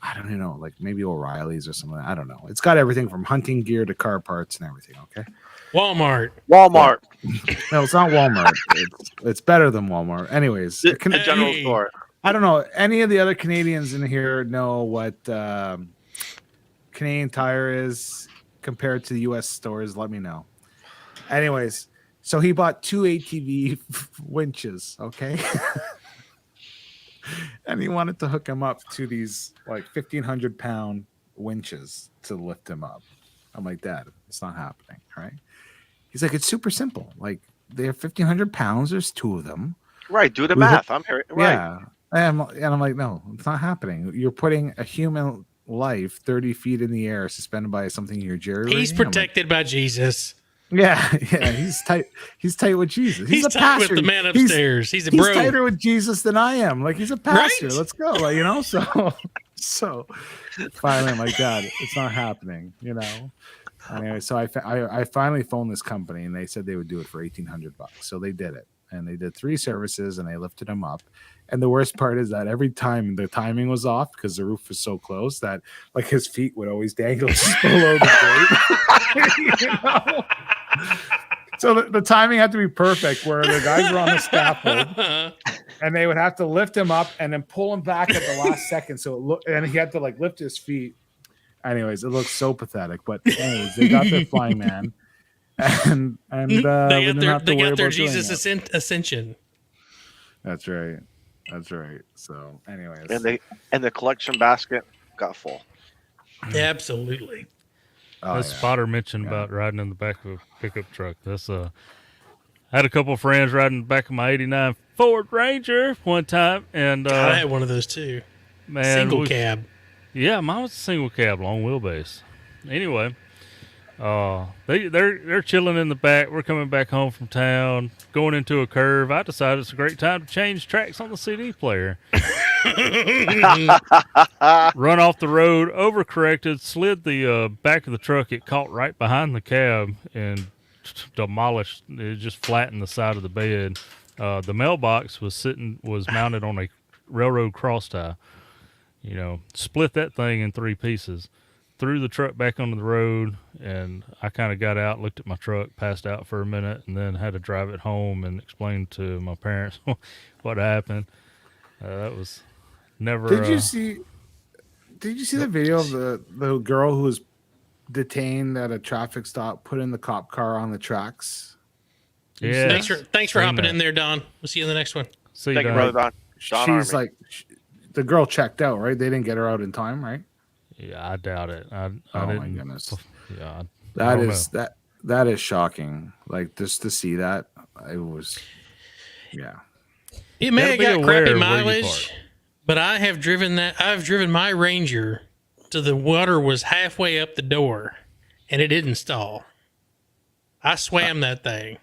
I don't even know, like maybe O'Reilly's or something. I don't know. It's got everything from hunting gear to car parts and everything. Okay. Walmart. Walmart. No, it's not Walmart. It's better than Walmart. Anyways, The general Hey. store. I don't know. Any of the other Canadians in here know what Canadian Tire is compared to the U.S. stores? Let me know. Anyways, so he bought 2 ATV winches, okay? And he wanted to hook him up to these like 1,500-pound winches to lift him up. I'm like, Dad, it's not happening, right? He's like, it's super simple. Like, they're 1,500 pounds. There's 2 of them. Right. Do the We math. I'm here. Right. Yeah. And I'm like, no, it's not happening. You're putting a human life 30 feet in the air suspended by something in your jury. He's protected by Jesus. Yeah. He's tight. He's tight with Jesus. He's a tight pastor. with the man He's- upstairs. He's a He's bro. tighter with Jesus than I am. Like, he's a pastor. Right? Let's go. Like, so finally I'm like, Dad, it's not happening, Anyway, so I finally phoned this company, and they said they would do it for $1,800. So they did it, and they did 3 services, and they lifted him up. And the worst part is that every time the timing was off because the roof was so close that like his feet would always dangle just below the gate. So the timing had to be perfect where the guys were on the scaffold and they would have to lift him up and then pull him back at the last second. So and he had to like lift his feet. Anyways, it looks so pathetic. But anyways, they got their flying man, and they we got didn't their, have to worry about doing Jesus it. ascension. That's right. That's right. So, anyways, And the collection basket got full. Absolutely. oh, That yeah. spotter mentioned about riding in the back of a pickup truck. That's I had a couple of friends riding in the back of my '89 Ford Ranger one time, and I had one of those too. man, Single cab. Yeah, mine was a single cab, long wheelbase. Anyway, they're chilling in the back. We're coming back home from town, going into a curve. I decided it's a great time to change tracks on the CD player. Run off the road, overcorrected, slid the back of the truck. It caught right behind the cab and demolished. It just flattened the side of the bed. The mailbox was mounted on a railroad cross tie. Split that thing in 3 pieces, threw the truck back onto the road, and I kind of got out, looked at my truck, passed out for a minute, and then had to drive it home and explain to my parents what happened. That was never. Did you see the video of the girl who was detained at a traffic stop, put in the cop car on the tracks? Yeah. Thanks for Seen hopping that. in there, Don. We'll see you in the next one. See you, Thank you, Don. brother Don. Don She's Army. like, the girl checked out, right? They didn't get her out in time, right? Yeah, I doubt it. I Oh my didn't. goodness. Yeah, I That don't is know. that is shocking. Like, just to see that, it was, yeah. It may Gotta have be got aware crappy of where you mileage, park. but I've driven my Ranger to the water was halfway up the door, and it didn't stall. I swam that thing.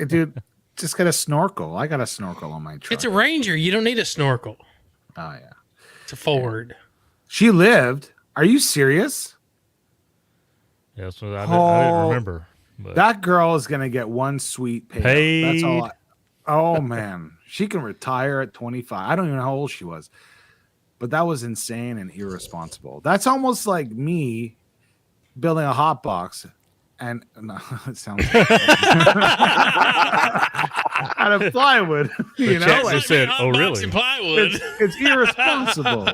Dude, just get a snorkel. I got a snorkel on my truck. It's a Ranger. You don't need a snorkel. Oh yeah. It's a Ford. She lived. Are you serious? Yeah, so I didn't remember. But That girl is gonna get one sweet payout. That's all. Paid. Oh man, she can retire at 25. I don't even know how old she was, but that was insane and irresponsible. That's almost like me building a hot box, and no, it sounds out of plywood. You know, chat like, just said, Hot "Oh, box really?" and plywood. it's irresponsible.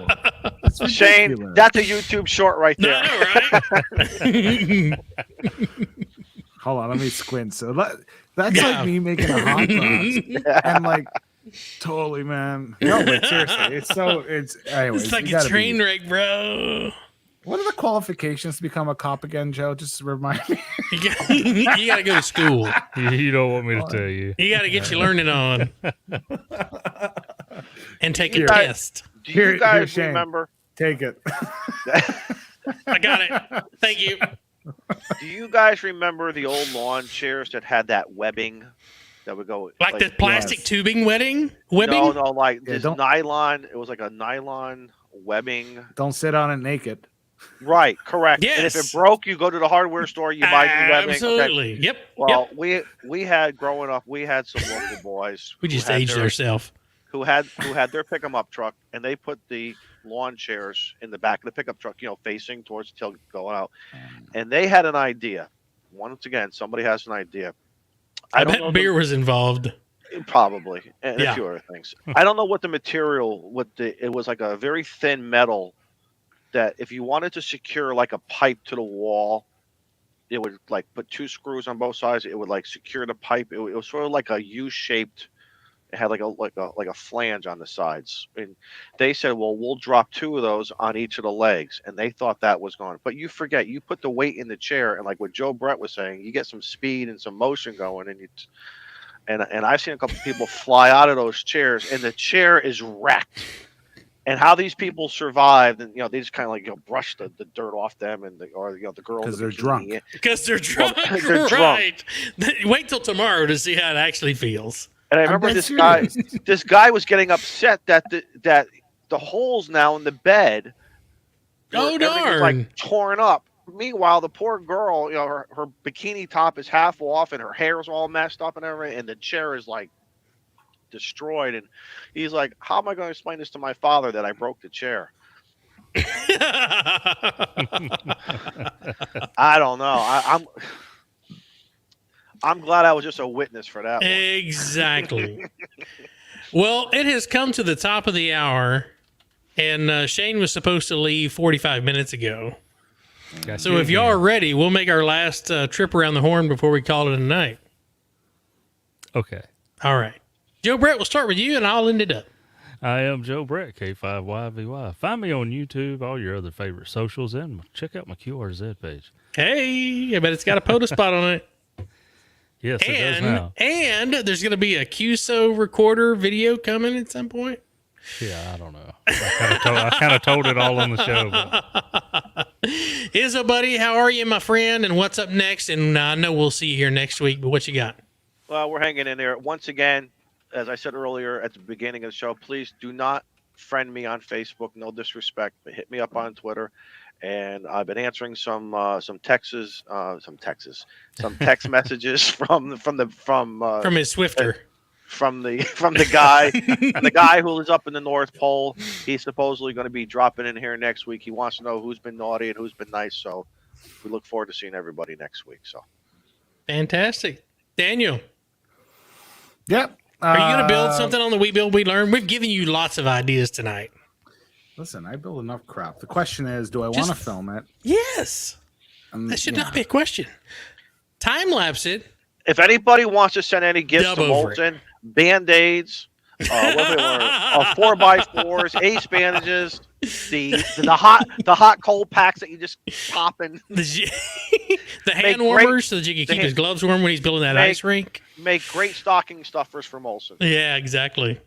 It's Shane, ridiculous. that's a YouTube short right there. I know, right? Hold on, let me squint. So that's Yeah. like me making a hot box, and like totally, man. No, but seriously, it's anyways. It's like you a gotta train be- wreck, bro. What are the qualifications to become a cop again, Joe? Just remind me. You got to go to school. You don't want me to tell you. You got to get your learning on and take a You guys- test. Do Here- you guys Shane. remember? Take it. I got it. Thank you. Do you guys remember the old lawn chairs that had that webbing that would go Like the plastic yes. tubing webbing? Webbing? No, like Yeah, this don't- nylon. It was like a nylon webbing. Don't sit on it naked. Right, correct. And if Yes. it broke, you go to the hardware store, you buy new webbing. Okay. Absolutely. Yep. Well, Yep. we had growing up, we had some local boys We who just had aged their- ourselves. who had their pick 'em up truck, and they put the lawn chairs in the back of the pickup truck, facing towards the tail going out. And they had an idea. Once again, somebody has an idea. I don't bet know beer was involved. probably, and Yeah. a few other things. I don't know what the material. It was like a very thin metal that if you wanted to secure like a pipe to the wall, it would like put two screws on both sides. It would like secure the pipe. It was sort of like a U-shaped. It had like a flange on the sides, and they said, "Well, we'll drop two of those on each of the legs," and they thought that was going. But you forget, you put the weight in the chair, and like what Joe Brett was saying, you get some speed and some motion going, and I've seen a couple people fly out of those chairs, and the chair is wrecked. And how these people survived, and they just kind of like brush the dirt off them, and the girl Because in the they're bikini. drunk. Because they're drunk. they're drunk. Right. Wait till tomorrow to see how it actually feels. And I remember this guy was getting upset that the holes now in the bed, Oh, everything was darn. like torn up. Meanwhile, the poor girl, her bikini top is half off, and her hair's all messed up and everything, and the chair is like destroyed. And he's like, "How am I going to explain this to my father that I broke the chair?" I don't know. I'm glad I was just a witness for that one. Exactly. Well, it has come to the top of the hour, and Shane was supposed to leave 45 minutes ago. Got So you if y'all again. are ready, we'll make our last trip around the horn before we call it a night. Okay. All right. Joe Brett, we'll start with you, and I'll end it up. I am Joe Brett, K5YVY. Find me on YouTube, all your other favorite socials, and check out my QRZ page. Hey, I bet it's got a POTA spot on it. Yes, it does now. And there's going to be a QSO recorder video coming at some point. Yeah, I don't know. I kind of told it all on the show. But Izzo, buddy, how are you, my friend? And what's up next? And I know we'll see you here next week, but what you got? Well, we're hanging in there. Once again, as I said earlier at the beginning of the show, please do not friend me on Facebook. No disrespect, but hit me up on Twitter. And I've been answering some text messages from From his Swifter. from the guy the guy who lives up in the North Pole. He's supposedly going to be dropping in here next week. He wants to know who's been naughty and who's been nice. So we look forward to seeing everybody next week. So Fantastic. Daniel, Yep. are you going to build something on the We Build, We Learn? We've given you lots of ideas tonight. Listen, I build enough crap. The question is, do I want to film it? Yes. That should not be a question. Time lapse it. if anybody wants to send any gifts Dub to over it. Molten, Band-Aids, What did we learn? 4x4s, ace bandages, the hot cold packs that you just pop in. The hand warmers so that you can keep his gloves warm when he's building that ice rink. Make great stocking stuffers for Molson. Yeah, exactly.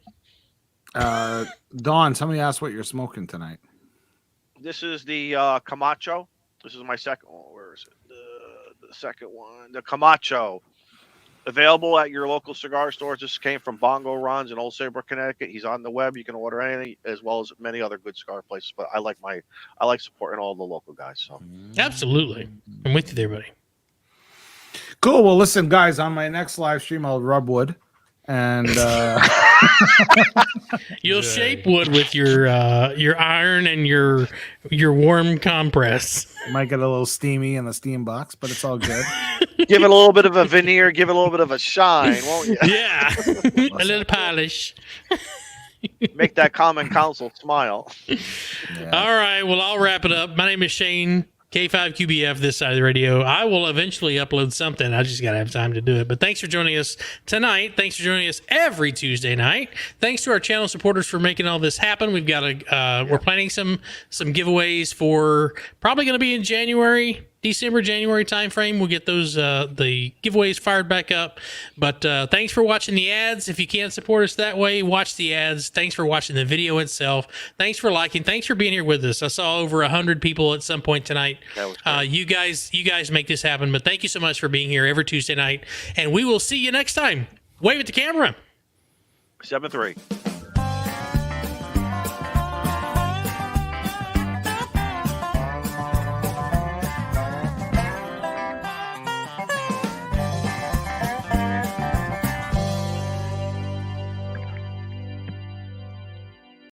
Dawn, somebody asked what you're smoking tonight. This is the Camacho. This is my second. Oh, where is it? The second one, the Camacho. Available at your local cigar stores. This came from Bongo Ron's in Old Saybrook, Connecticut. He's on the web. You can order anything, as well as many other good cigar places. But I like supporting all the local guys. So absolutely, I'm with you there, buddy. Cool. Well, listen, guys. On my next live stream, I'll rub wood, and you'll shape wood with your iron and your warm compress. Might get a little steamy in the steam box, but it's all good. Give it a little bit of a veneer, give it a little bit of a shine, won't you? Yeah, a little polish. Make that common council smile. Yeah. All right, well, I'll wrap it up. My name is Shane, K5QBF, this side of the radio. I will eventually upload something. I just got to have time to do it. But thanks for joining us tonight. Thanks for joining us every Tuesday night. Thanks to our channel supporters for making all this happen. We've got we're planning some giveaways for probably going to be in December, January timeframe. We'll get those the giveaways fired back up. But thanks for watching the ads. If you can't support us that way, watch the ads. Thanks for watching the video itself. Thanks for liking. Thanks for being here with us. I saw over 100 people at some point tonight. You guys make this happen. But thank you so much for being here every Tuesday night. And we will see you next time. Wave at the camera. 7-3.